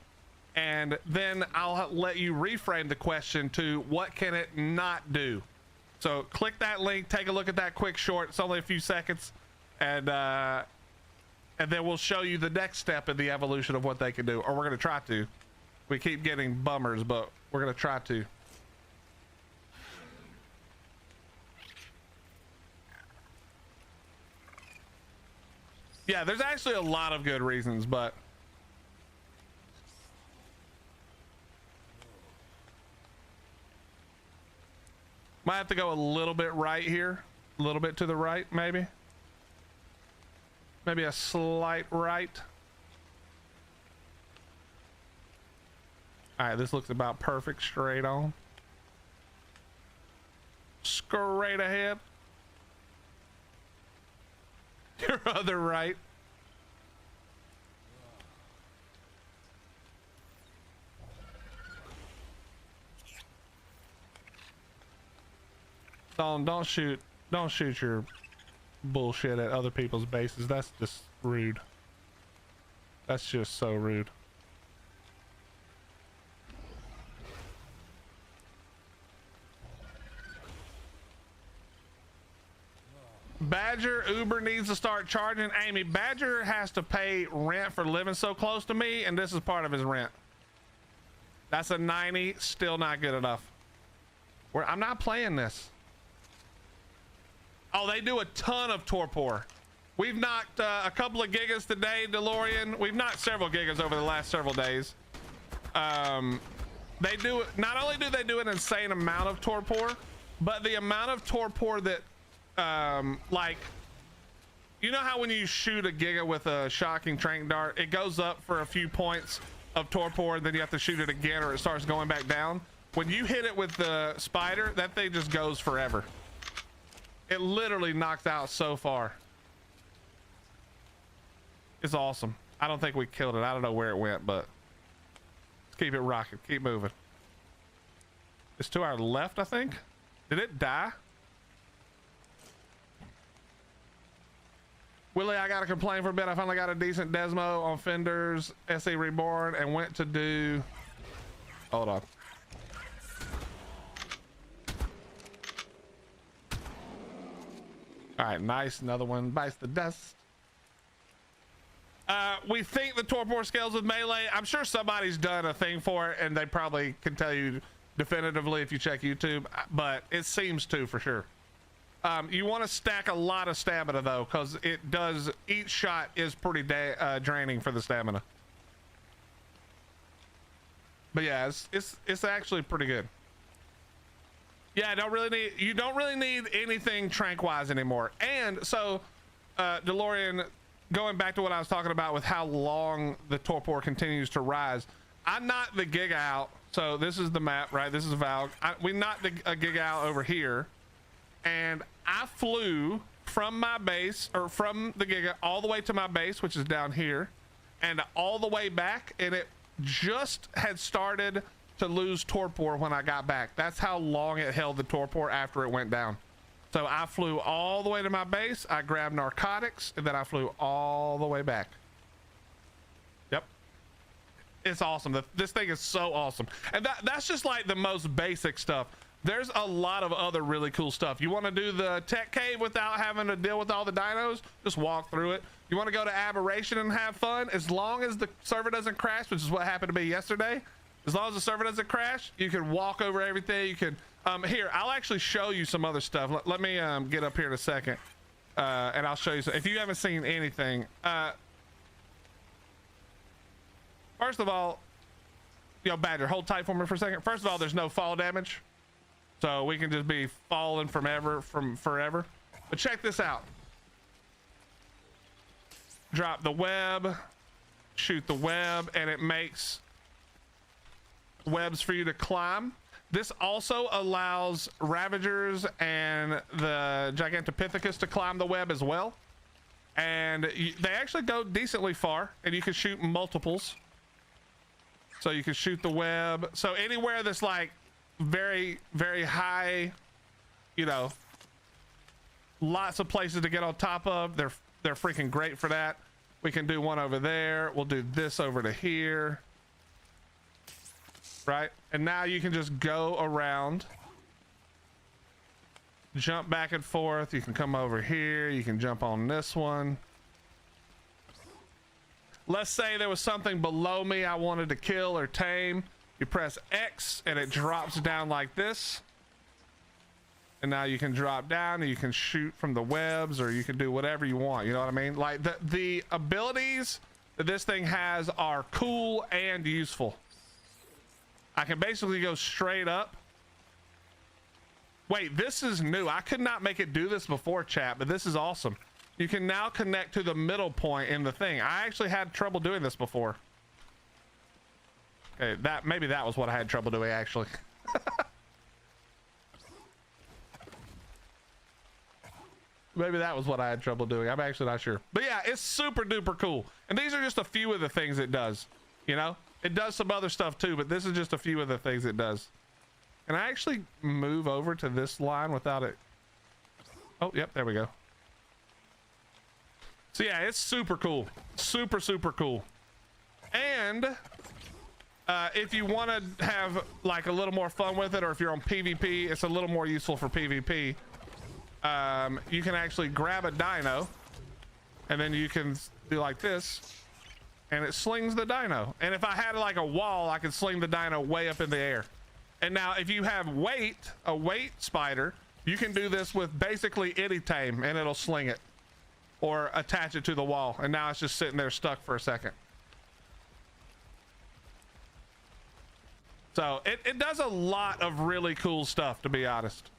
and then I'll let you reframe the question to what can it not do. So click that link, take a look at that quick short. It's only a few seconds, and then we'll show you the next step in the evolution of what they can do, or we're going to try to. We keep getting bummers, but we're going to try to. Yeah, there's actually a lot of good reasons, but might have to go a little bit right here, a little bit to the right, maybe. Maybe a slight right. All right, this looks about perfect straight on. Straight ahead. Your other right. Don't shoot your bullshit at other people's bases. That's just rude. That's just so rude. Badger Uber needs to start charging. Amy, Badger has to pay rent for living so close to me, and this is part of his rent. That's a 90, still not good enough. I'm not playing this. Oh, they do a ton of torpor. We've knocked a couple of gigas today, DeLorean. We've knocked several gigas over the last several days. They do, not only do they do an insane amount of torpor, but the amount of torpor that, like, you know how when you shoot a giga with a shocking trank dart, it goes up for a few points of torpor, then you have to shoot it again or it starts going back down? When you hit it with the spider, that thing just goes forever. It literally knocked out so far. It's awesome. I don't think we killed it. I don't know where it went, but let's keep it rocking. Keep moving. It's to our left, I think. Did it die? Willie, I gotta complain for a bit. I finally got a decent Desmo on Fenders SE Reborn and went to do, hold on. All right, nice. Another one bites the dust. We think the torpor scales with melee. I'm sure somebody's done a thing for it and they probably can tell you definitively if you check YouTube, but it seems to for sure. You want to stack a lot of stamina though, because it does, each shot is pretty draining for the stamina. But yeah, it's actually pretty good. Yeah, you don't really need anything trank-wise anymore. And so, DeLorean, going back to what I was talking about with how long the torpor continues to rise, I knocked the giga out. So this is the map, right? This is Valve. We knocked a giga out over here, and I flew from my base, or from the giga all the way to my base, which is down here, and all the way back, and it just had started to lose torpor when I got back. That's how long it held the torpor after it went down. So I flew all the way to my base, I grabbed narcotics, and then I flew all the way back. Yep. It's awesome. This thing is so awesome. And that's just like the most basic stuff. There's a lot of other really cool stuff. You want to do the tech cave without having to deal with all the dinos? Just walk through it. You want to go to Aberration and have fun? As long as the server doesn't crash, which is what happened to me yesterday, as long as the server doesn't crash, you can walk over everything. You can, here, I'll actually show you some other stuff. Let me get up here in a second, and I'll show you some, if you haven't seen anything. First of all, you know, Badger, hold tight for me for a second. First of all, there's no fall damage, so we can just be falling from forever. But check this out. Drop the web, shoot the web, and it makes webs for you to climb. This also allows Ravagers and the Gigantopithecus to climb the web as well. And they actually go decently far, and you can shoot multiples. So you can shoot the web. So anywhere that's like very, very high, you know, lots of places to get on top of, they're freaking great for that. We can do one over there. We'll do this over to here. Right? And now you can just go around, jump back and forth. You can come over here. You can jump on this one. Let's say there was something below me I wanted to kill or tame. You press X and it drops down like this. And now you can drop down and you can shoot from the webs, or you can do whatever you want. You know what I mean? Like the abilities that this thing has are cool and useful. I can basically go straight up. Wait, this is new. I could not make it do this before, chat, but this is awesome. You can now connect to the middle point in the thing. I actually had trouble doing this before. Okay, maybe that was what I had trouble doing actually. Maybe that was what I had trouble doing. I'm actually not sure. But yeah, it's super duper cool. And these are just a few of the things it does, you know? It does some other stuff too, but this is just a few of the things it does. Can I actually move over to this line without it? Oh, yep, there we go. So yeah, it's super cool. Super, super cool. And if you want to have like a little more fun with it, or if you're on PvP, it's a little more useful for PvP. You can actually grab a dino and then you can do like this, and it slings the dino. And if I had like a wall, I could sling the dino way up in the air. And now if you have a weight spider, you can do this with basically any tame and it'll sling it. or attach it to the wall, and now it's just sitting there stuck for a second. So it does a lot of really cool stuff, to be honest.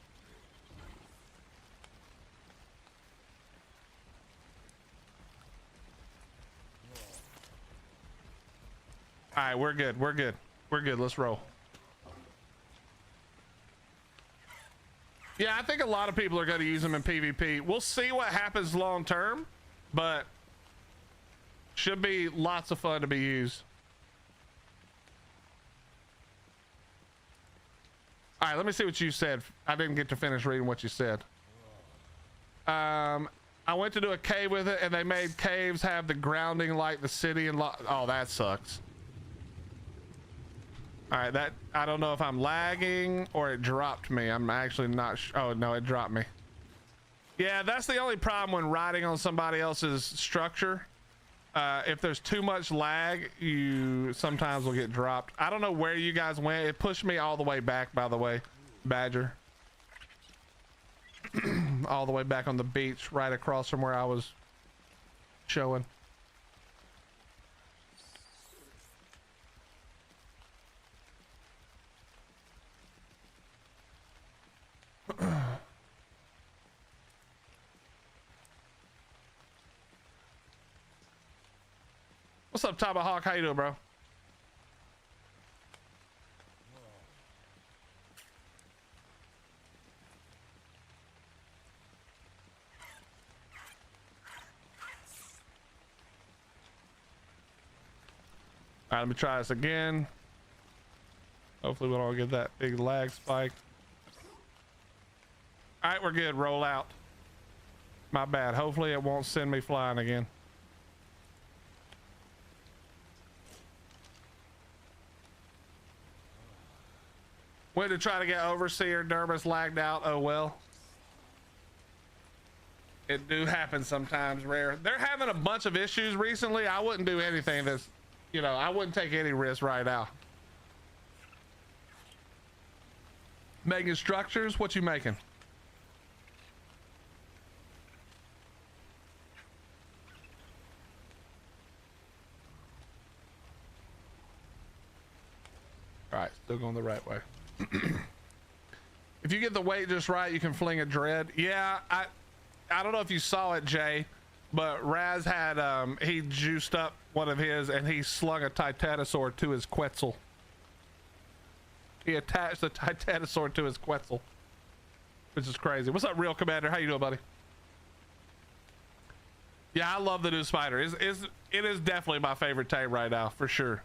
All right, we're good. We're good. We're good. Let's roll. Yeah, I think a lot of people are going to use them in PvP. We'll see what happens long term, but should be lots of fun to be used. All right, let me see what you said. I didn't get to finish reading what you said. I went to do a cave with it, and they made caves have the grounding like the city and oh, that sucks. All right, that I don't know if I'm lagging or it dropped me. I'm actually not oh no, it dropped me. Yeah, that's the only problem when riding on somebody else's structure. If there's too much lag, you sometimes will get dropped. I don't know where you guys went. It pushed me all the way back, by the way, Badger. All the way back on the beach, right across from where I was showing. What's up, Tomahawk? How you doing, bro? All right, let me try this again. Hopefully we don't get that big lag spike. All right, we're good. Roll out. My bad. Hopefully it won't send me flying again. Went to try to get Overseer. Dermis lagged out. Oh well. It do happen sometimes, rare. They're having a bunch of issues recently. I wouldn't do anything that's, you know, I wouldn't take any risk right now. Making structures? What you making? All right, still going the right way. If you get the weight just right, you can fling a dread. Yeah, I don't know if you saw it, Jay, but Raz had he juiced up one of his and he slung a titanosaur to his Quetzal. He attached the titanosaur to his Quetzal, which is crazy. What's up, Real Commander? How you doing, buddy? Yeah, I love the new spider. It is definitely my favorite tame right now, for sure.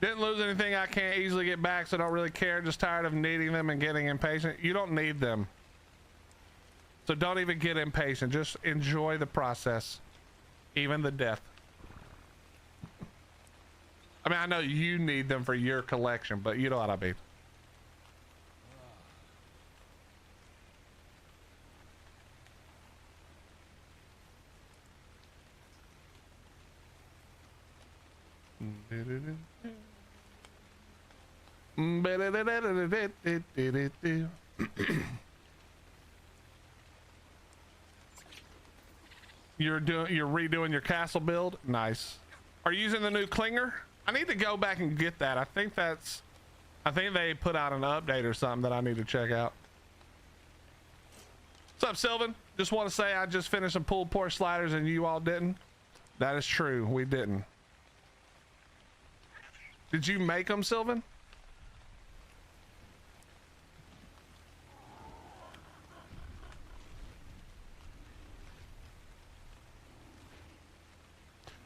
Didn't lose anything I can't easily get back, so don't really care. Just tired of needing them and getting impatient. You don't need them. So don't even get impatient. Just enjoy the process. Even the death. I mean, I know you need them for your collection, but you know what I mean. You're redoing your castle build. Nice. Are you using the new clinger? I need to go back and get that. I think they put out an update or something that I need to check out. What's up, Sylvan? Just want to say I just finished some pulled pork sliders and you all didn't. That is true. We didn't. Did you make them, Sylvan?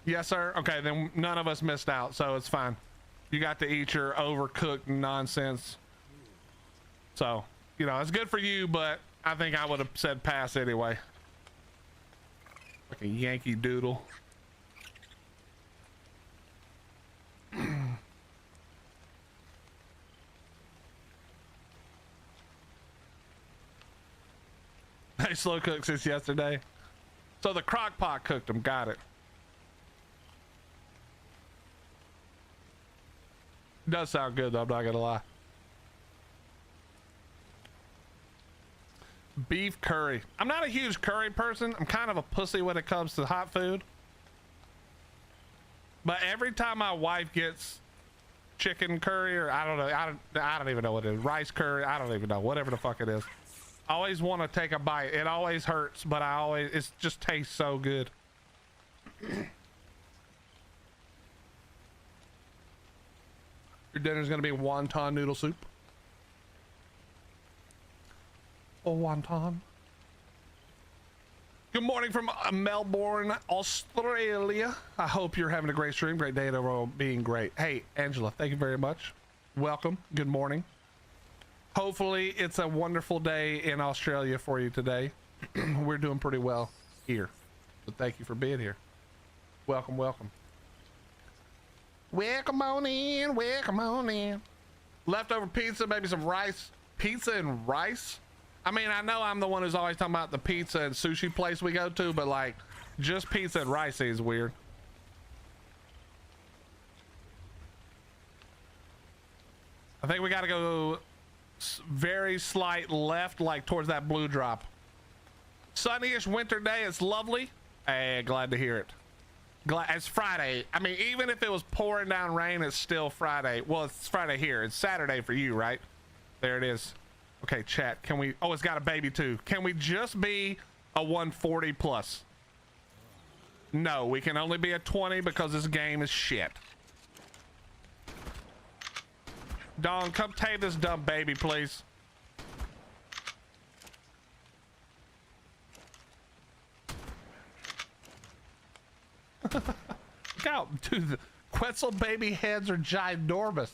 Yes, sir. Okay, then none of us missed out, so it's fine. You got to eat your overcooked nonsense. So, you know, it's good for you, but I think I would have said pass anyway. Like a Yankee Doodle. They slow cooked since yesterday. So the crock pot cooked them. Got it. Does sound good though, I'm not gonna lie. Beef curry. I'm not a huge curry person. I'm kind of a pussy when it comes to hot food. But every time my wife gets chicken curry, or I don't know, I don't even know what it is. Rice curry, I don't even know. Whatever the fuck it is. I always want to take a bite. It always hurts, but it just tastes so good. Your dinner's gonna be wonton noodle soup. Oh, wonton. Good morning from Melbourne, Australia. I hope you're having a great stream. Great day and overall being great. Hey, Angela, thank you very much. Welcome. Good morning. Hopefully it's a wonderful day in Australia for you today. We're doing pretty well here. So thank you for being here. Welcome, welcome. Welcome on in, welcome on in. Leftover pizza, maybe some rice. Pizza and rice? I mean, I know I'm the one who's always talking about the pizza and sushi place we go to, but like, just pizza and rice is weird. I think we gotta go very slight left, like towards that blue drop. Sunnyish winter day, it's lovely. Hey, glad to hear it. It's Friday. I mean, even if it was pouring down rain, it's still Friday. Well, it's Friday here. It's Saturday for you, right? There it is. Okay, chat. Can we? Oh, it's got a baby too. Can we just be a 140 plus? No, we can only be a 20 because this game is shit. Dawn, come tame this dumb baby, please. Look out, dude. The Quetzal baby heads are ginormous.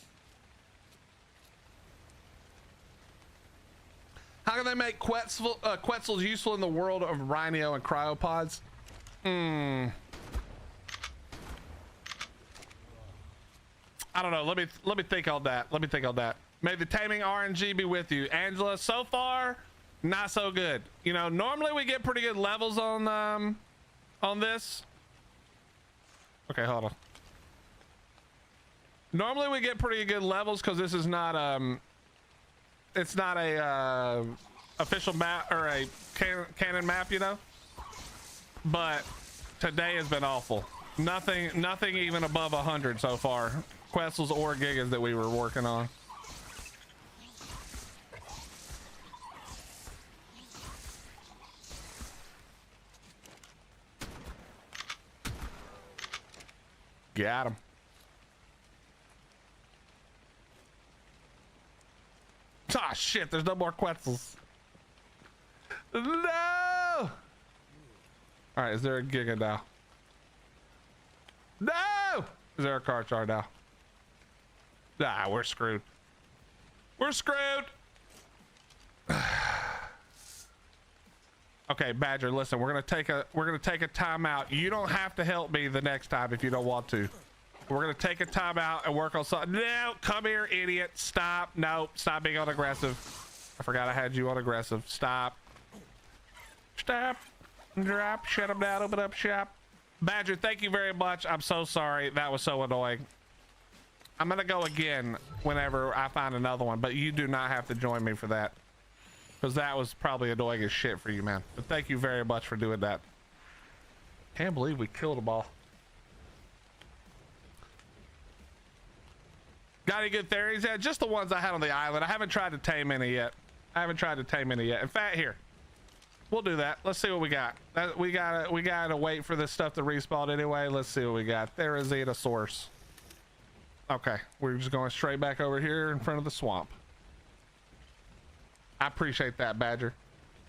How can they make Quetzals useful in the world of rhino and cryopods? I don't know. Let me think on that. Let me think on that. May the taming RNG be with you, Angela. So far, not so good. You know, normally we get pretty good levels on this. Okay, hold on. Normally we get pretty good levels because this is not it's not a official map or a canon map, you know. But today has been awful. Nothing even above 100 so far. Quetzals or Gigas that we were working on. Got him. Ah, shit, there's no more Quetzals. No! All right, is there a Giga now? No! Is there a car char now? Nah, we're screwed. We're screwed! Okay, Badger, listen, we're gonna take a timeout. You don't have to help me the next time if you don't want to. We're gonna take a timeout and work on something. No, come here, idiot. Stop. No, stop being on aggressive. I forgot I had you on aggressive. Stop. Stop. Drop. Shut him down. Open up shop. Badger, thank you very much. I'm so sorry. That was so annoying. I'm gonna go again whenever I find another one, but you do not have to join me for that. Because that was probably annoying as shit for you, man. But thank you very much for doing that. Can't believe we killed them all. Got any good theories? Yeah, just the ones I had on the island. I haven't tried to tame any yet. In fact, here. We'll do that. Let's see what we got. We gotta wait for this stuff to respawn anyway. Let's see what we got. There is a source. Okay, we're just going straight back over here in front of the swamp. I appreciate that, Badger.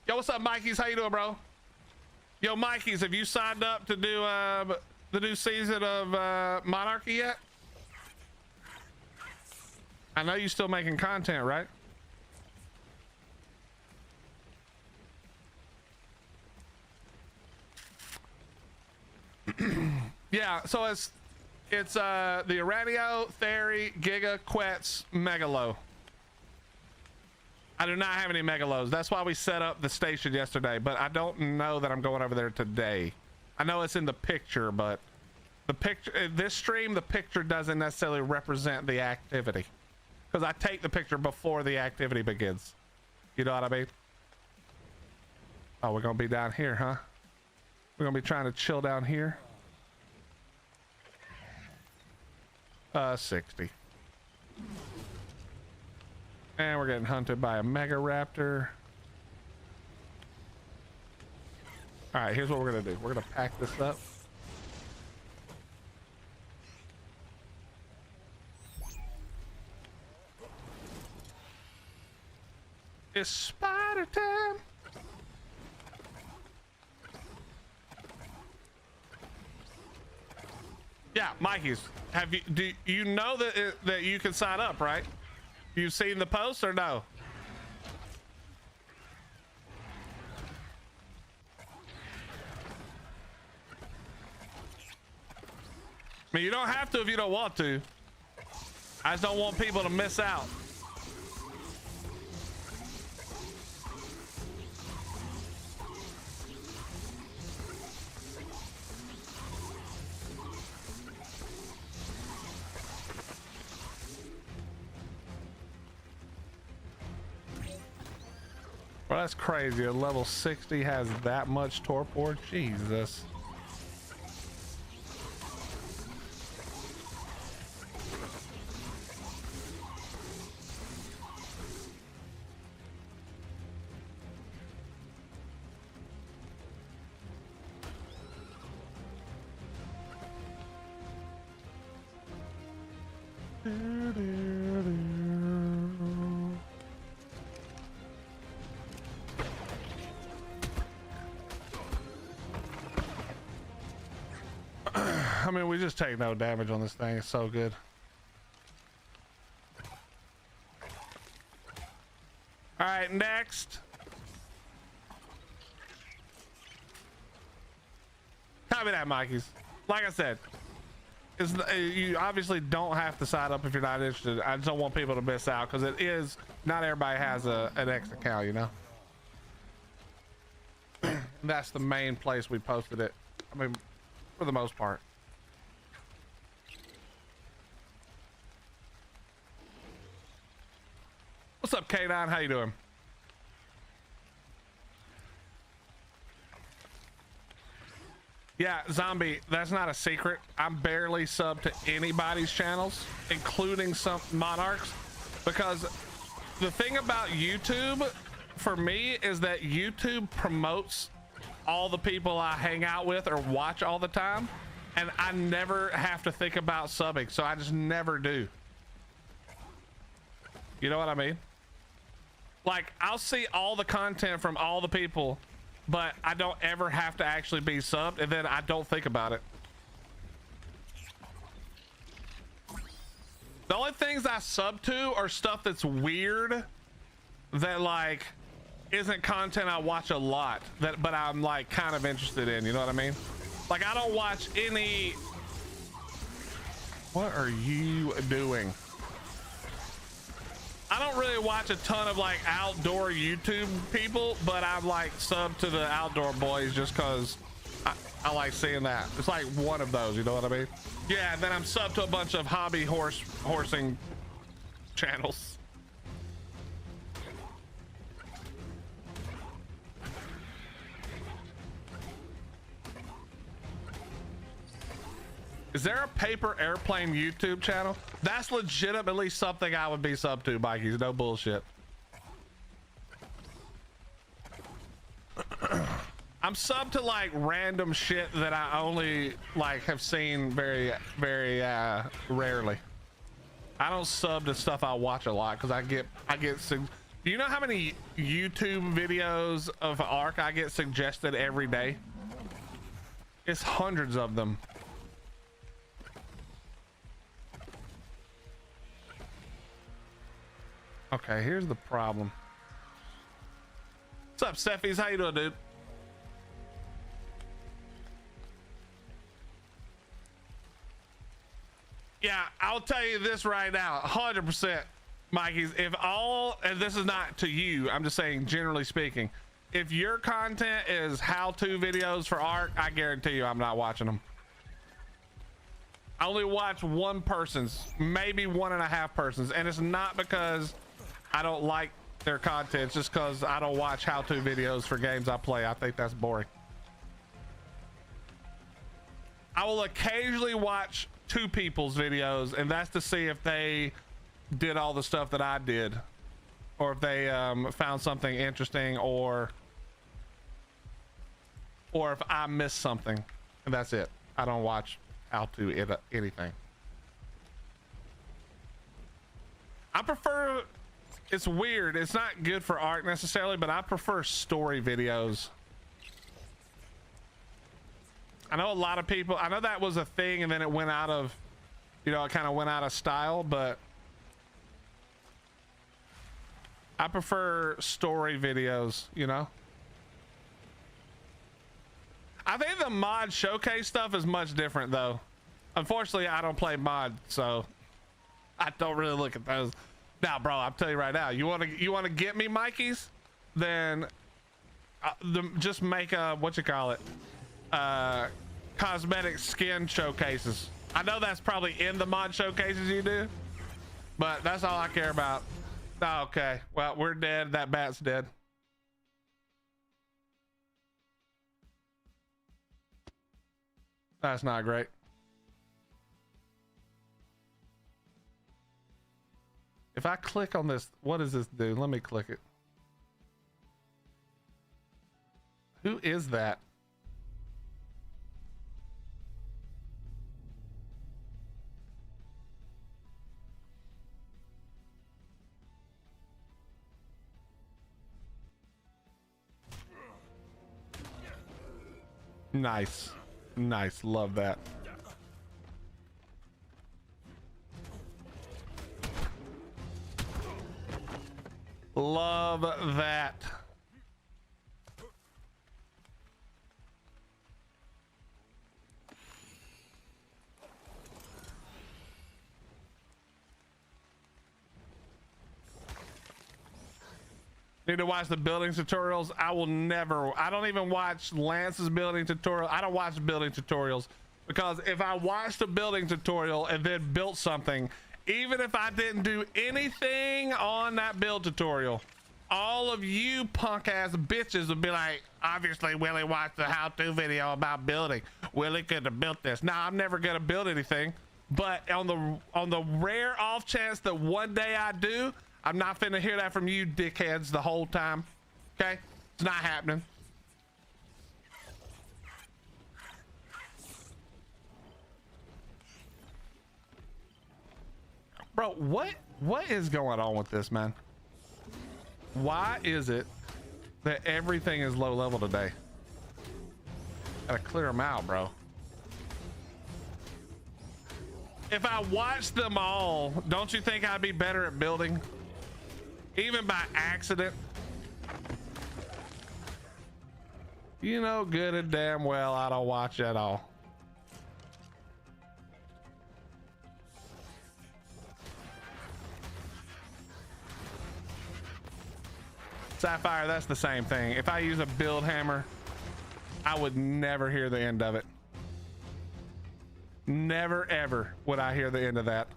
Yo, what's up, Mikey's? How you doing, bro? Yo, Mikey's, have you signed up to do the new season of Monarchy yet? I know you're still making content, right? Yeah, so it's the Aranio, Theory, Giga, Quetz, Megalo. I do not have any megalos. That's why we set up the station yesterday, but I don't know that I'm going over there today. I know it's in the picture, but the picture, this stream, the picture doesn't necessarily represent the activity, because I take the picture before the activity begins. You know what I mean? Oh, we're gonna be down here, huh? We're gonna be trying to chill down here. 60. And we're getting hunted by a mega raptor. All right, here's what we're gonna do. We're gonna pack this up. It's spider time. Yeah, Mikey's. Do you know that you can sign up, right? You've seen the post or no? I mean, you don't have to if you don't want to. I just don't want people to miss out. Well, that's crazy. A level 60 has that much torpor. Jesus. I mean, we just take no damage on this thing. It's so good. All right, next. Copy that, Mikey's. Like I said, you obviously don't have to sign up if you're not interested. I just don't want people to miss out, because it is, not everybody has an X account, you know? That's the main place we posted it. I mean, for the most part. What's up, K9? How you doing? Yeah, Zombie, that's not a secret. I'm barely subbed to anybody's channels, including some Monarchs, because the thing about YouTube for me is that YouTube promotes all the people I hang out with or watch all the time, and I never have to think about subbing, so I just never do. You know what I mean? Like, I'll see all the content from all the people, but I don't ever have to actually be subbed, and then I don't think about it. The only things I sub to are stuff that's weird, that like isn't content I watch a lot, but I'm like kind of interested in, you know what I mean? Like, I don't watch any. What are you doing? I don't really watch a ton of like outdoor YouTube people, but I'm like sub to the Outdoor Boys just because I like seeing that. It's like one of those, you know what I mean? Yeah, and then I'm sub to a bunch of hobby horsing channels. Is there a paper airplane YouTube channel? That's legitimately something I would be sub to, Mikey's. No bullshit. I'm sub to like random shit that I only like have seen very rarely. I don't sub to stuff I watch a lot because I get do you know how many YouTube videos of Ark I get suggested every day? It's hundreds of them. Okay, here's the problem. What's up, Steffies? How you doing, dude? Yeah, I'll tell you this right now, 100%. Mikey's, and this is not to you, I'm just saying generally speaking, if your content is how-to videos for art, I guarantee you I'm not watching them. I only watch one person's, maybe 1.5 persons, and it's not because I don't like their content, it's just because I don't watch how-to videos for games I play. I think that's boring. I will occasionally watch two people's videos, and that's to see if they did all the stuff that I did, or if they found something interesting, or if I missed something, and that's it. I don't watch how to anything. I prefer, it's weird, it's not good for art necessarily, but I prefer story videos. I know a lot of people, I know that was a thing and then it went out of, you know, it kind of went out of style, but I prefer story videos, you know? I think the mod showcase stuff is much different though. Unfortunately, I don't play mod, so I don't really look at those. Now, bro, I'm telling you right now, you want to get me Mikey's? Then just make a, what you call it? Cosmetic skin showcases. I know that's probably in the mod showcases you do, but that's all I care about. Oh, okay, well, we're dead. That bat's dead. That's not great. If I click on this, what does this do? Let me click it. Who is that? Nice. Nice. Love that. Love that. Need to watch the building tutorials. I don't even watch Lance's building tutorial. I don't watch building tutorials because if I watched a building tutorial and then built something, even if I didn't do anything on that build tutorial, all of you punk ass bitches would be like, obviously Willie watched the how-to video about building. Willie could have built this. Now I'm never gonna build anything, but on the rare off chance that one day I do, I'm not finna hear that from you dickheads the whole time. Okay? It's not happening. Bro, what is going on with this, man? Why is it that everything is low level today? Gotta clear them out, bro. If I watched them all, don't you think I'd be better at building? Even by accident? You know good and damn well I don't watch at all. Sapphire, that's the same thing. If I use a build hammer, I would never hear the end of it. Never ever would I hear the end of that.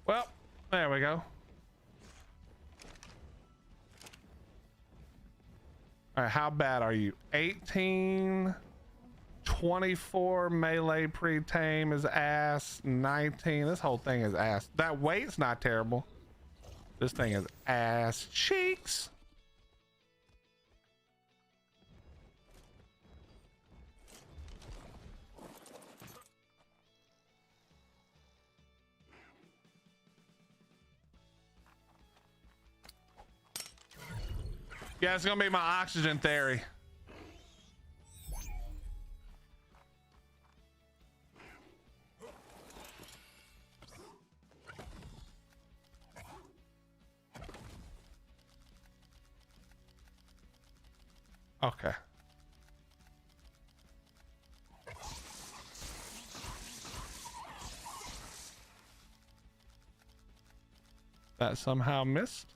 Well, there we go. All right, how bad are you? 18, 24 melee pre-tame is ass, 19. This whole thing is ass. That weight's not terrible. This thing is ass cheeks. Yeah, it's gonna be my oxygen theory. Okay. That somehow missed.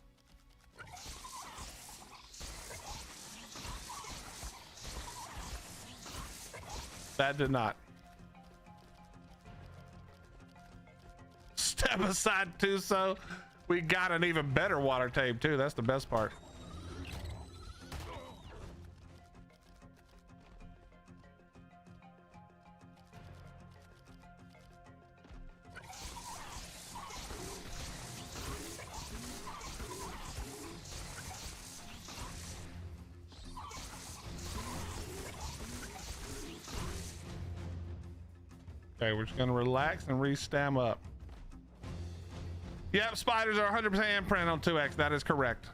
That did not. Step aside, Tuso. We got an even better water tape too. That's the best part. Okay, we're just gonna relax and re-stam up. Yep, spiders are 100% imprint on 2X. That is correct.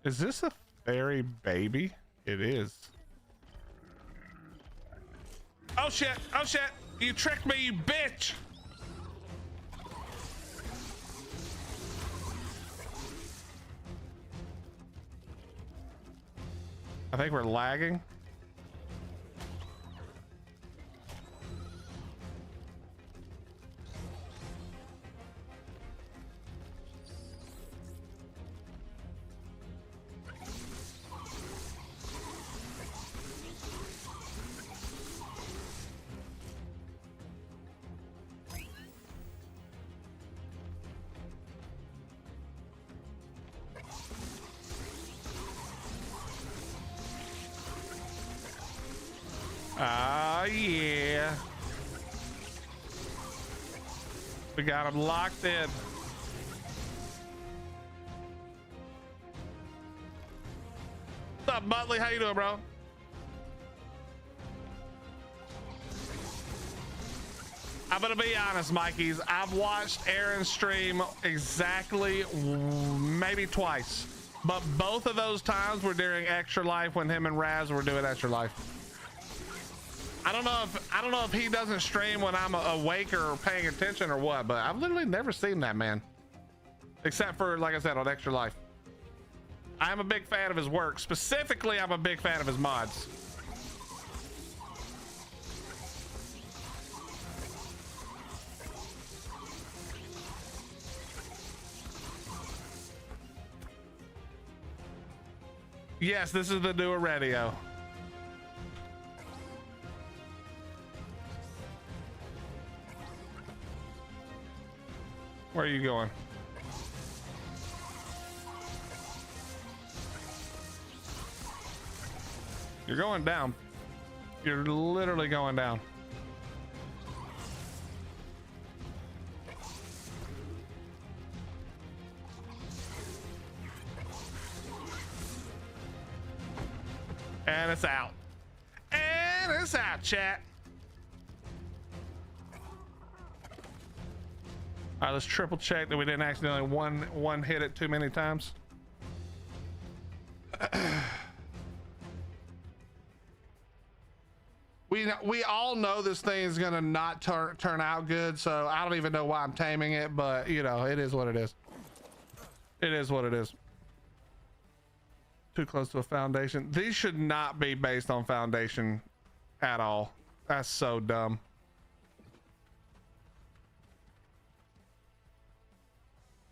Is this a fairy baby? It is. Oh shit! Oh shit! You tricked me, you bitch! I think we're lagging. Ah, yeah. We got him locked in. What's up, Butley? How you doing, bro? I'm gonna be honest, Mikeys. I've watched Aaron's stream exactly maybe twice, but both of those times were during Extra Life when him and Raz were doing Extra Life. I don't know if he doesn't stream when I'm awake or paying attention or what, but I've literally never seen that man, except for, like I said, on Extra Life. I'm a big fan of his work. Specifically, I'm a big fan of his mods. Yes, this is the newer radio. Where are you going? You're going down. You're literally going down. And it's out. And it's out, chat. All right, let's triple check that we didn't accidentally one hit it too many times. We all know this thing is gonna not turn out good, so I don't even know why I'm taming it, but you know, it is what it is. It is what it is. Too close to a foundation. These should not be based on foundation at all. That's so dumb.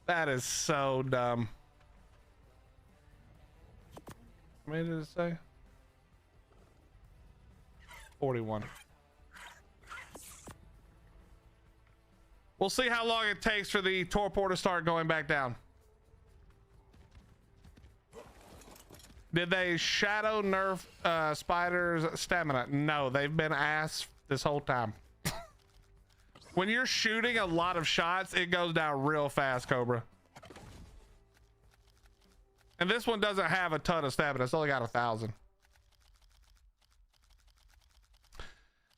That is so dumb. How many did it say? 41. We'll see how long it takes for the torpor to start going back down. Did they shadow nerf spiders stamina? No, they've been ass this whole time. When you're shooting a lot of shots, it goes down real fast, Cobra. And this one doesn't have a ton of stamina. It's only got 1,000.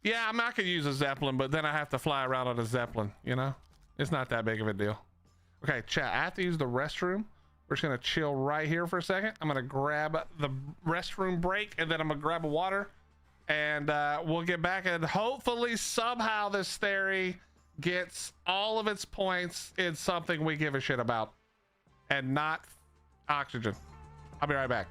Yeah, I mean, I could use a Zeppelin, but then I have to fly around on a Zeppelin, you know? It's not that big of a deal. Okay, chat, I have to use the restroom. We're just gonna chill right here for a second. I'm gonna grab the restroom break, and then I'm gonna grab a water, and we'll get back, and hopefully somehow this theory gets all of its points in something we give a shit about and not oxygen. I'll be right back.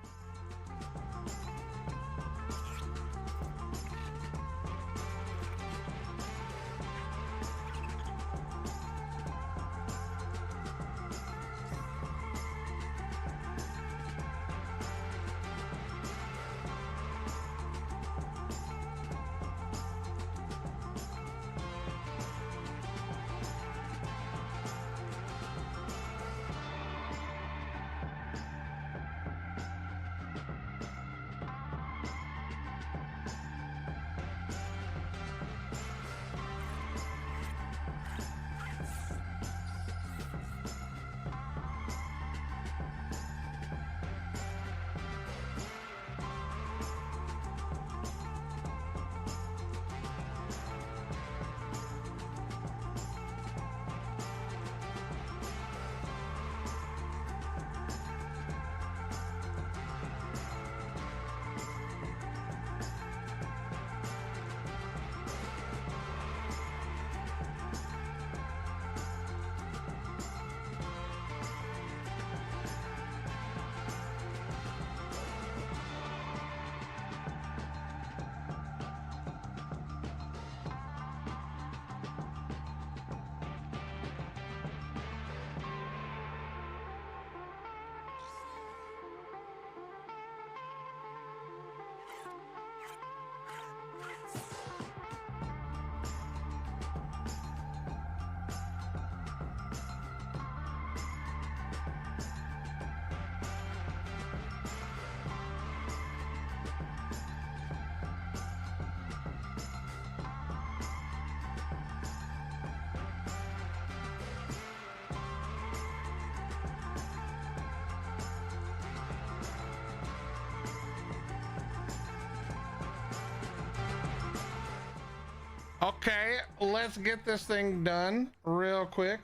Okay, let's get this thing done real quick.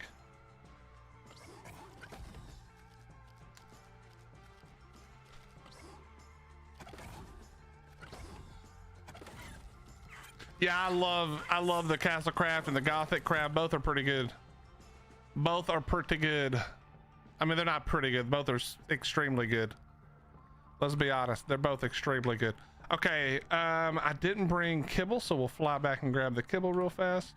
Yeah, I love the Castle Craft and the Gothic Craft. Both are pretty good. Both are pretty good. I mean, they're not pretty good. Both are extremely good. Let's be honest. They're both extremely good. Okay, I didn't bring kibble, so we'll fly back and grab the kibble real fast.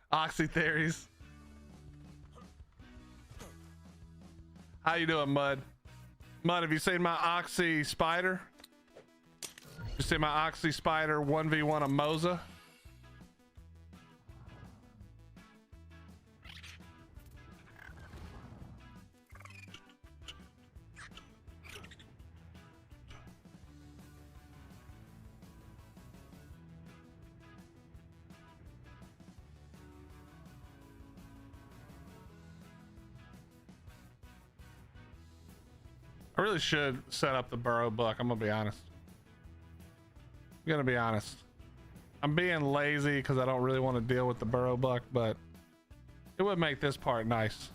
Oxy theories. How you doing, Mud? Mud, have you seen my Oxy spider? You see my Oxy spider 1v1 a Moza? I really should set up the burrow buck. I'm gonna be honest. I'm gonna be honest. I'm being lazy because I don't really want to deal with the burrow buck, but it would make this part nice.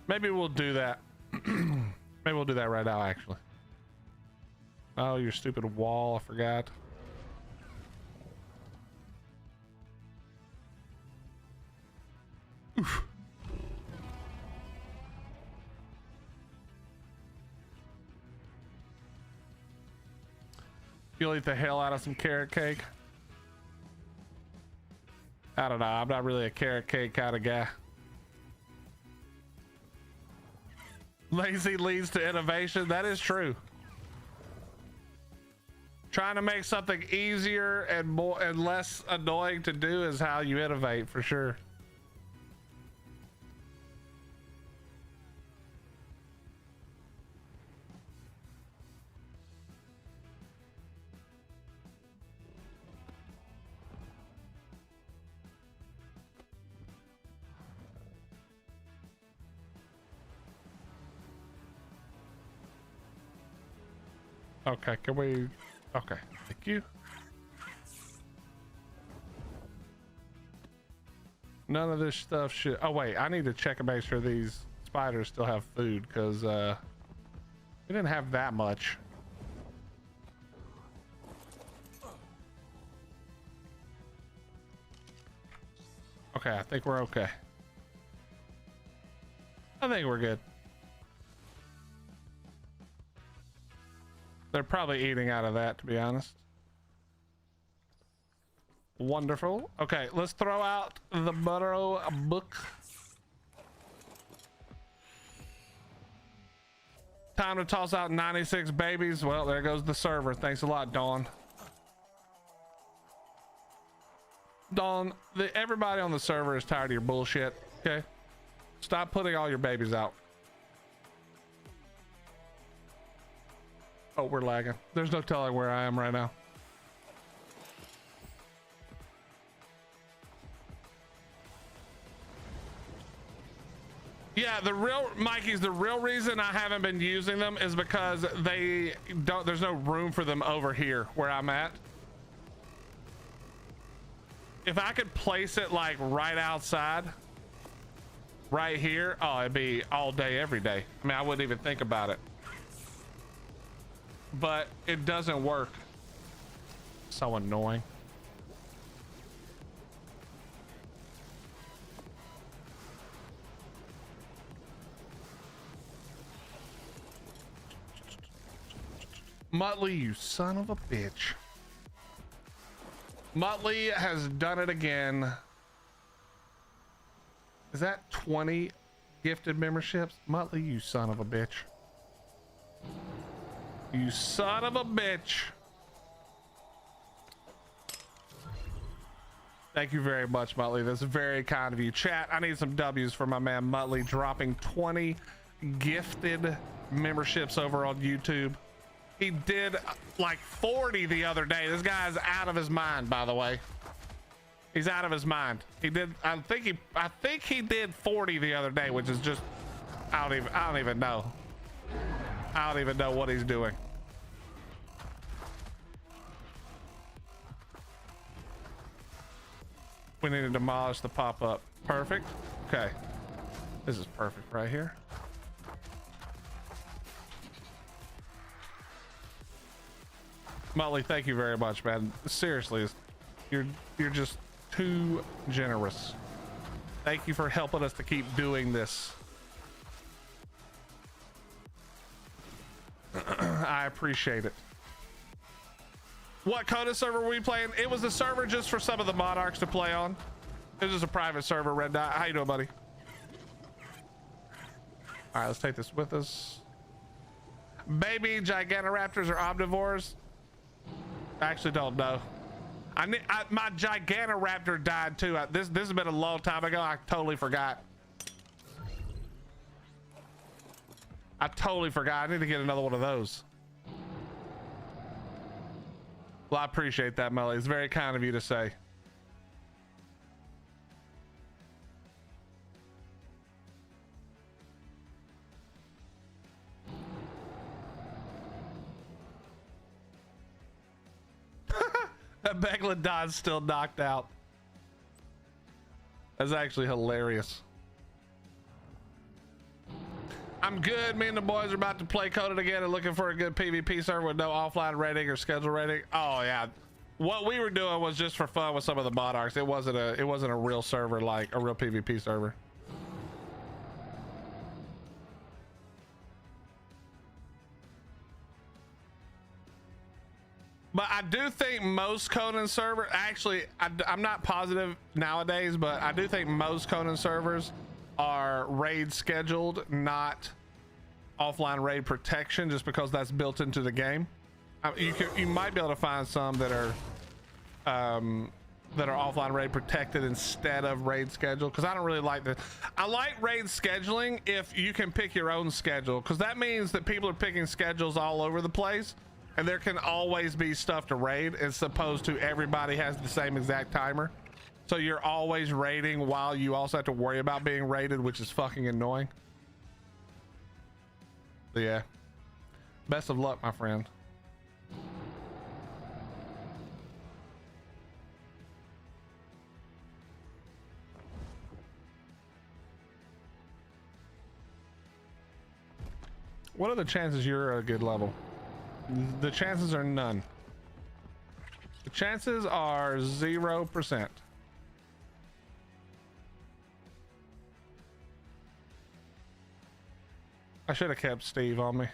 Maybe we'll do that. Maybe we'll do that right now, actually. Oh, your stupid wall, I forgot. Oof. You'll eat the hell out of some carrot cake. I don't know. I'm not really a carrot cake kind of guy. Lazy leads to innovation. That is true. Trying to make something easier and more and less annoying to do is how you innovate, for sure. Okay, can we Okay, thank you. None of this stuff should. Oh wait, I need to check and make sure these spiders still have food, because we didn't have that much. Okay, I think we're okay. I think we're good. They're probably eating out of that, to be honest. Wonderful. Okay, let's throw out the Burrow book. Time to toss out 96 babies. Well, there goes the server. Thanks a lot, Dawn. Dawn, everybody on the server is tired of your bullshit, okay? Stop putting all your babies out. Oh, we're lagging. There's no telling where I am right now. Yeah, the real, Mikey's, the real reason I haven't been using them is because there's no room for them over here where I'm at. If I could place it like right outside, right here, oh, it'd be all day, every day. I mean, I wouldn't even think about it. But it doesn't work. So annoying. Muttley, you son of a bitch. Muttley has done it again. Is that 20 gifted memberships? Muttley, you son of a bitch. You son of a bitch. Thank you very much, Muttley. That's very kind of you. Chat, I need some W's for my man Muttley dropping 20 gifted memberships over on YouTube. He did like 40 the other day. This guy's out of his mind, by the way. He's out of his mind. He did, I think he did 40 the other day, which is just, I don't even know. I don't even know what he's doing. We need to demolish the pop-up. Perfect. Okay. This is perfect right here. Molly, thank you very much, man. Seriously, you're just too generous. Thank you for helping us to keep doing this. I appreciate it. What Coda server were we playing? It was a server just for some of the monarchs to play on. It was a private server, Red Dot. How you doing, buddy? All right, let's take this with us. Baby Gigantoraptors are omnivores? I actually don't know. My Gigantoraptor died too. This has been a long time ago. I totally forgot. I totally forgot. I need to get another one of those. Well, I appreciate that, Melly. It's very kind of you to say. That Megalodon's still knocked out. That's actually hilarious. I'm good. Me and the boys are about to play Coda together, looking for a good PvP server with no offline rating or schedule rating. Oh yeah, what we were doing was just for fun with some of the monarchs. It wasn't a real server, like a real PvP server. But I do think most Conan servers, actually, I'm not positive nowadays, but I do think most Conan servers are raid scheduled, not offline raid protection, just because that's built into the game. You might be able to find some that are offline raid protected instead of raid scheduled, because I don't really like the. I like raid scheduling if you can pick your own schedule, because that means that people are picking schedules all over the place. And there can always be stuff to raid, as opposed to everybody has the same exact timer. So you're always raiding while you also have to worry about being raided, which is fucking annoying. So yeah. Best of luck, my friend. What are the chances you're a good level? The chances are none. The chances are 0%. I should have kept Steve on me.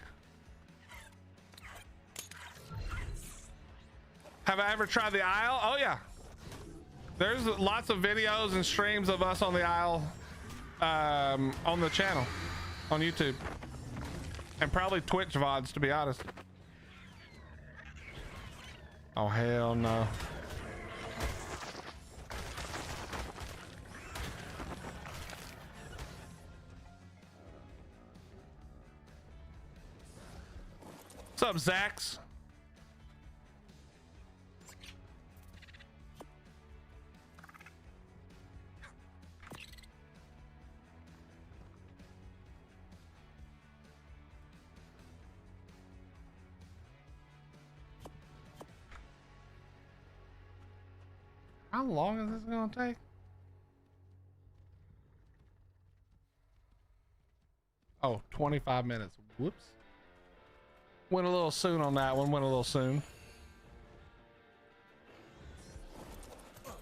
Have I ever tried the Isle? Oh yeah. There's lots of videos and streams of us on the Isle on the channel on YouTube. And probably Twitch VODs, to be honest. Oh hell no. What's up, Zax? How long is this gonna take? Oh, 25 minutes. Whoops. Went a little soon on that one. Went a little soon. All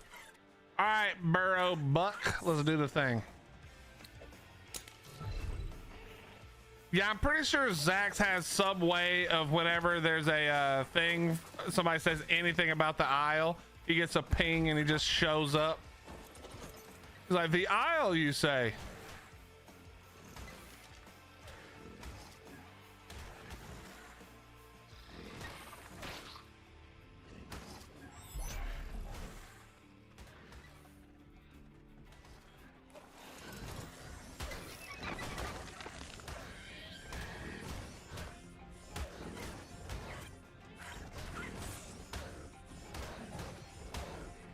right, Burrow Buck. Let's do the thing. Yeah, I'm pretty sure Zax has some way of whenever there's a thing, somebody says anything about the Isle, he gets a ping and he just shows up. He's like, the Isle, you say?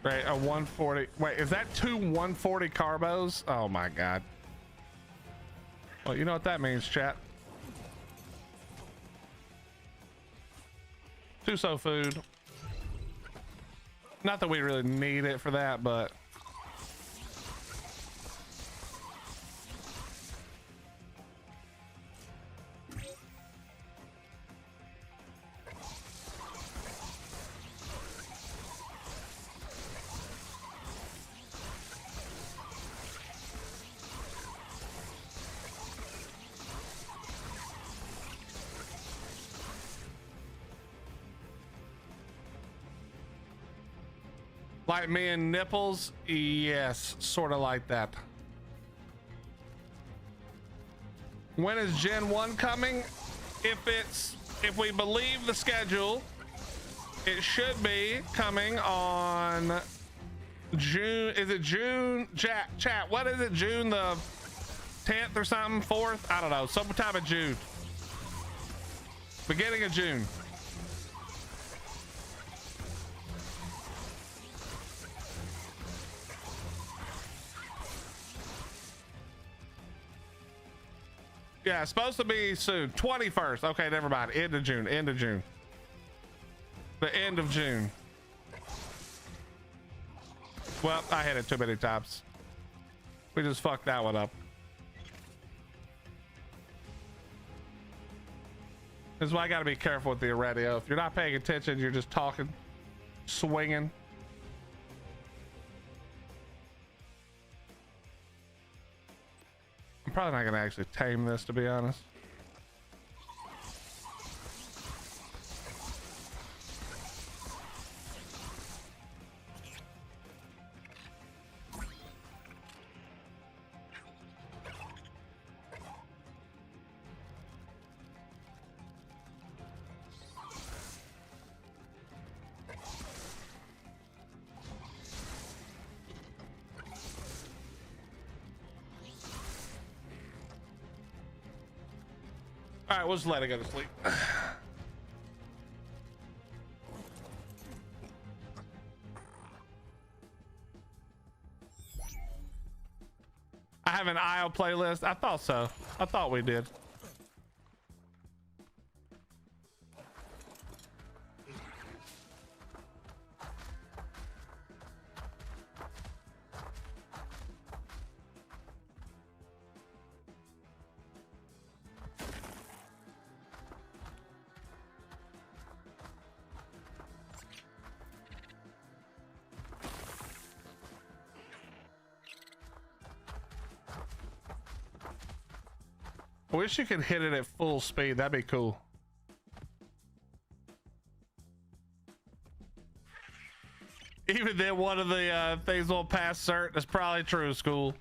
Right, a 140. Wait, is that two 140 carbos? Oh my god. Well, you know what that means, chat. Tuso food. Not that we really need it for that, but like me and nipples, yes, sort of like that. When is Gen 1 coming? If we believe the schedule, it should be coming on June. Is it June? Chat, what is it? June the 10th or something? 4th? I don't know. Sometime in June. Beginning of June. Yeah, it's supposed to be soon. 21st. Okay, never mind. End of June. End of June. The end of June. Well, I hit it too many times. We just fucked that one up. This is why I gotta be careful with the radio. If you're not paying attention, you're just talking, swinging. I'm probably not gonna actually tame this, to be honest. All right, we'll just let it go to sleep. I have an Isle playlist. I thought so. I thought we did. I wish you could hit it at full speed. That'd be cool. Even then, one of the things won't pass cert. That's probably true, school.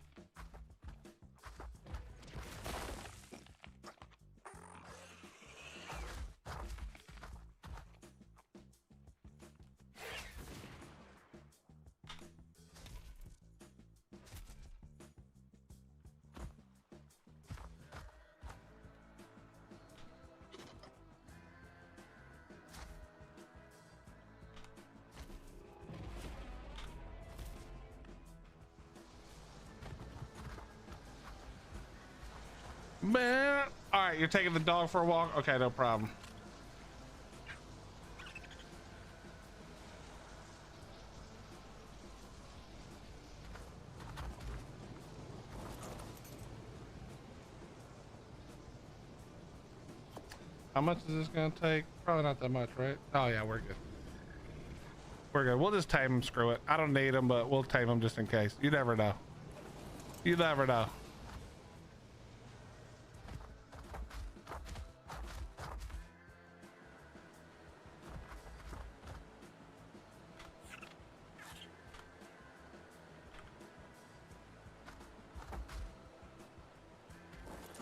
Man, all right, you're taking the dog for a walk. Okay, no problem. How much is this gonna take? Probably not that much, right? Oh yeah, we're good. We're good. We'll just tame him. Screw it. I don't need him, but we'll tame him just in case. You never know. You never know.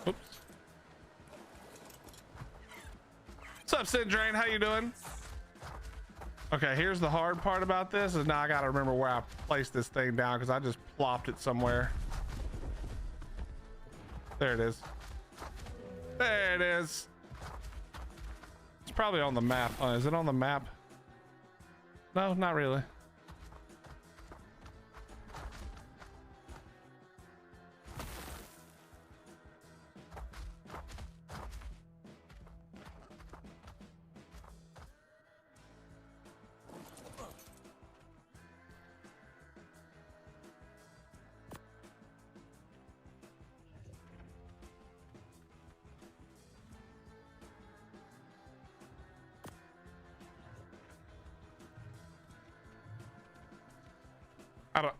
Oops. What's up, Sid Drain? How you doing? Okay, here's the hard part about this is now I gotta remember where I placed this thing down because I just plopped it somewhere. There it is. There it is. It's probably on the map. Is it on the map? No, not really.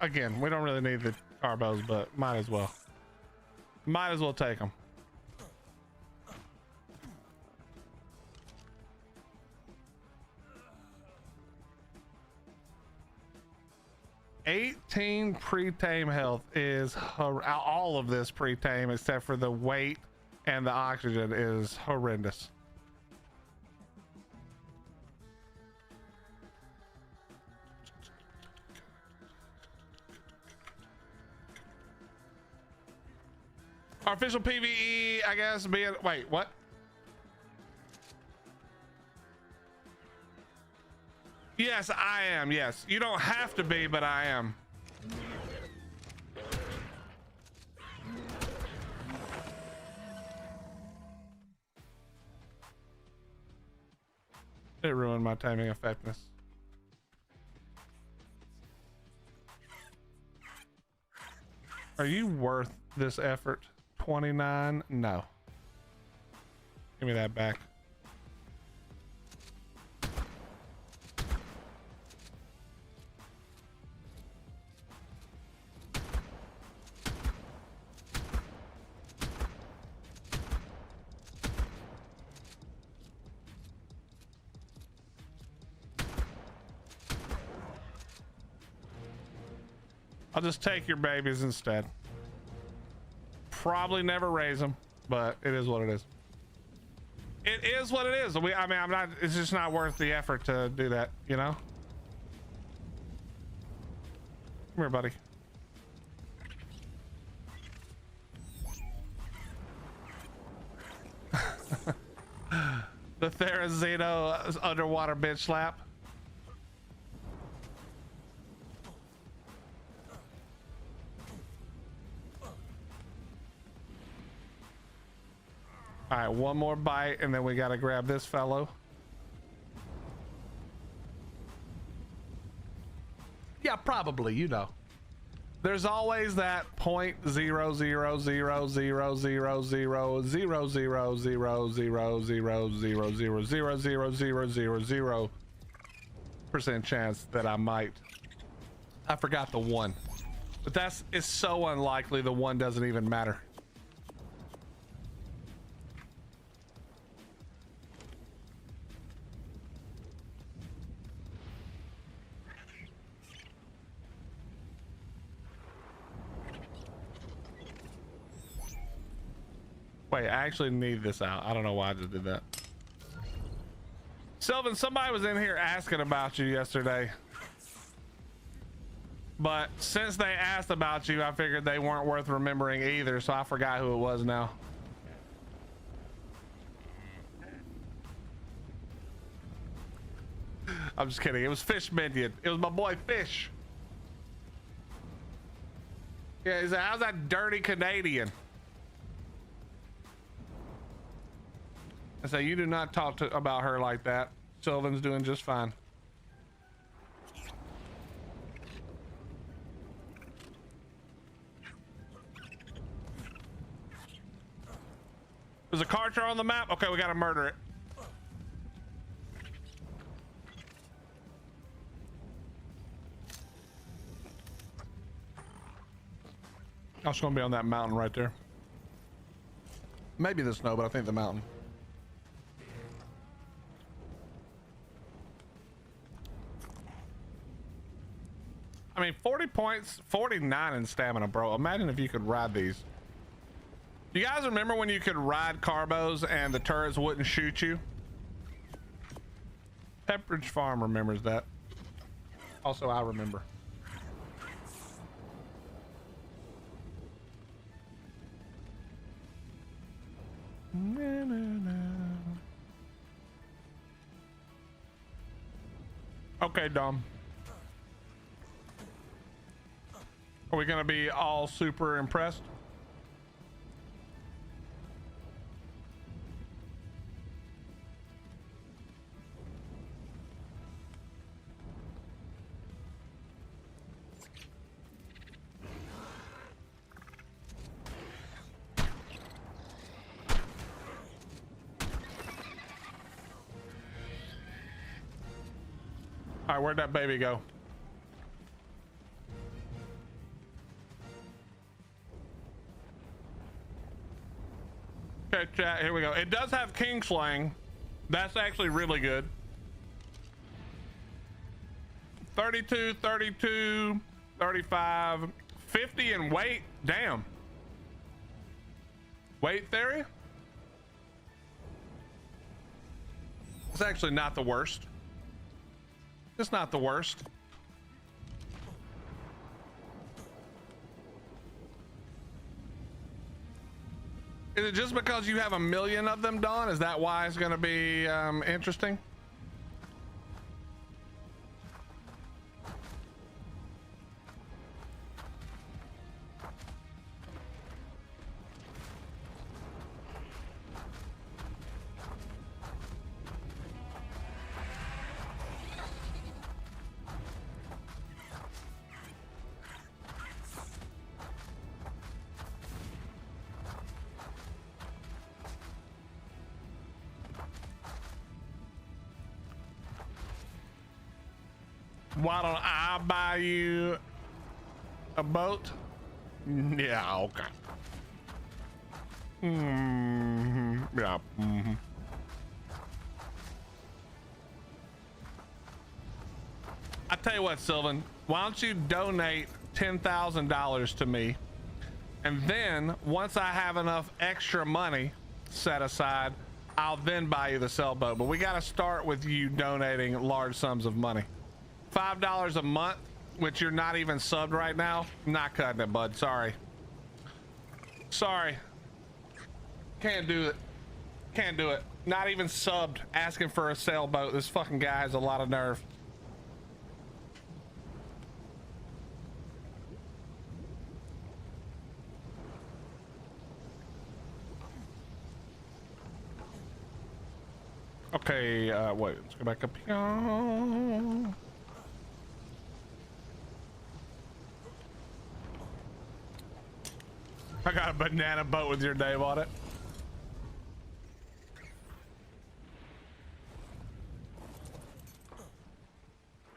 Again, we don't really need the carbos, but might as well. Might as well take them. $18 pre-tame health is all of this pre-tame except for the weight and the oxygen is horrendous. Our official PvE, I guess, being... Wait, what? Yes, I am, yes. You don't have to be, but I am. It ruined my timing effectiveness. Are you worth this effort? 29? No. Give me that back. I'll just take your babies instead. Probably never raise them, but it is what it is. It is what it is. I mean, I'm not, it's just not worth the effort to do that, you know? Come here, buddy. The Therizino underwater bitch slap. All right, one more bite and then we got to grab this fellow. Yeah, probably, you know. There's always that 0.0000000000000000000% chance that I might. I forgot the one, but it's so unlikely the one doesn't even matter. Wait, I actually need this out. I don't know why I just did that. Sylvan, somebody was in here asking about you yesterday. But since they asked about you, I figured they weren't worth remembering either, so I forgot who it was now. I'm just kidding. It was Fish Minion. It was my boy Fish. Yeah, he's like, how's that dirty Canadian? I say, you do not talk about her like that. Sylvan's doing just fine. There's a Karcher on the map. Okay, we gotta murder it. I was gonna be on that mountain right there. Maybe the snow, but I think the mountain. I mean, 40 points, 49 in stamina, bro. Imagine if you could ride these. You guys remember when you could ride carbos and the turrets wouldn't shoot you? Pepperidge Farm remembers that. Also, I remember. Na, na, na. Okay, Dom. Are we gonna be all super impressed? All right, where'd that baby go? Okay, chat, here we go. It does have King Slang. That's actually really good. 32, 32, 35, 50 in weight. Damn. Weight theory? It's actually not the worst. It's not the worst. Is it just because you have 1 million of them, Dawn? Is that why it's going to be interesting? Why don't I buy you a boat? Yeah, okay. Yeah. I tell you what, Sylvan, why don't you donate $10,000 to me, and then once I have enough extra money set aside, I'll then buy you the sailboat. But we got to start with you donating large sums of money. $5 a month, which you're not even subbed right now. Not cutting it, bud. Sorry. Sorry. Can't do it. Can't do it. Not even subbed, asking for a sailboat. This fucking guy has a lot of nerve. Okay, wait, let's go back up here. I got a banana boat with your name on it.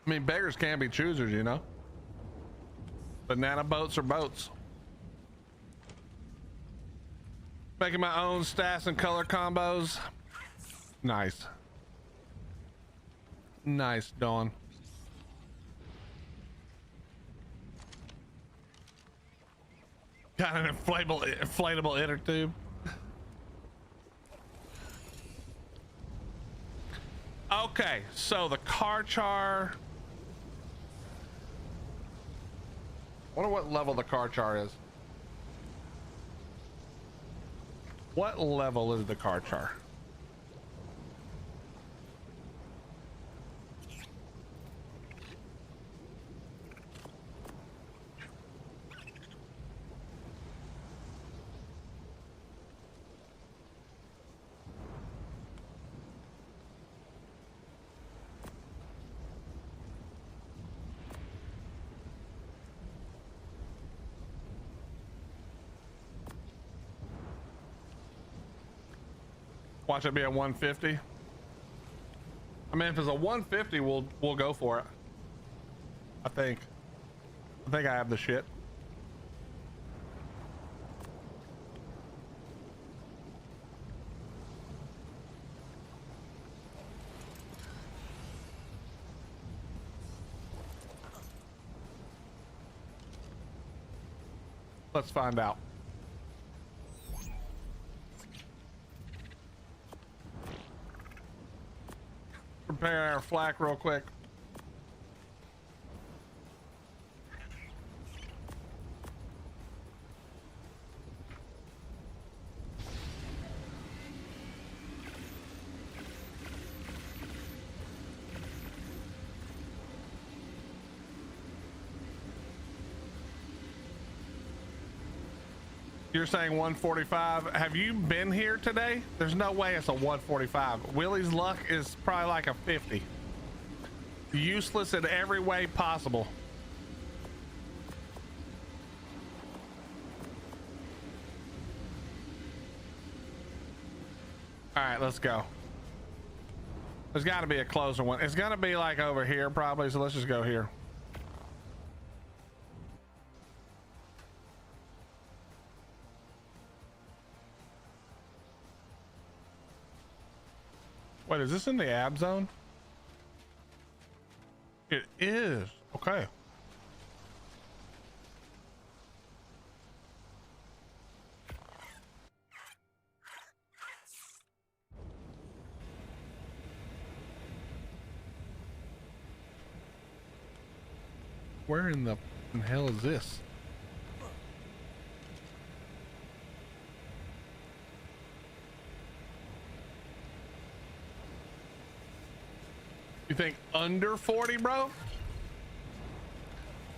I mean, beggars can be choosers, you know. Banana boats are boats. Making my own stats and color combos. Nice. Nice, Dawn. Got an inflatable inner tube. Okay, so the car char. Wonder what level the car char is. What level is the car char? Watch it be a 150. I mean, if it's a 150, we'll go for it. I think I have the shit. Let's find out. Prepare our flak real quick. You're saying 145. Have you been here today? There's no way it's a 145. Willie's luck is probably like a 50. Useless in every way possible. All right, let's go. There's got to be a closer one. It's gonna be like over here probably, so let's just go here. Wait, is this in the ab zone? It is. Okay. Where in the hell is this? You think under 40, bro?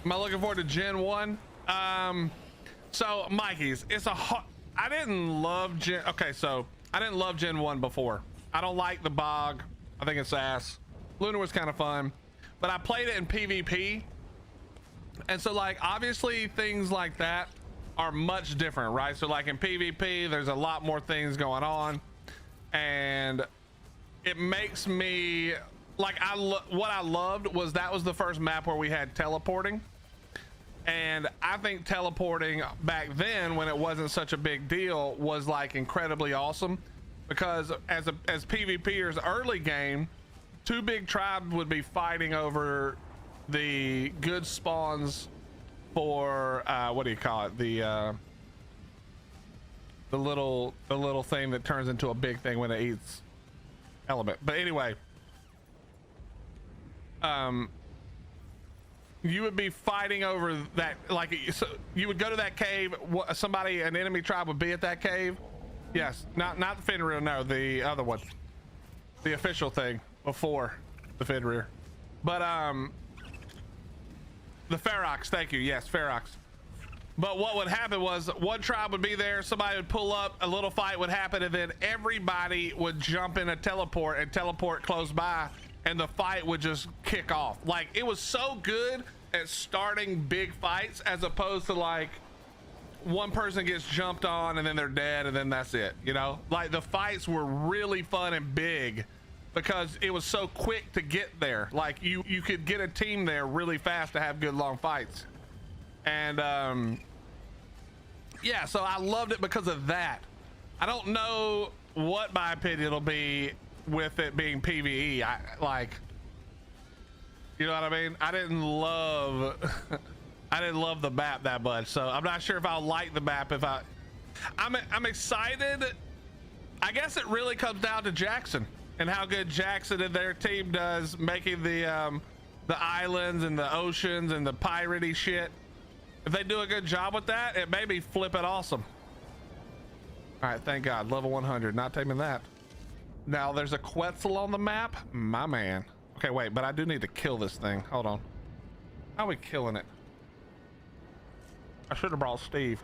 Am I looking forward to Gen 1? So Mikey's, it's a hard, I didn't love Gen, okay, so I didn't love Gen 1 before. I don't like the bog. I think it's ass. Lunar was kind of fun, but I played it in PvP. And so like, obviously things like that are much different, right? So like in PvP, there's a lot more things going on, and it makes me, like, what I loved was that was the first map where we had teleporting, and I think teleporting back then, when it wasn't such a big deal, was like incredibly awesome, because as PvPers early game, two big tribes would be fighting over the good spawns for what do you call it, the little thing that turns into a big thing when it eats element. But anyway, you would be fighting over that, like, so you would go to that cave, an enemy tribe would be at that cave. Yes, not the Fenrir, no, the other one, the official thing before the Fenrir. But the Ferox, thank you, yes, Ferox. But what would happen was one tribe would be there, somebody would pull up, a little fight would happen, and then everybody would jump in a teleport and teleport close by, and the fight would just kick off. Like, it was so good at starting big fights, as opposed to like one person gets jumped on and then they're dead and then that's it, you know? Like, the fights were really fun and big because it was so quick to get there. Like, you could get a team there really fast to have good long fights. And yeah, so I loved it because of that. I don't know what my opinion will be with it being PvE. You know what I mean? I didn't love the map that much, so I'm not sure if I'll like the map. I'm excited. I guess it really comes down to Jackson. and how good Jackson and their team does making the islands and the oceans and the piratey shit. If they do a good job with that, it may be flipping awesome. All right, thank God, level 100, not taming that. Now there's a Quetzal on the map, my man. Okay, wait, but I do need to kill this thing. Hold on. How are we killing it? I should have brought Steve.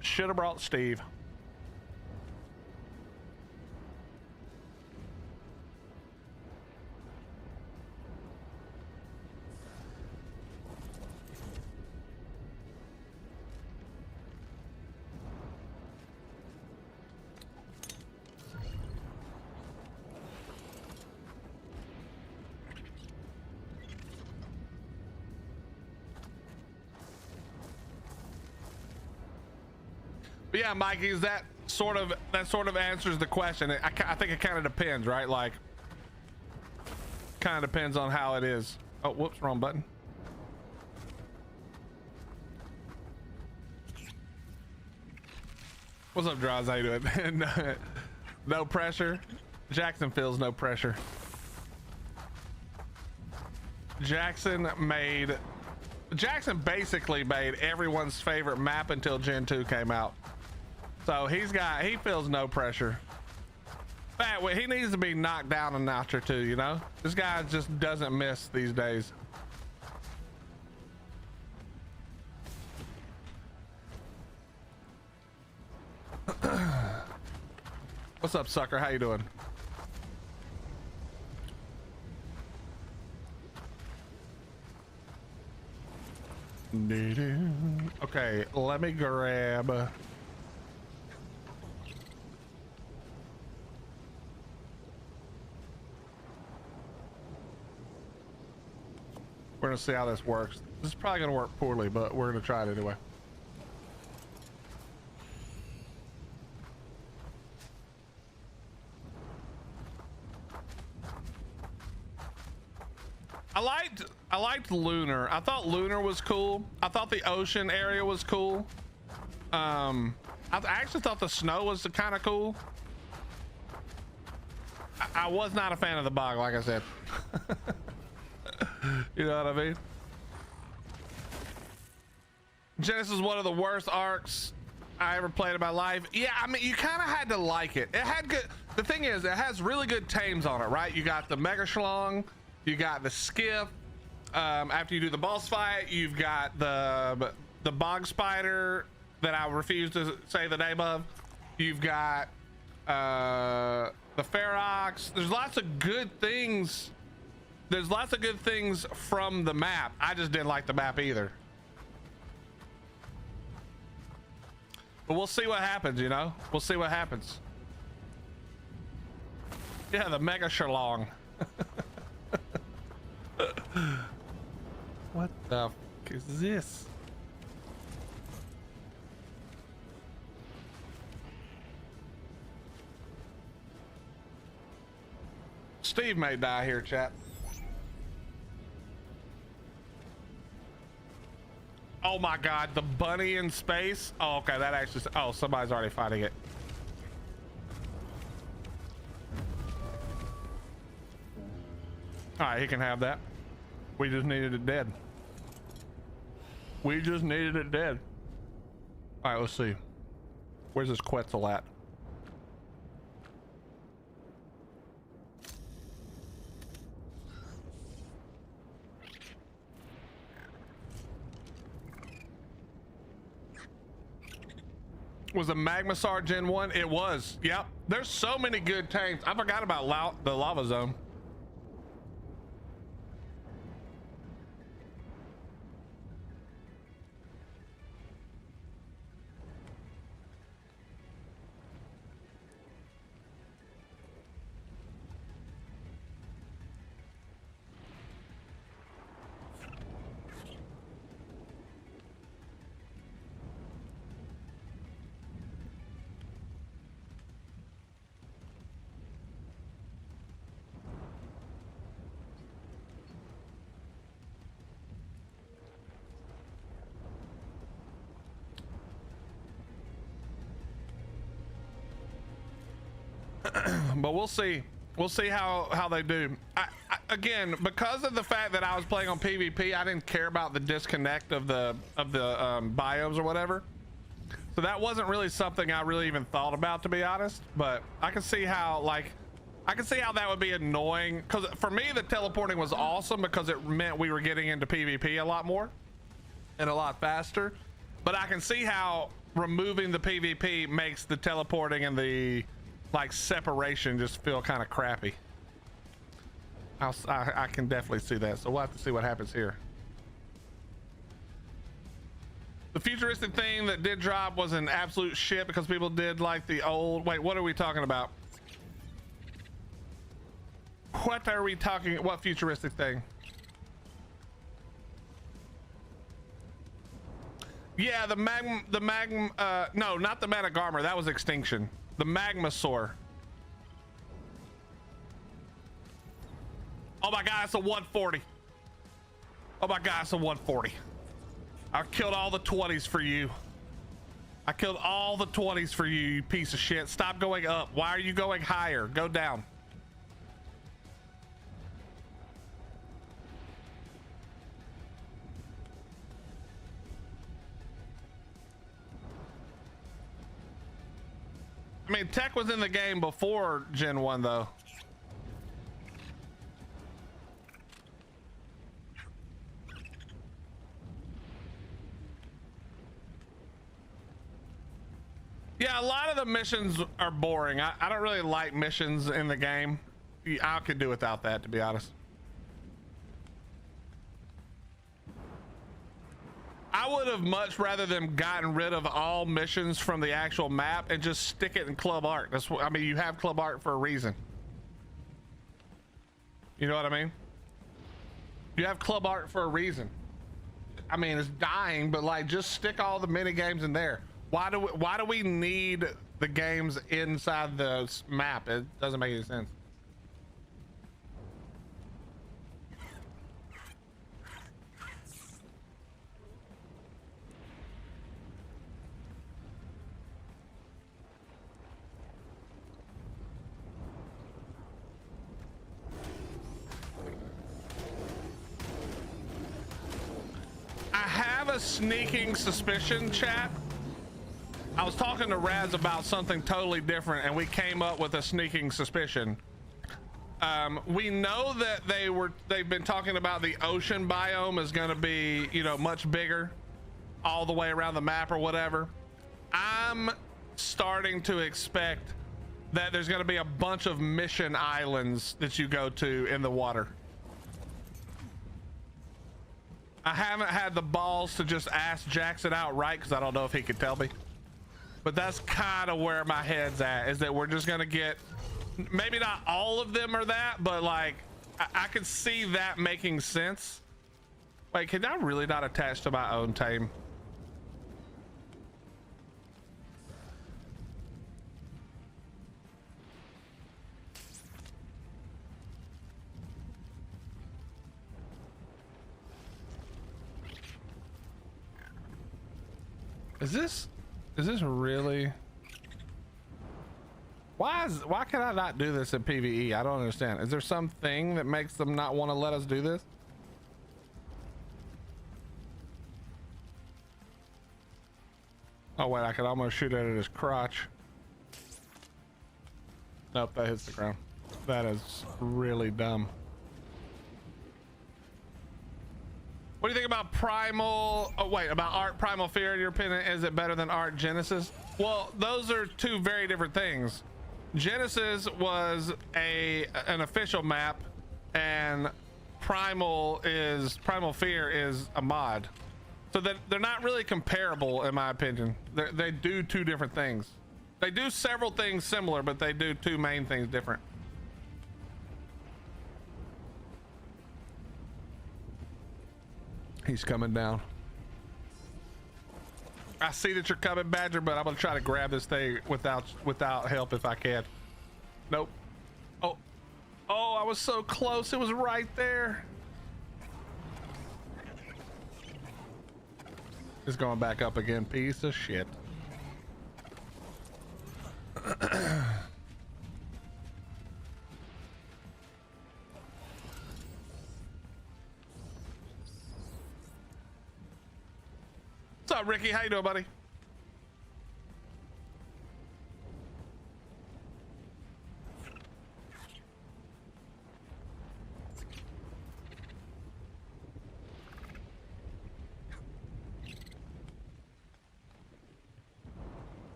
Should have brought Steve. But yeah, Mikey, is that sort of answers the question. I think it kind of depends, right? Like, kind of depends on how it is. Oh, whoops, wrong button. What's up, Draws? How you doing? No pressure. Jackson feels no pressure. Jackson basically made everyone's favorite map until Gen 2 came out. So he feels no pressure. But he needs to be knocked down a notch or two, you know? This guy just doesn't miss these days. What's up, sucker? How you doing? Okay, let me grab. We're gonna see how this works. This is probably gonna work poorly, but we're gonna try it anyway. I liked Lunar. I thought Lunar was cool. I thought the ocean area was cool. I actually thought the snow was kind of cool. I was not a fan of the bog, like I said. You know what I mean? Genesis is one of the worst arcs I ever played in my life. Yeah, I mean, you kind of had to like it. It had good. The thing is, it has really good tames on it, right? You got the Mega Schlong, you got the Skiff. After you do the boss fight, you've got the Bog Spider that I refuse to say the name of. You've got the Ferox. There's lots of good things. There's lots of good things from the map. I just didn't like the map either. But we'll see what happens, you know? We'll see what happens. Yeah, the Mega Schlong. What the f is this? Steve may die here, chat. Oh my God, the bunny in space. Oh, okay, that actually, oh, somebody's already fighting it. All right, he can have that. We just needed it dead. We just needed it dead. All right, let's see. Where's this Quetzal at? Was a Magmasar Gen 1? It was. Yep. There's so many good tanks. I forgot about the lava zone. But we'll see. We'll see how they do. Again, because of the fact that I was playing on PvP, I didn't care about the disconnect of the biomes or whatever. So that wasn't really something I really even thought about, to be honest. But I can see how, like, I can see how that would be annoying. Because for me, the teleporting was awesome because it meant we were getting into PvP a lot more and a lot faster. But I can see how removing the PvP makes the teleporting and the like separation just feel kind of crappy. I can definitely see that. So we'll have to see what happens here. The futuristic thing that did drop was an absolute shit because people did like the old. Wait, what are we talking about? What are we talking? What futuristic thing? Yeah, the magma, no, not the Metagarmor. That was Extinction. The Magmasaur. Oh my god, it's a 140. Oh my god, it's a 140. I killed all the 20s for you. I killed all the 20s for you, you piece of shit. Stop going up. Why are you going higher? Go down. I mean, tech was in the game before Gen 1, though. Yeah, a lot of the missions are boring. I don't really like missions in the game. I could do without that, to be honest. I would have much rather them gotten rid of all missions from the actual map and just stick it in Club Art. That's what I mean. You have Club Art for a reason. You know what I mean? You have Club Art for a reason. I mean, it's dying, but like, just stick all the mini games in there. Why do we need the games inside the map? It doesn't make any sense. I have a sneaking suspicion, chat. I was talking to Raz about something totally different and we came up with a sneaking suspicion. We know that they've been talking about the ocean biome is going to be, you know, much bigger all the way around the map or whatever. I'm starting to expect that there's going to be a bunch of mission islands that you go to in the water. I haven't had the balls to just ask Jackson outright because I don't know if he could tell me. But that's kind of where my head's at, is that we're just gonna get, maybe not all of them are that, but like I could see that making sense. Wait, can I really not attach to my own tame? Is this really? Why can I not do this in PvE? I don't understand. Is there something that makes them not want to let us do this? Oh wait, I could almost shoot at his crotch. Nope, that hits the ground. That is really dumb. What do you think about Primal? Oh wait, about Art Primal Fear, in your opinion, is it better than Art Genesis? Well, those are two very different things. Genesis was an official map, and Primal Fear is a mod. So that they're not really comparable, in my opinion. They do two different things. They do several things similar, but they do two main things different. He's coming down. I see that you're coming, Badger, but I'm gonna try to grab this thing without help if I can. Nope. Oh, I was so close. It was right there. It's going back up again. Piece of shit. up, Ricky? How you doing, buddy?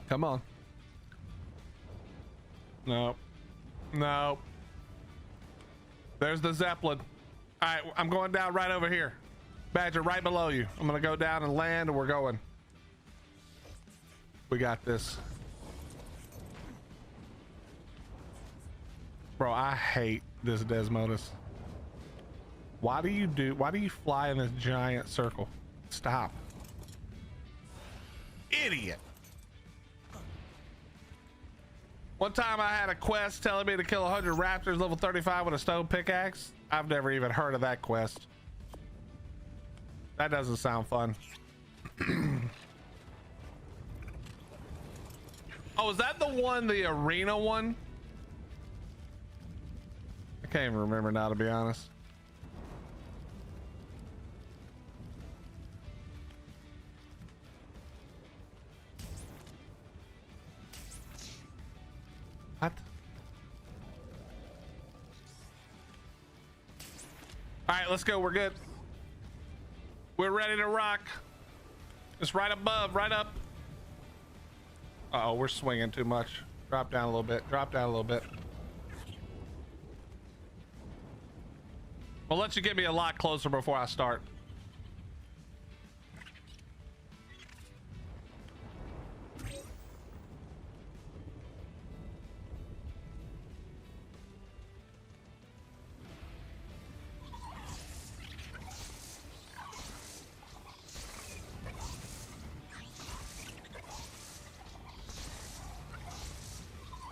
Come on. No. No. There's the Zeppelin. All right, I'm going down right over here. Badger, right below you. I'm gonna go down and land, and we're going. We got this. Bro, I hate this Desmodus. Why do you fly in this giant circle? Stop. Idiot. One time I had a quest telling me to kill 100 raptors level 35 with a stone pickaxe. I've never even heard of that quest. That doesn't sound fun. Oh, is that the one, the arena one? I can't even remember now, to be honest. What? All right, let's go. We're good. We're ready to rock. It's right above, right up. Uh-oh, we're swinging too much. Drop down a little bit. Drop down a little bit. I'll let you get me a lot closer before I start.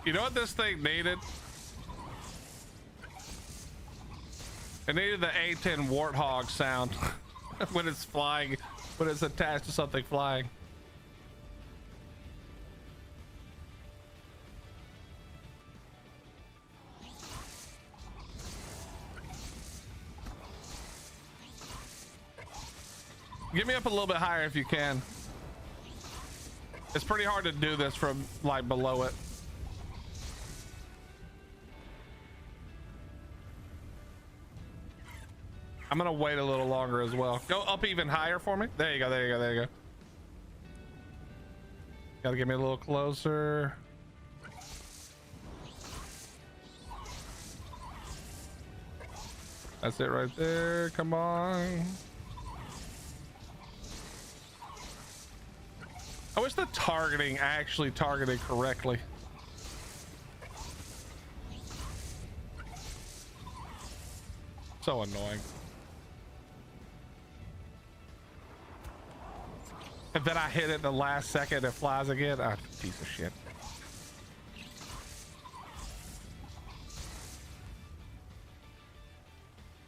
You know what this thing needed? It needed the A10 warthog sound when it's flying, when it's attached to something flying. Get me up a little bit higher if you can. It's pretty hard to do this from like below it. I'm gonna wait a little longer as well. Go up even higher for me. There you go, there you go, there you go. Gotta get me a little closer. That's it right there. Come on. I wish the targeting actually targeted correctly. So annoying. And then I hit it the last second, it flies again. Ah, piece of shit.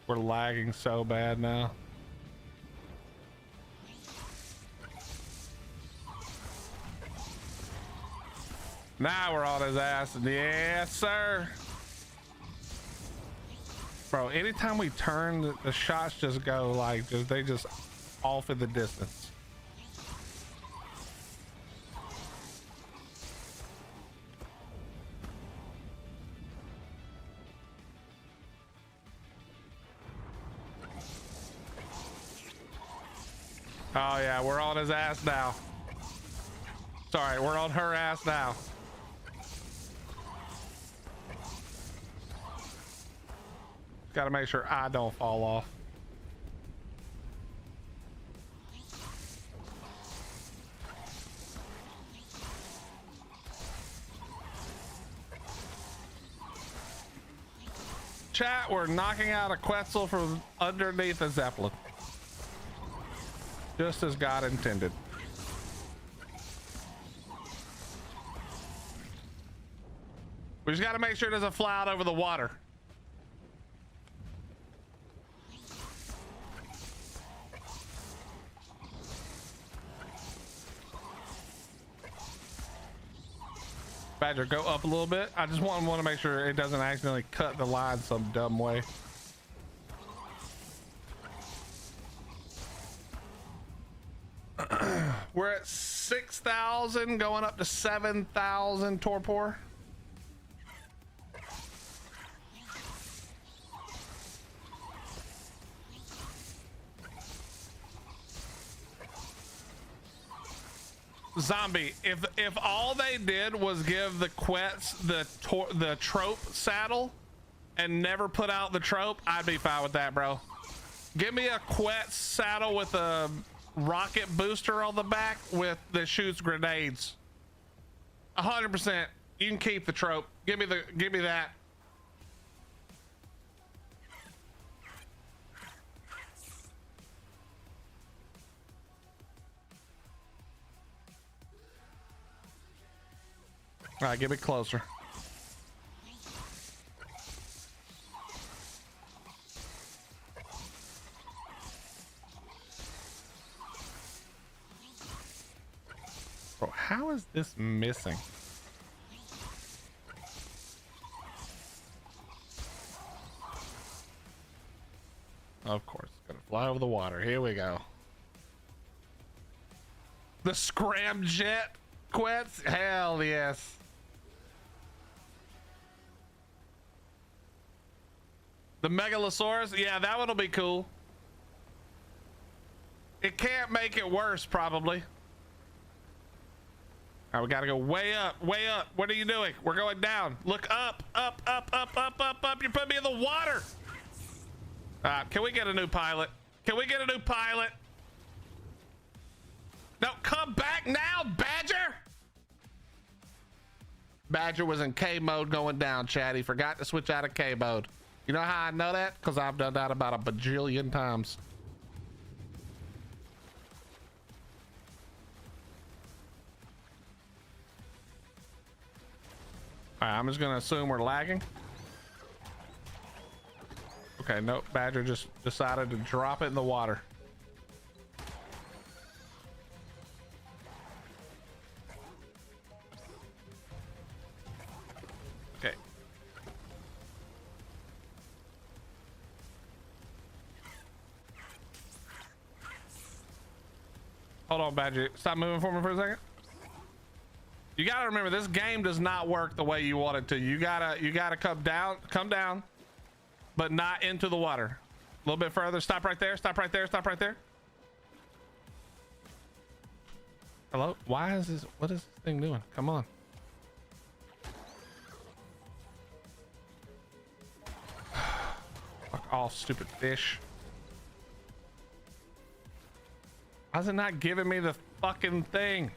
We're lagging so bad now. Now we're on his ass. Yes, sir. Bro, anytime we turn, the shots just go like, they just off in the distance. Oh yeah, we're on his ass now. Sorry, we're on her ass now. Gotta make sure I don't fall off. Chat, we're knocking out a Quetzal from underneath a Zeppelin. Just as God intended. We just gotta make sure it doesn't fly out over the water. Badger, go up a little bit. I just want to make sure it doesn't accidentally cut the line some dumb way. We're at 6,000 going up to 7,000 torpor. Zombie, if all they did was give the Quets the trope saddle and never put out the trope, I'd be fine with that, bro. Give me a Quets saddle with a rocket booster on the back with that shoots grenades. 100%. You can keep the trope. Give me that. All right, get me closer. Bro, how is this missing? Of course, it's gonna fly over the water. Here we go. The scramjet Quets? Hell yes. The Megalosaurus? Yeah, that one'll be cool. It can't make it worse, probably. All right, we gotta go way up, way up. What are you doing? We're going down. Look up, up, up, up, up, up, up. You're putting me in the water. Can we get a new pilot? Can we get a new pilot? No, come back now, Badger. Badger was in K mode going down, Chad. He forgot to switch out of K mode. You know how I know that? Because I've done that about a bajillion times. All right, I'm just gonna assume we're lagging. Okay, nope. Badger just decided to drop it in the water. Okay. Hold on, Badger. Stop moving for me for a second. You gotta remember, this game does not work the way you want it to. You gotta come down, but not into the water. A little bit further. Stop right there. Stop right there. Stop right there. Hello? Why is this? What is this thing doing? Come on. Fuck off, stupid fish. Why is it not giving me the fucking thing?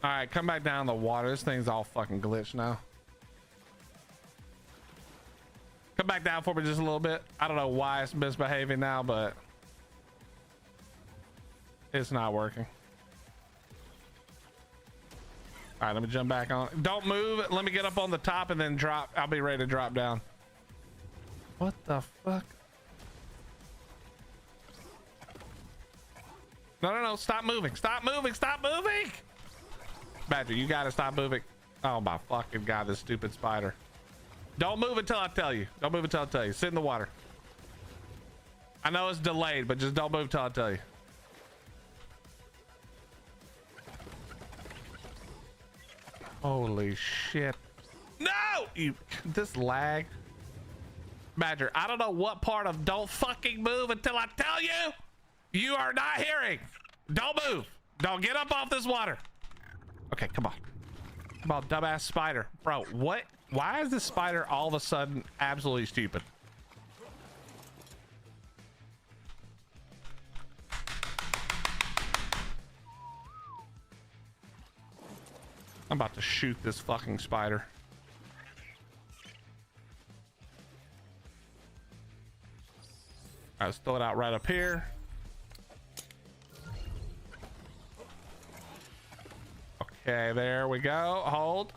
All right, come back down the water. This thing's all fucking glitched now. Come back down for me just a little bit. I don't know why it's misbehaving now, but it's not working. All right, let me jump back on. Don't move. Let me get up on the top and then drop. I'll be ready to drop down. What the fuck? No. Stop moving. Stop moving. Stop moving. Badger, you gotta stop moving. Oh my fucking god, this stupid spider. Don't move until I tell you. Don't move until I tell you. Sit in the water. I know it's delayed, but just don't move until I tell you. Holy shit. No! This lag. Badger, I don't know what part of don't fucking move until I tell you. You are not hearing. Don't move. Don't get up off this water. Okay, come on. Come on, dumbass spider. Bro, what? Why is this spider all of a sudden absolutely stupid? I'm about to shoot this fucking spider. All right, let's throw it out right up here. Okay, there we go. Hold.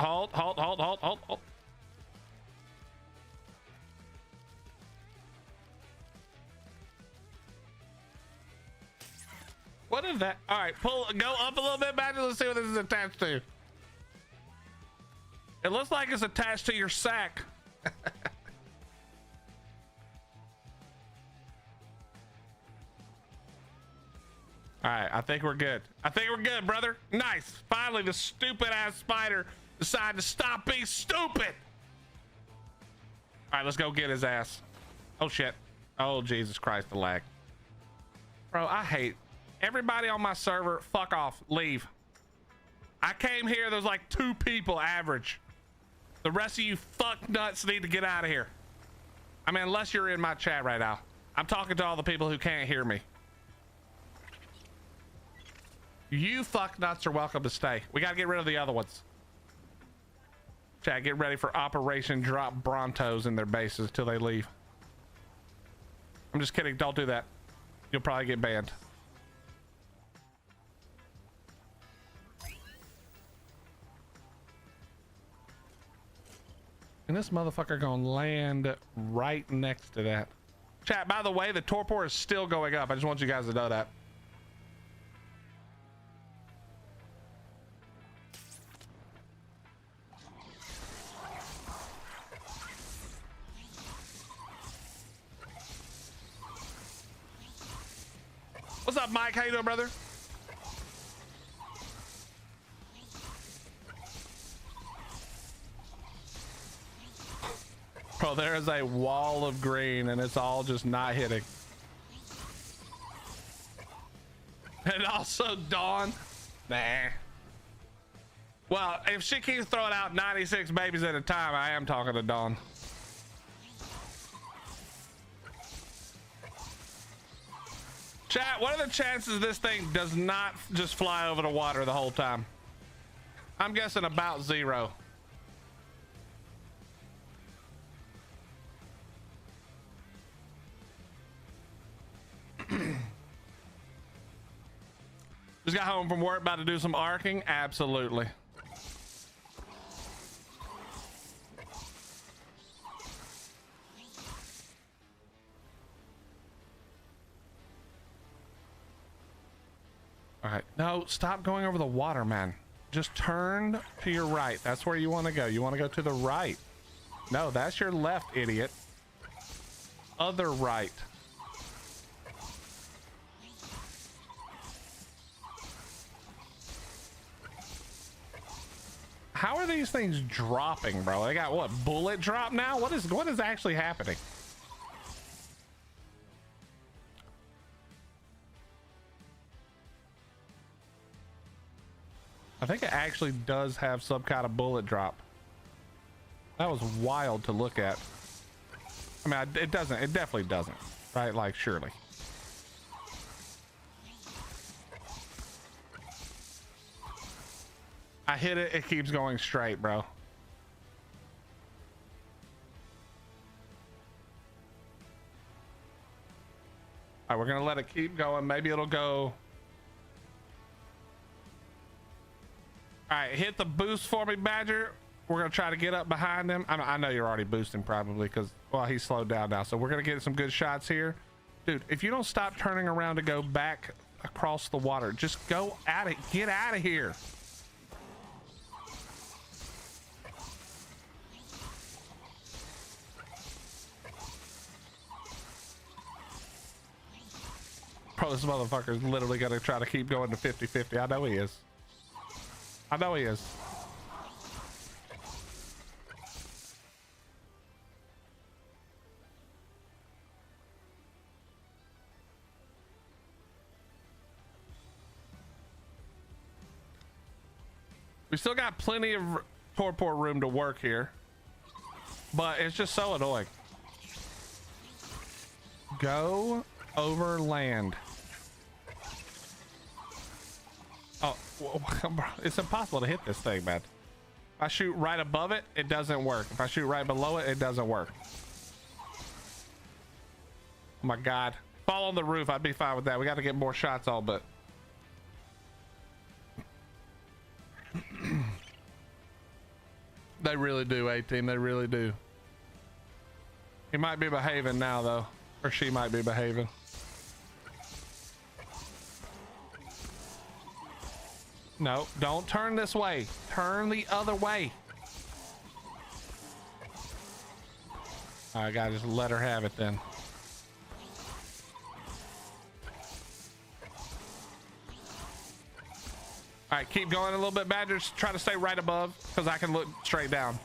What is that? All right, go up a little bit, Badger. Let's see what this is attached to. It looks like it's attached to your sack. All right, I think we're good. I think we're good, brother. Nice. Finally, the stupid ass spider decided to stop being stupid. All right, let's go get his ass. Oh shit. Oh Jesus Christ, the lag. Bro, I hate everybody on my server. Fuck off. Leave. I came here. There's like 2 people average. The rest of you fuck nuts need to get out of here. I mean, unless you're in my chat right now. I'm talking to all the people who can't hear me. You fuck nuts are welcome to stay. We got to get rid of the other ones. Chat, get ready for Operation Drop Brontos in their bases till they leave. I'm just kidding. Don't do that. You'll probably get banned. And this motherfucker gonna land right next to that. Chat, by the way, the torpor is still going up. I just want you guys to know that. What's up, Mike? How you doing, brother? Bro, there is a wall of green and it's all just not hitting. And also Dawn. Nah. Well, if she keeps throwing out 96 babies at a time, I am talking to Dawn. Chat, what are the chances this thing does not just fly over the water the whole time? I'm guessing about 0. Just got home from work, about to do some arcing. Absolutely. All right, no, stop going over the water, man. Just turn to your right. That's where you want to go. You want to go to the right. No, that's your left, idiot. Other right. How are these things dropping, bro? They got what, bullet drop now? What is actually happening? I think it actually does have some kind of bullet drop. That was wild to look at. I mean, it doesn't, it definitely doesn't, right? Like, surely. I hit it, it keeps going straight, bro. All right, we're gonna let it keep going. Maybe it'll go. All right, hit the boost for me, Badger. We're gonna try to get up behind him. I know you're already boosting probably because, well, he's slowed down now. So we're gonna get some good shots here. Dude, if you don't stop turning around to go back across the water, just go at it. Get out of here. Bro, this motherfucker's literally gonna try to keep going to 50-50. I know he is. I know he is. We still got plenty of torpor room to work here, but it's just so annoying. Go over land. Oh, bro, it's impossible to hit this thing, man. If I shoot right above it, it doesn't work. If I shoot right below it, it doesn't work. Oh my God. Fall on the roof, I'd be fine with that. We got to get more shots on, but they really do, A-Team. They really do. He might be behaving now, though. Or she might be behaving. No, don't turn this way. Turn the other way. I gotta just let her have it then. All right, keep going a little bit, Badger. Just try to stay right above because I can look straight down.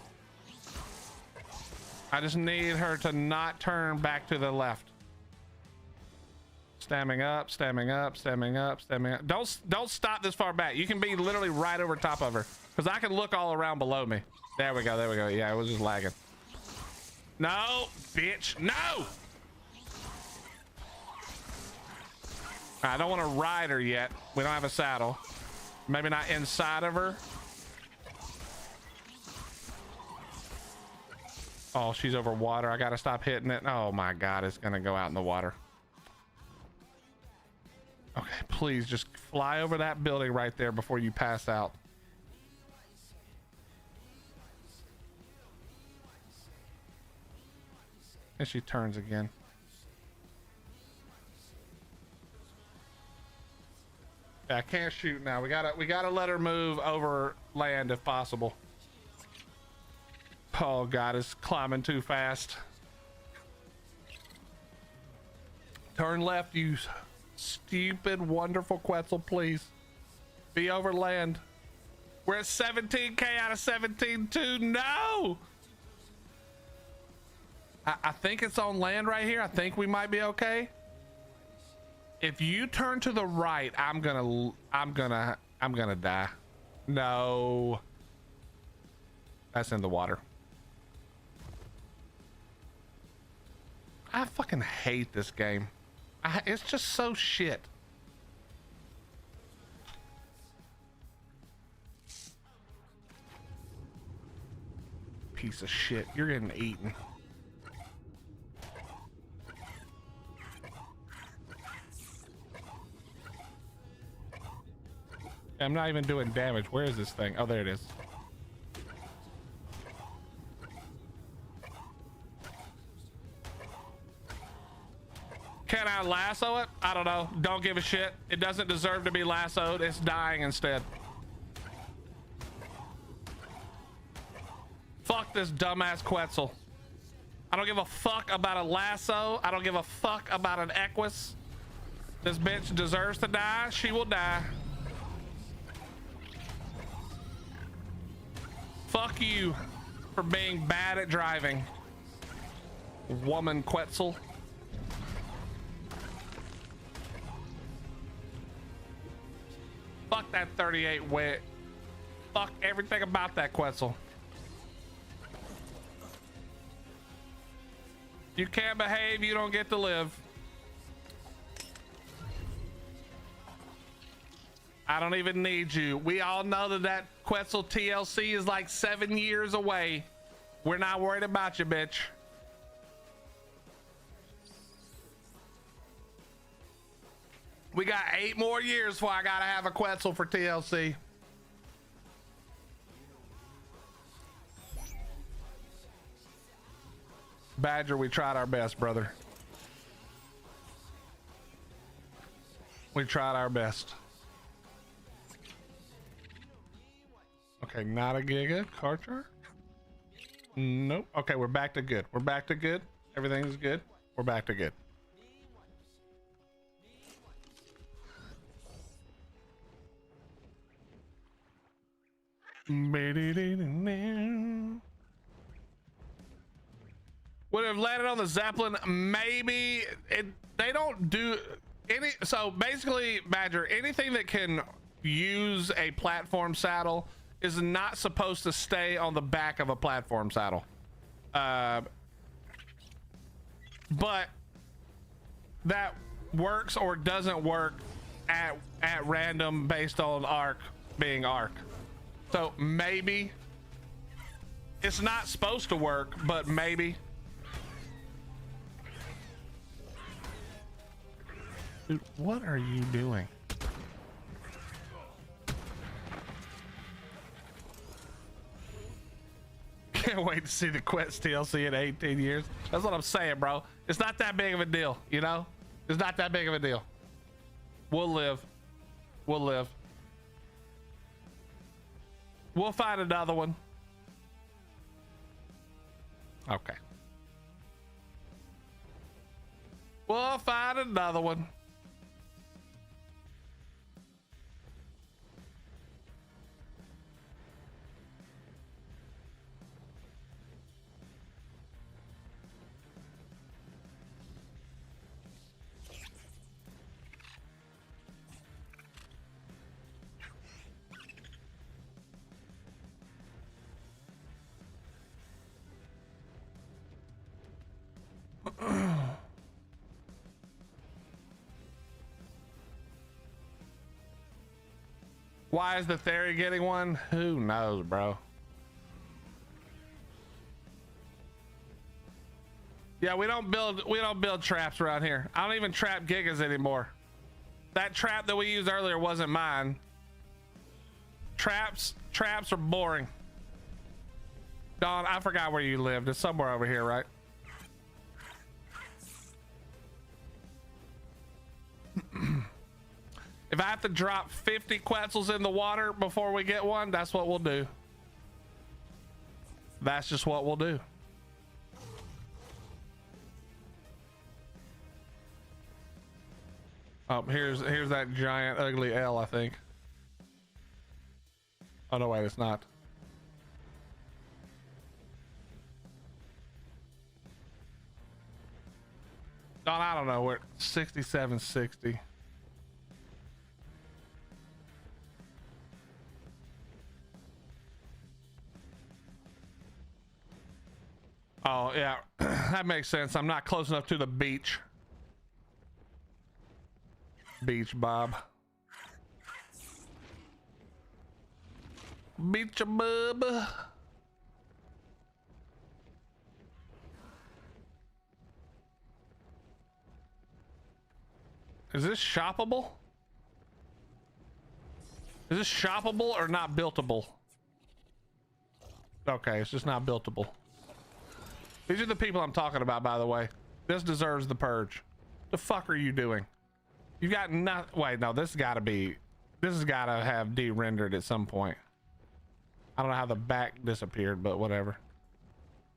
I just need her to not turn back to the left. Stemming up, stemming up, stemming up, stemming up. Don't stop this far back. You can be literally right over top of her because I can look all around below me. There we go. There we go. Yeah, it was just lagging. No, bitch. No. I don't want to ride her yet. We don't have a saddle. Maybe not inside of her. Oh, she's over water. I gotta stop hitting it. Oh my God, it's gonna go out in the water. Okay, please just fly over that building right there before you pass out. And she turns again. I can't shoot now. We gotta let her move over land if possible. Oh God, it's climbing too fast. Turn left, you stupid, wonderful Quetzal, please. Be over land. We're at 17K out of 17.2. No! I think it's on land right here. I think we might be okay. If you turn to the right, I'm gonna die. No. That's in the water. I fucking hate this game. It's just so shit. Piece of shit. You're getting eaten. I'm not even doing damage. Where is this thing? Oh, there it is. Can I lasso it? I don't know. Don't give a shit. It doesn't deserve to be lassoed. It's dying instead. Fuck this dumbass Quetzal. I don't give a fuck about a lasso. I don't give a fuck about an Equus. This bitch deserves to die. She will die. Fuck you for being bad at driving, woman Quetzal. Fuck that 38 wet. Fuck everything about that Quetzal. You can't behave, you don't get to live. I don't even need you. We all know that Quetzal TLC is like 7 years away. We're not worried about you, bitch. We got 8 more years before I gotta have a Quetzal for TLC. Badger, we tried our best, brother. We tried our best. Okay, not a Giga Karcher. Nope. Okay, we're back to good. We're back to good. Everything's good. We're back to good. Would have landed on the Zeppelin, maybe. They don't do any. So basically, Badger, anything that can use a platform saddle is not supposed to stay on the back of a platform saddle. But that works or doesn't work at random based on arc being arc. So maybe it's not supposed to work, but maybe. Dude, what are you doing? Can't wait to see the Quest TLC in 18 years. That's what I'm saying, bro. It's not that big of a deal, you know? It's not that big of a deal. We'll live. We'll live. We'll find another one. Okay. We'll find another one. Why is the theory getting one? Who knows, bro? Yeah, we don't build traps around here. I don't even trap gigas anymore. That trap that we used earlier wasn't mine. Traps are boring. Dawn, I forgot where you lived. It's somewhere over here, right? If I have to drop 50 Quetzals in the water before we get one, that's what we'll do. That's just what we'll do. Oh, here's that giant ugly L, I think. Oh no, wait, it's not. Don, I don't know, we're 6760. Oh yeah, that makes sense. I'm not close enough to the beach. Beach Bob. Beach Bob. Is this shoppable? Is this shoppable or not buildable? Okay, it's just not buildable. These are the people I'm talking about, by the way. This deserves the purge. The fuck are you doing? You got not. Wait, no, this has got to have de-rendered at some point. I don't know how the back disappeared, but whatever.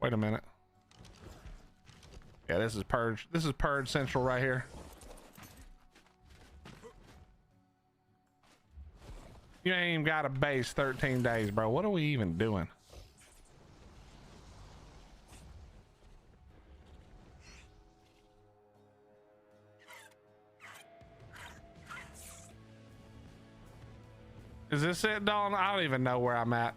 Wait a minute. Yeah, this is purge. This is purge central right here. You ain't even got a base 13 days, bro. What are we even doing? Is this it, Dawn? I don't even know where I'm at.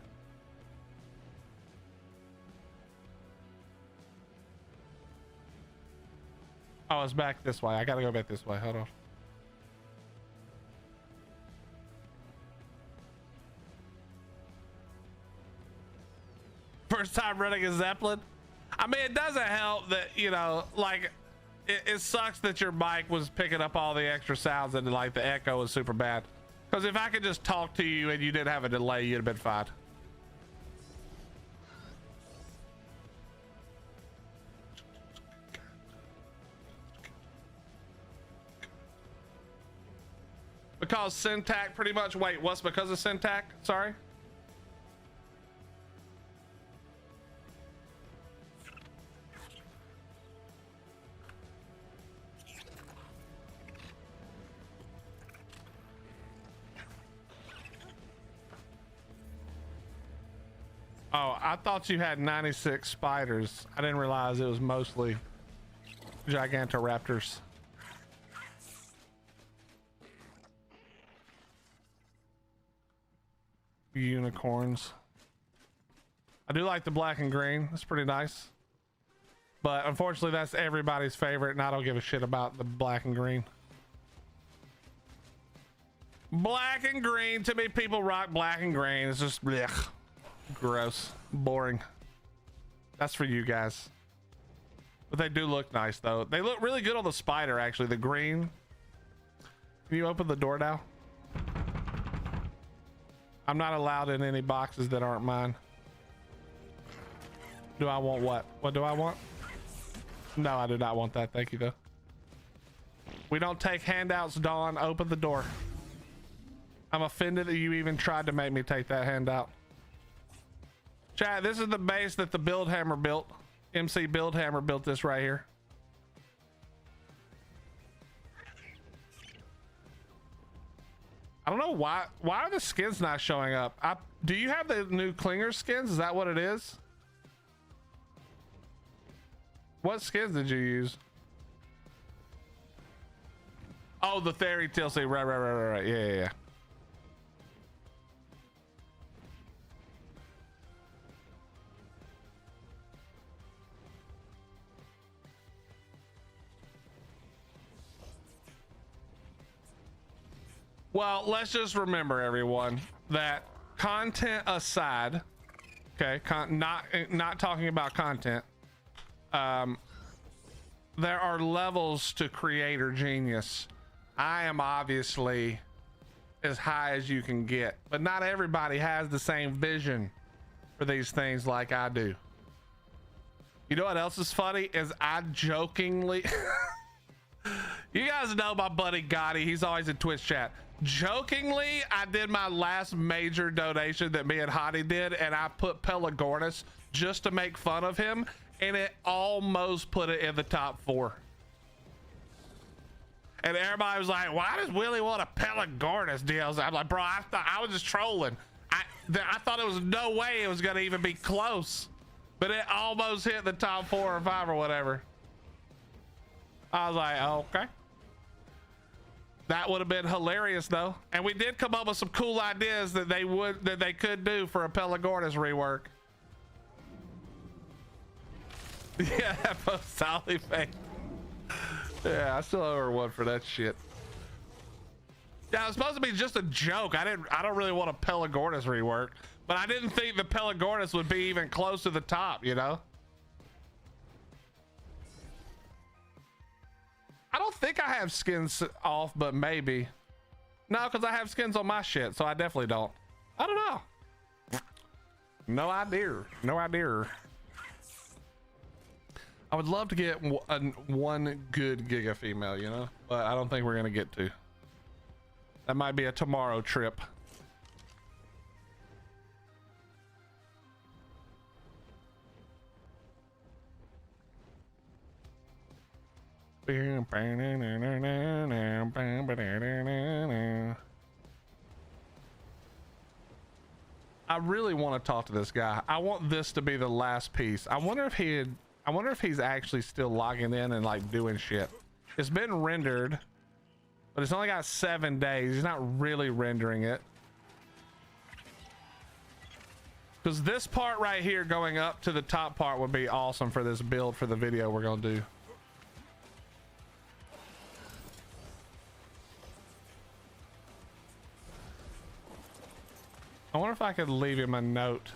Oh, it's back this way. I gotta go back this way. Hold on. First time running a Zeppelin. I mean, it doesn't help that, you know, like, it sucks that your mic was picking up all the extra sounds and like the echo was super bad. Because if I could just talk to you and you didn't have a delay, you'd have been fine. Because syntax pretty much. Wait, what's because of syntax? Sorry. Oh, I thought you had 96 spiders. I didn't realize it was mostly Gigantoraptors. Unicorns. I do like the black and green. That's pretty nice. But unfortunately, that's everybody's favorite, and I don't give a shit about the black and green. Black and green. Too many people rock black and green. It's just blech. Gross, boring. That's for you guys. But they do look nice though. They look really good on the spider, actually. The green. Can you open the door now? I'm not allowed in any boxes that aren't mine. Do I want what? What do I want? No, I do not want that. Thank you though. We don't take handouts, Dawn. Open the door. I'm offended that you even tried to make me take that handout. Chat, this is the base that the Build Hammer built. MC Build Hammer built this right here. I don't know why are the skins not showing up? Do you have the new Klinger skins? Is that what it is? What skins did you use? Oh, the Theory TLC. Right. Yeah. Well, let's just remember, everyone, that content aside, okay, not talking about content, there are levels to creator genius. I am obviously as high as you can get, but not everybody has the same vision for these things like I do. You know what else is funny is I jokingly you guys know my buddy Gotti, he's always in Twitch chat. Jokingly, I did my last major donation that me and Hottie did, and I put Pelagornis just to make fun of him, and it almost put it in the top 4. And everybody was like, why does Willie want a Pelagornis DLC? I'm like, bro, I was just trolling. I thought it was no way it was gonna even be close, but it almost hit the top 4 or 5 or whatever. I was like, okay. That would have been hilarious though. And we did come up with some cool ideas that they could do for a Pelagornis rework. Yeah, that post Sally face. Yeah, I still owe her one for that shit. Yeah, it was supposed to be just a joke. I don't really want a Pelagornis rework, but I didn't think the Pelagornis would be even close to the top, you know? I don't think I have skins off, but maybe. No, because I have skins on my shit, so I definitely don't. I don't know. No idea. I would love to get one good Giga female, you know, but I don't think we're gonna get to. That might be a tomorrow trip. I really want to talk to this guy. I want this to be the last piece. I wonder if he's actually still logging in and like doing shit. It's been rendered, but it's only got 7 days. He's not really rendering it. Because this part right here going up to the top part would be awesome for this build for the video we're gonna do. I wonder if I could leave him a note.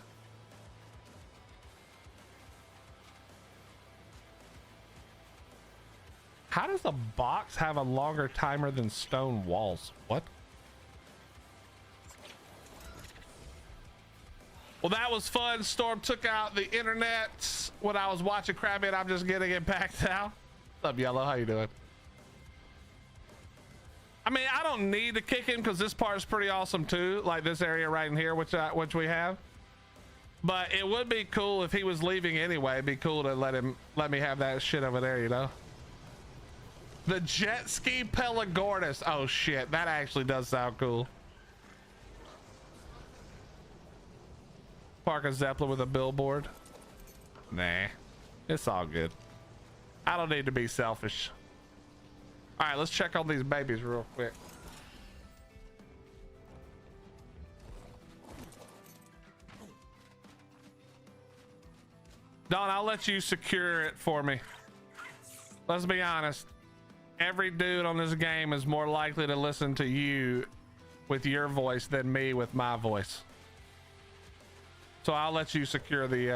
How does a box have a longer timer than stone walls? What? Well, that was fun. Storm took out the internet when I was watching Crabby, and I'm just getting it back now. What's up, Yellow? How you doing? I mean, I don't need to kick him because this part is pretty awesome too. Like this area right in here, which we have. But it would be cool if he was leaving anyway. It'd be cool to let me have that shit over there, you know? The jet ski Pelagornis. Oh shit, that actually does sound cool. Park a Zeppelin with a billboard. Nah, it's all good. I don't need to be selfish. All right, let's check on these babies real quick. Don, I'll let you secure it for me. Let's be honest. Every dude on this game is more likely to listen to you with your voice than me with my voice. So I'll let you secure the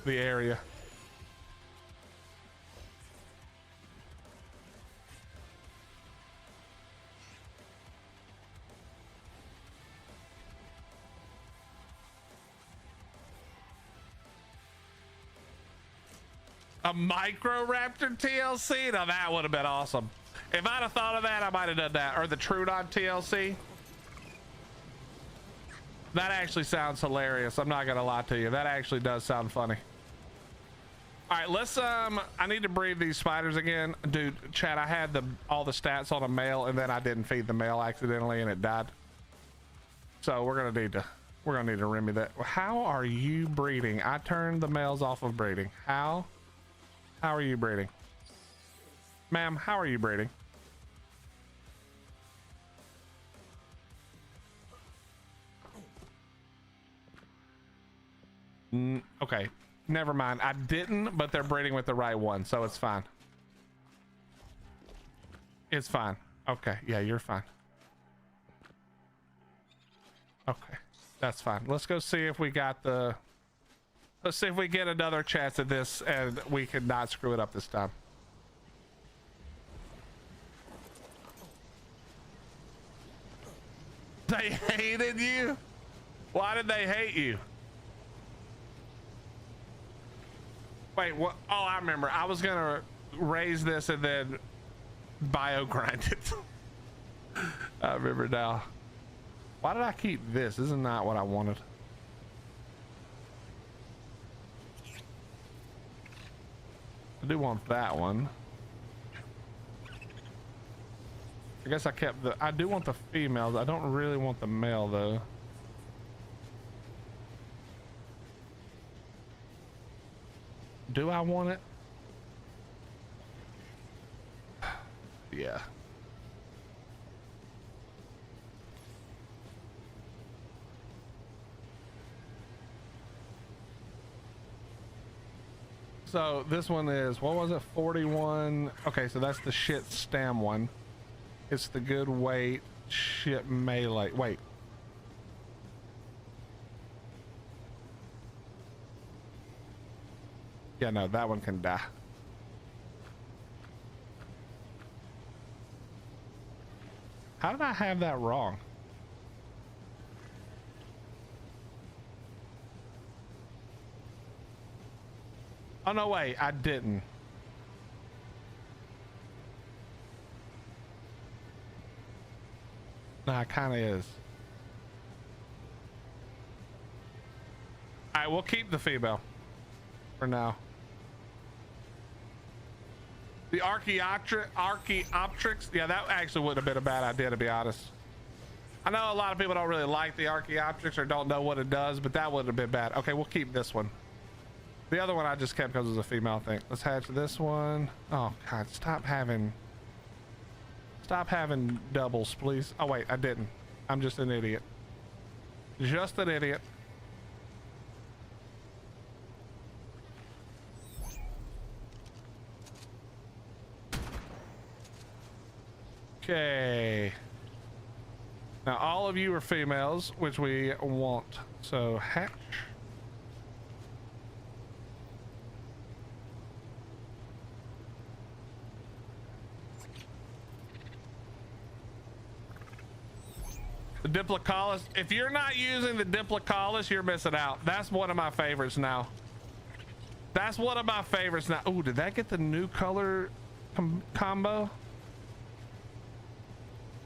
area. A Microraptor TLC? Now that would have been awesome. If I'd have thought of that, I might have done that. Or the Trudon TLC. That actually sounds hilarious. I'm not gonna lie to you. That actually does sound funny. All right, let's I need to breed these spiders again. Dude, Chad, I had all the stats on a male and then I didn't feed the male accidentally and it died. So we're gonna need to remedy that. How are you breeding? I turned the males off of breeding. How are you breeding? Ma'am, how are you breeding? Okay, never mind. I didn't, but they're breeding with the right one, so it's fine. It's fine. Okay, yeah, you're fine. Okay, that's fine. Let's go see if we got the... Let's see if we get another chance at this and we can not screw it up this time. They hated you? Why did they hate you? Wait, what? Oh, I remember. I was gonna raise this and then bio grind it. I remember now. Why did I keep this? This is not what I wanted. I do want that one. I guess I kept I do want the females. I don't really want the male though. Do I want it? Yeah. So this one is, what was it? 41. Okay, so that's the shit stam one. It's the good weight shit melee. Wait. Yeah, no, that one can die. How did I have that wrong? Oh, no, wait, I didn't. Nah, it kind of is. All right, we'll keep the female for now. The Archaeopteryx, yeah, that actually wouldn't have been a bad idea, to be honest. I know a lot of people don't really like the Archaeopteryx or don't know what it does, but that wouldn't have been bad. Okay, we'll keep this one. The other one I just kept because it was a female thing. Let's hatch this one. Oh God, stop having doubles, please. Oh wait, I didn't. I'm just an idiot. Just an idiot. Okay. Now all of you are females, which we want. So hatch. The Diplocaulus. If you're not using the Diplocaulus, you're missing out. That's one of my favorites now. That's one of my favorites now. Oh, did that get the new color combo?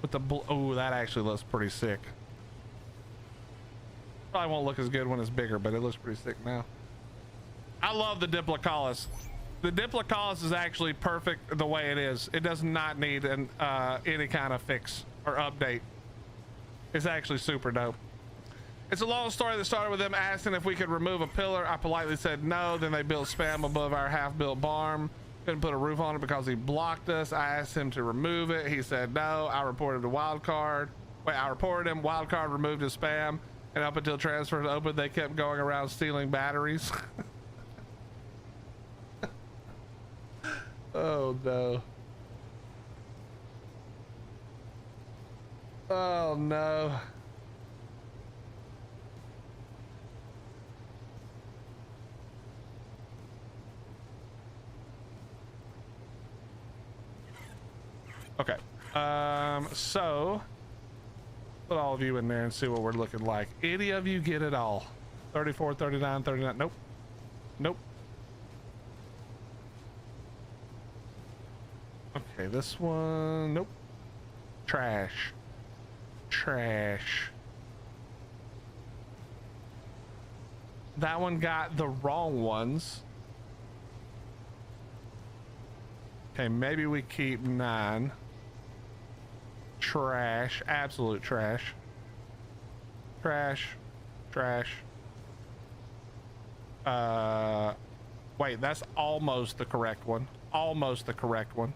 With the blue. Oh, that actually looks pretty sick. Probably won't look as good when it's bigger, but it looks pretty sick now. I love the Diplocaulus. The Diplocaulus is actually perfect the way it is. It does not need any kind of fix or update. It's actually super dope. It's a long story that started with them asking if we could remove a pillar. I politely said no. Then they built spam above our half-built barn. Couldn't put a roof on it because he blocked us. I asked him to remove it. He said no. I reported to Wildcard. Wait, I reported him. Wildcard removed his spam. And up until transfers open, they kept going around stealing batteries. Oh no. Oh no. Okay. So put all of you in there and see what we're looking like. Any of you get it all. 34, 39, 39. Nope. Nope. Okay, this one. Nope. Trash. Trash. That one got the wrong ones. Okay, maybe we keep 9. Trash, absolute trash. Trash, trash. Wait, that's almost the correct one. Almost the correct one.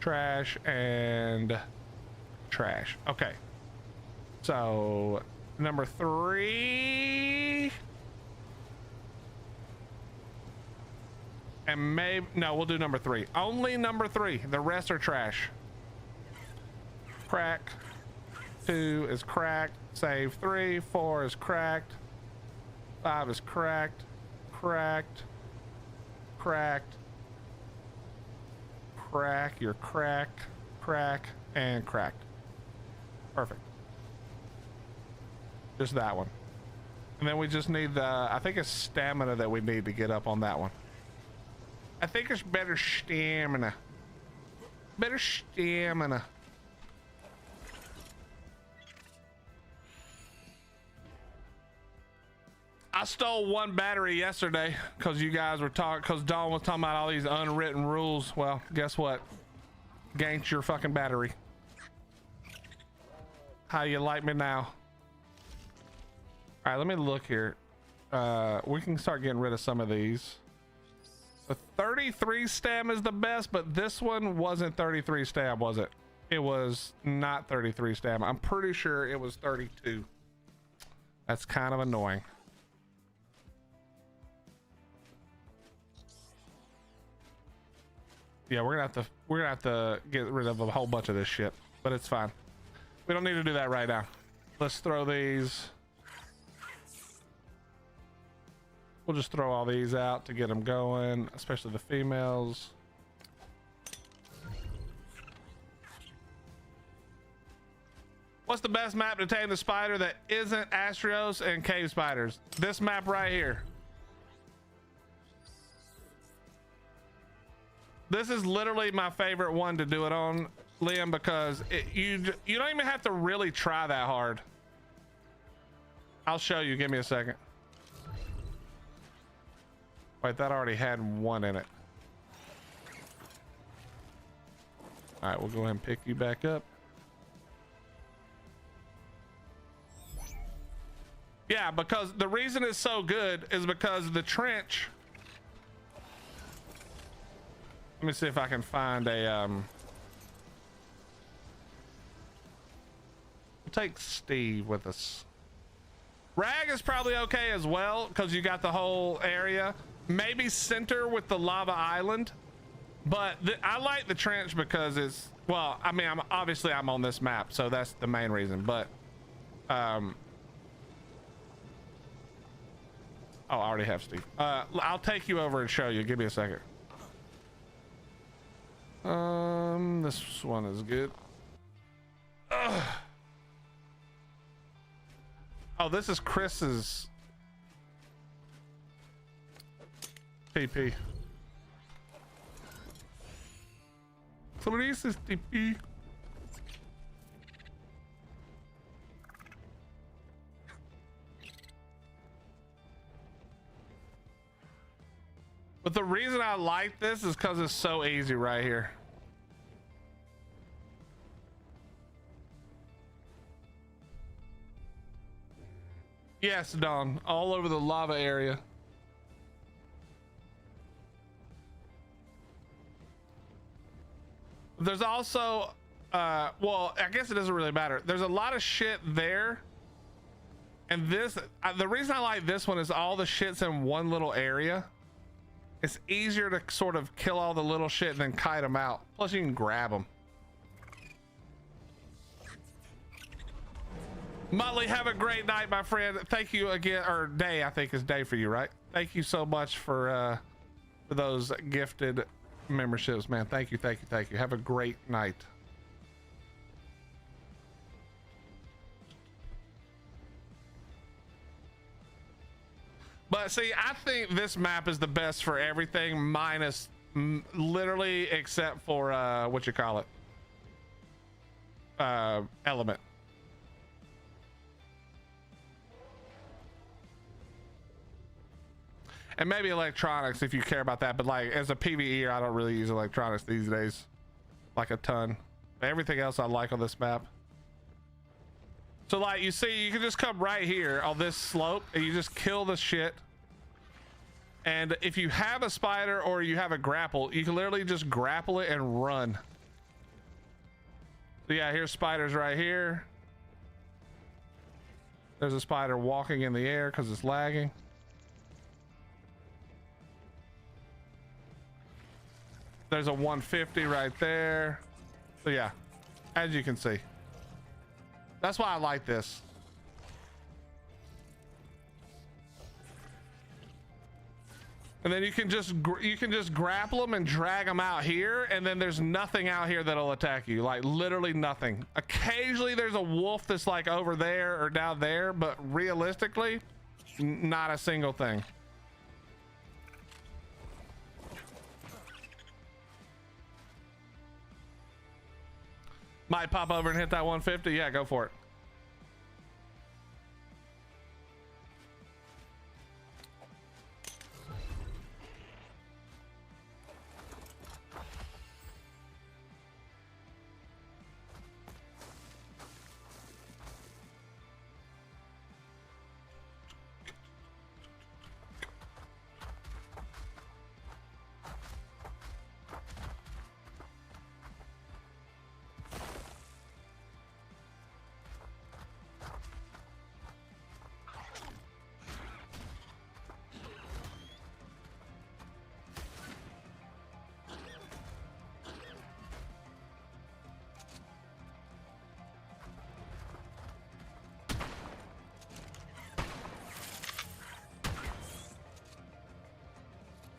Trash and trash. Okay. So, number 3. And maybe, no, we'll do number 3. Only number 3. The rest are trash. Crack. 2 is cracked. Save 3. 4 is cracked. 5 is cracked. Cracked. Cracked. Crack. You're crack. Crack. And cracked. Perfect. Just that one. And then we just need the, I think it's stamina that we need to get up on that one. I think it's better stamina. Better stamina. I stole 1 battery yesterday because you guys were talking, because Dawn was talking about all these unwritten rules. Well, guess what? Gained your fucking battery. How you like me now? All right, let me look here. We can start getting rid of some of these. The 33 stam is the best, but this one wasn't 33 stam, was it? It was not 33 stam. I'm pretty sure it was 32. That's kind of annoying. Yeah, we're gonna have to get rid of a whole bunch of this shit, but it's fine. We don't need to do that right now. Let's throw these. We'll just throw all these out to get them going, especially the females. What's the best map to tame the spider that isn't Astrios and cave spiders? This map right here. This is literally my favorite one to do it on, Liam, because you don't even have to really try that hard. I'll show you. Give me a second. Wait, that already had 1 in it. All right, we'll go ahead and pick you back up. Yeah, because the reason it's so good is because the trench. Let me see if I can find a we'll take Steve with us. Rag is probably okay as well because you got the whole area. Maybe center with the lava island, but I like the trench because it's, well, I mean, I'm on this map, so that's the main reason. But oh, I already have Steve. I'll take you over and show you. Give me a second. This one is good. Ugh. Oh, this is Chris's TP. So this is TP. But the reason I like this is because it's so easy right here. Yes, Don, all over the lava area. There's also, well, I guess it doesn't really matter. There's a lot of shit there. And this, the reason I like this one is all the shit's in one little area. It's easier to sort of kill all the little shit and then kite them out. Plus you can grab them. Motley, have a great night, my friend. Thank you again, or day, I think is day for you, right? Thank you so much for those gifted memberships, man. Thank you, thank you, thank you. Have a great night. But see, I think this map is the best for everything, minus literally except for what you call it, element. And maybe electronics if you care about that, but like as a PvE, I don't really use electronics these days, like a ton. Everything else I like on this map. So like you see, you can just come right here on this slope and you just kill the shit. And if you have a spider or you have a grapple, you can literally just grapple it and run. So yeah, here's spiders right here. There's a spider walking in the air because it's lagging. There's a 150 right there. So yeah, as you can see. That's why I like this. And then you can just grapple them and drag them out here, and then there's nothing out here that'll attack you. Like literally nothing. Occasionally there's a wolf that's like over there or down there, but realistically, not a single thing. Might pop over and hit that 150. Yeah, go for it.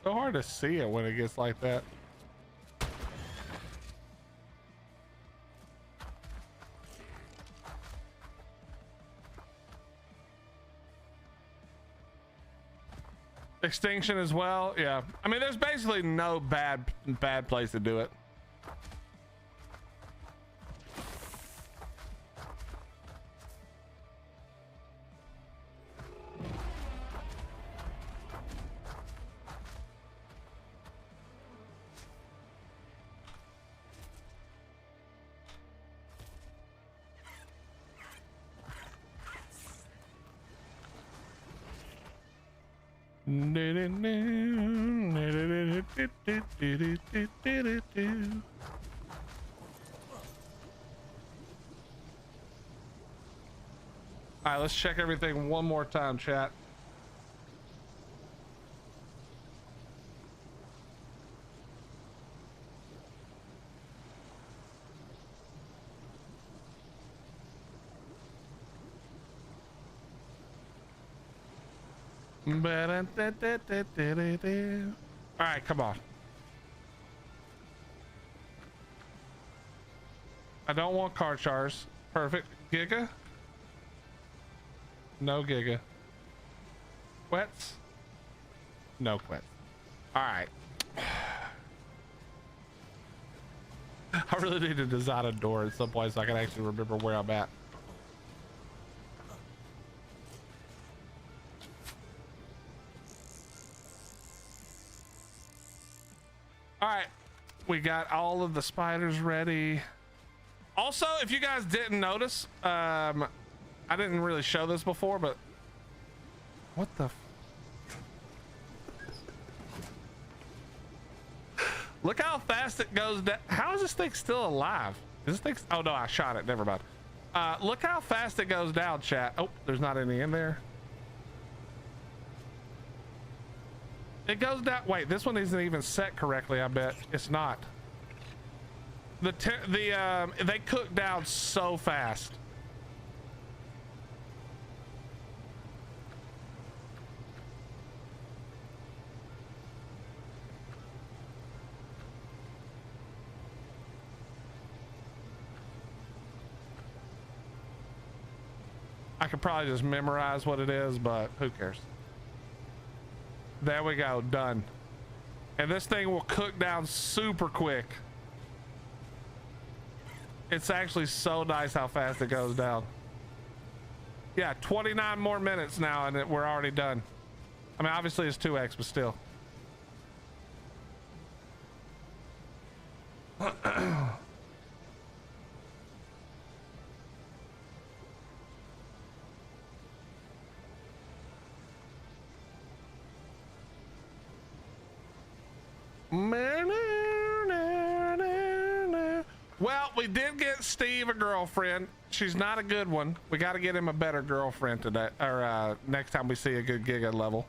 So hard to see it when it gets like that. Extinction as well. Yeah, I mean there's basically no bad place to do it. All right, let's check everything one more time, chat. All right, come on. I don't want car chars. Perfect. Giga? No giga. Quets? No quets. All right. I really need to design a door at some point so I can actually remember where I'm at. All right, we got all of the spiders ready. Also, if you guys didn't notice, I didn't really show this before, but what the look how fast it goes down. How is this thing still alive? Is this thing, oh no, I shot it, never mind. Look how fast it goes down, chat. Oh, there's not any in there. It goes down. Wait, this one isn't even set correctly. I bet it's not. They cook down so fast. I could probably just memorize what it is, but who cares? There we go, done. And this thing will cook down super quick. It's actually so nice how fast it goes down. Yeah, 29 more minutes now and we're already done. I mean, obviously it's 2x, but still. Well, we did get Steve a girlfriend. She's not a good one. We got to get him a better girlfriend today, or next time we see a good Giga level.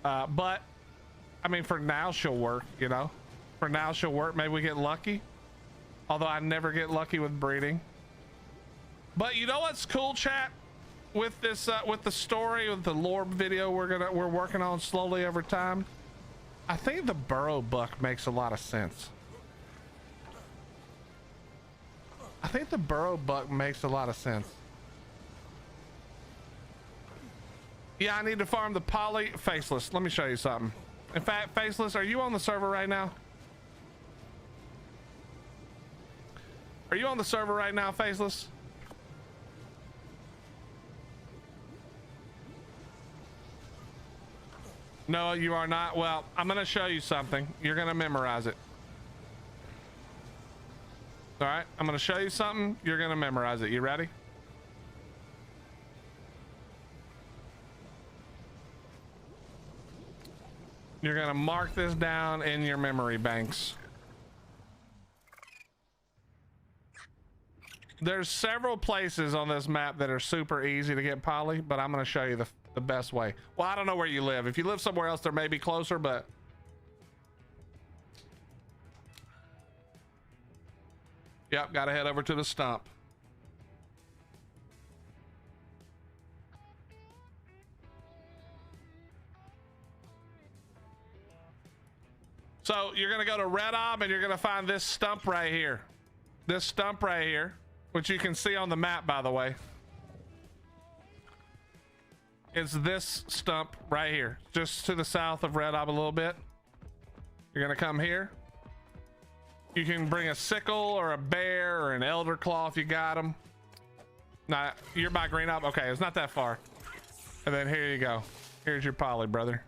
But I mean, for now she'll work, you know. For now she'll work. Maybe we get lucky. Although I never get lucky with breeding. But you know what's cool, chat? With this, with the story, with the lore video we're working on slowly over time. I think the burrow buck makes a lot of sense. I think the burrow buck makes a lot of sense. Yeah, I need to farm the poly faceless. Let me show you something. In fact, faceless, are you on the server right now? Are you on the server right now, faceless? No, you are not. Well, I'm gonna show you something. You're gonna memorize it. All right, I'm gonna show you something. You're gonna memorize it. You ready? You're gonna mark this down in your memory banks. There's several places on this map that are super easy to get poly, but I'm gonna show you the best way. Well, I don't know where you live. If you live somewhere else, there may be closer, but yep, gotta head over to the stump. So you're gonna go to Red Ob and you're gonna find this stump right here. This stump right here, which you can see on the map, by the way. It's this stump right here, just to the south of Red Ob a little bit. You're gonna come here. You can bring a sickle or a bear or an elder claw if you got them. Nah, you're by Green Ob. Okay, it's not that far. And then here you go. Here's your poly, brother.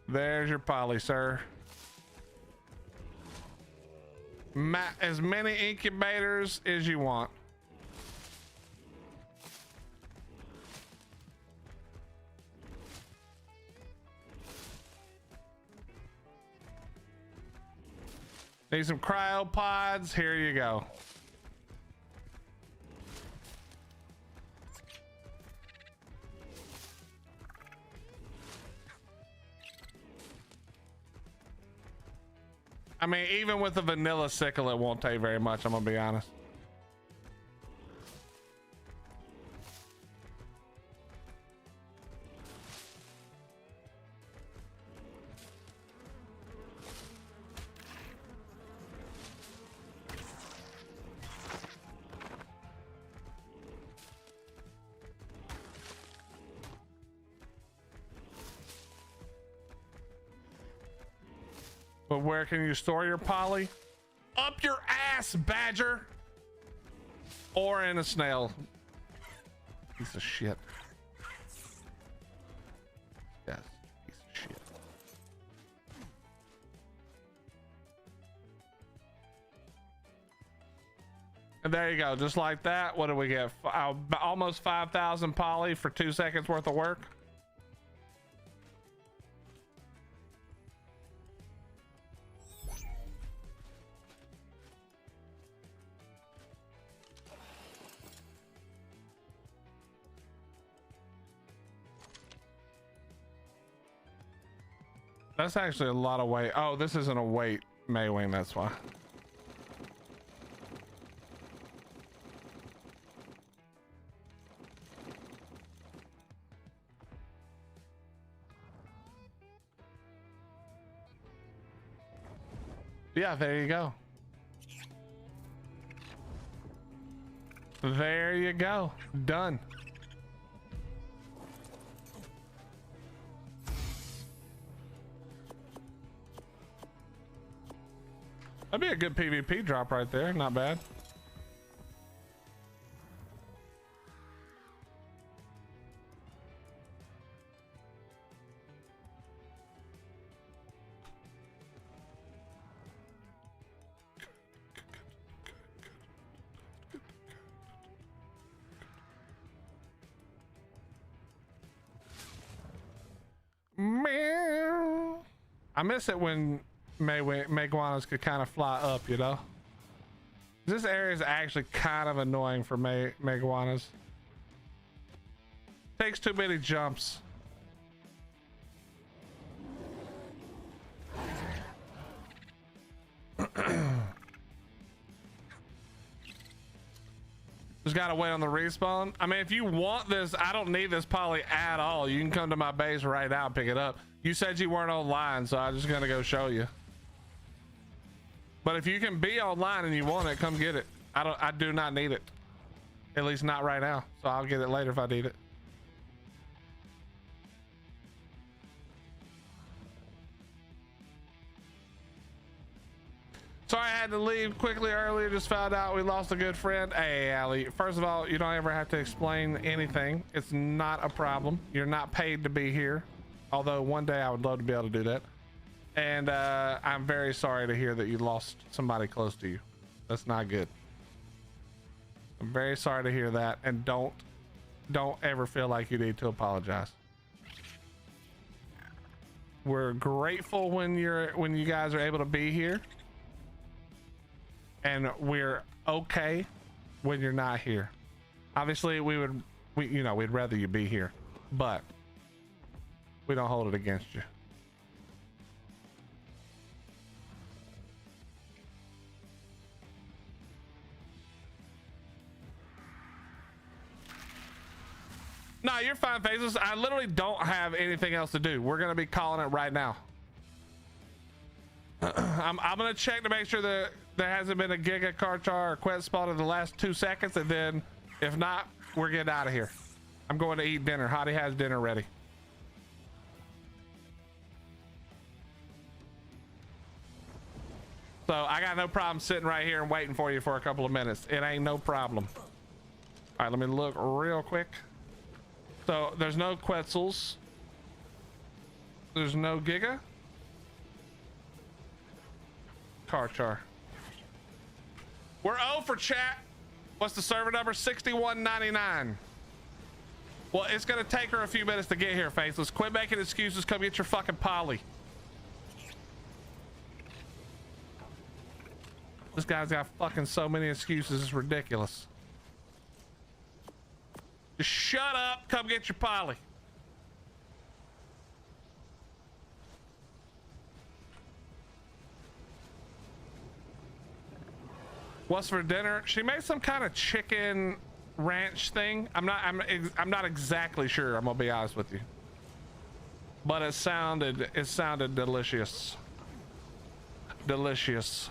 There's your poly, sir. As many incubators as you want. Need some cryopods. Here you go. I mean, even with the vanilla sickle, it won't take very much, I'm gonna be honest. But where can you store your poly? Up your ass, badger! Or in a snail. Piece of shit. Yes, piece of shit. And there you go, just like that. What do we get? Almost 5,000 poly for 2 seconds worth of work. That's actually a lot of weight. Oh, this isn't a weight Maywing, that's why. Yeah, there you go. There you go. Done. That'd be a good PvP drop right there. Not bad. I miss it when Meguanas could kind of fly up, you know? This area is actually kind of annoying for Meguanas. Takes too many jumps. Just gotta wait on the respawn. I mean, if you want this, I don't need this poly at all. You can come to my base right now and pick it up. You said you weren't online, so I'm just gonna go show you. But if you can be online and you want it, come get it. I do not need it. At least not right now. So I'll get it later if I need it. Sorry I had to leave quickly earlier. Just found out we lost a good friend. Hey, Allie. First of all, you don't ever have to explain anything. It's not a problem. You're not paid to be here. Although one day I would love to be able to do that. And I'm very sorry to hear that you lost somebody close to you. That's not good. I'm very sorry to hear that. And don't ever feel like you need to apologize. We're grateful when you guys are able to be here. And we're okay when you're not here. Obviously we'd rather you be here, but we don't hold it against you. No, you're fine, Phases. I literally don't have anything else to do. We're gonna be calling it right now. I'm gonna check to make sure that there hasn't been a Giga Karchar or Quet spot in the last 2 seconds, and then if not, we're getting out of here. I'm going to eat dinner. Hottie has dinner ready. So I got no problem sitting right here and waiting for you for a couple of minutes. It ain't no problem. All right, let me look real quick. So there's no Quetzals. There's no Giga. Karchar. We're 0 for chat. What's the server number? 6199. Well, it's gonna take her a few minutes to get here, Faceless. Quit making excuses. Come get your fucking poly. This guy's got fucking so many excuses. It's ridiculous. Just shut up. Come get your poly. What's for dinner? She made some kind of chicken ranch thing. I'm not exactly sure. I'm gonna be honest with you, but it sounded delicious. Delicious.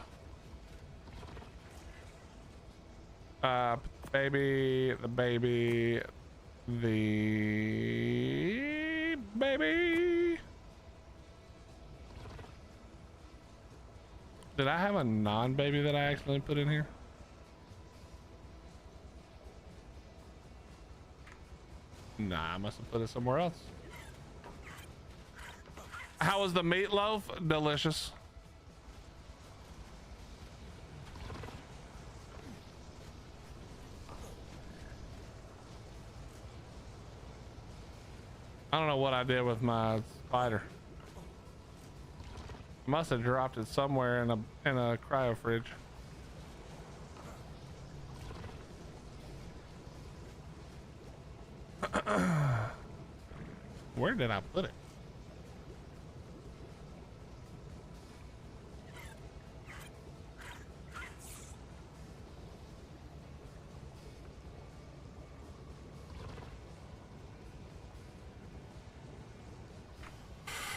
The baby. Did I have a non-baby that I accidentally put in here? Nah, I must have put it somewhere else. How was the meatloaf? Delicious. I don't know what I did with my spider. Must have dropped it somewhere in a cryo fridge. Where did I put it?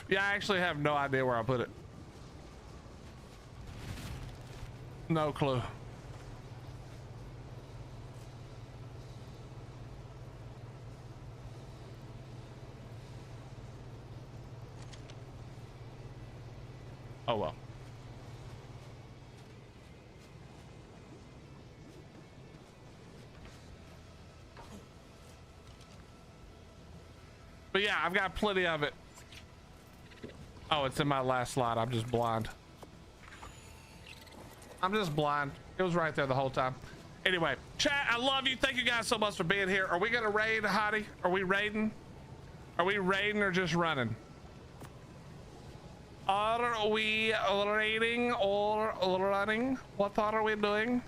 Yeah, I actually have no idea where I put it. No clue. Oh well. But yeah, I've got plenty of it. Oh, it's in my last slot. I'm just blind. I'm just blind. It was right there the whole time. Anyway, chat, I love you. Thank you guys so much for being here. Are we gonna raid, Hottie? Are we raiding? Are we raiding or just running? Are we raiding or running? What are we doing?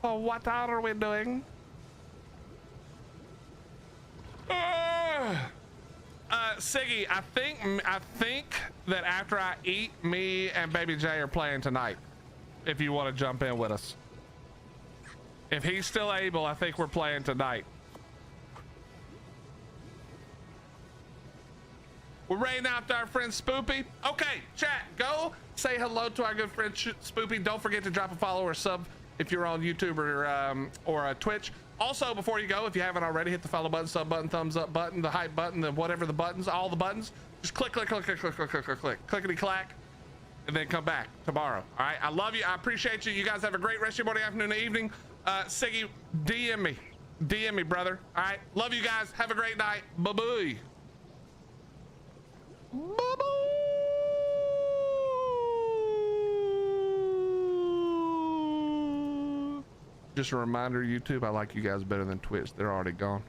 Oh, what are we doing? Siggy, I think that after I eat, me and Baby J are playing tonight. If you want to jump in with us. If he's still able, I think we're playing tonight. We're raiding out to our friend Spoopy. Okay, chat, go say hello to our good friend Spoopy. Don't forget to drop a follow or sub if you're on YouTube or Twitch. Also, before you go, if you haven't already, hit the follow button, sub button, thumbs up button, the hype button, the whatever the buttons, all the buttons. Just click, clickety clack, and then come back tomorrow. All right, I love you. I appreciate you. You guys have a great rest of your morning, afternoon, and evening. Siggy, DM me, brother. All right, love you guys. Have a great night. Bye-bye. Just a reminder, YouTube, I like you guys better than Twitch. They're already gone.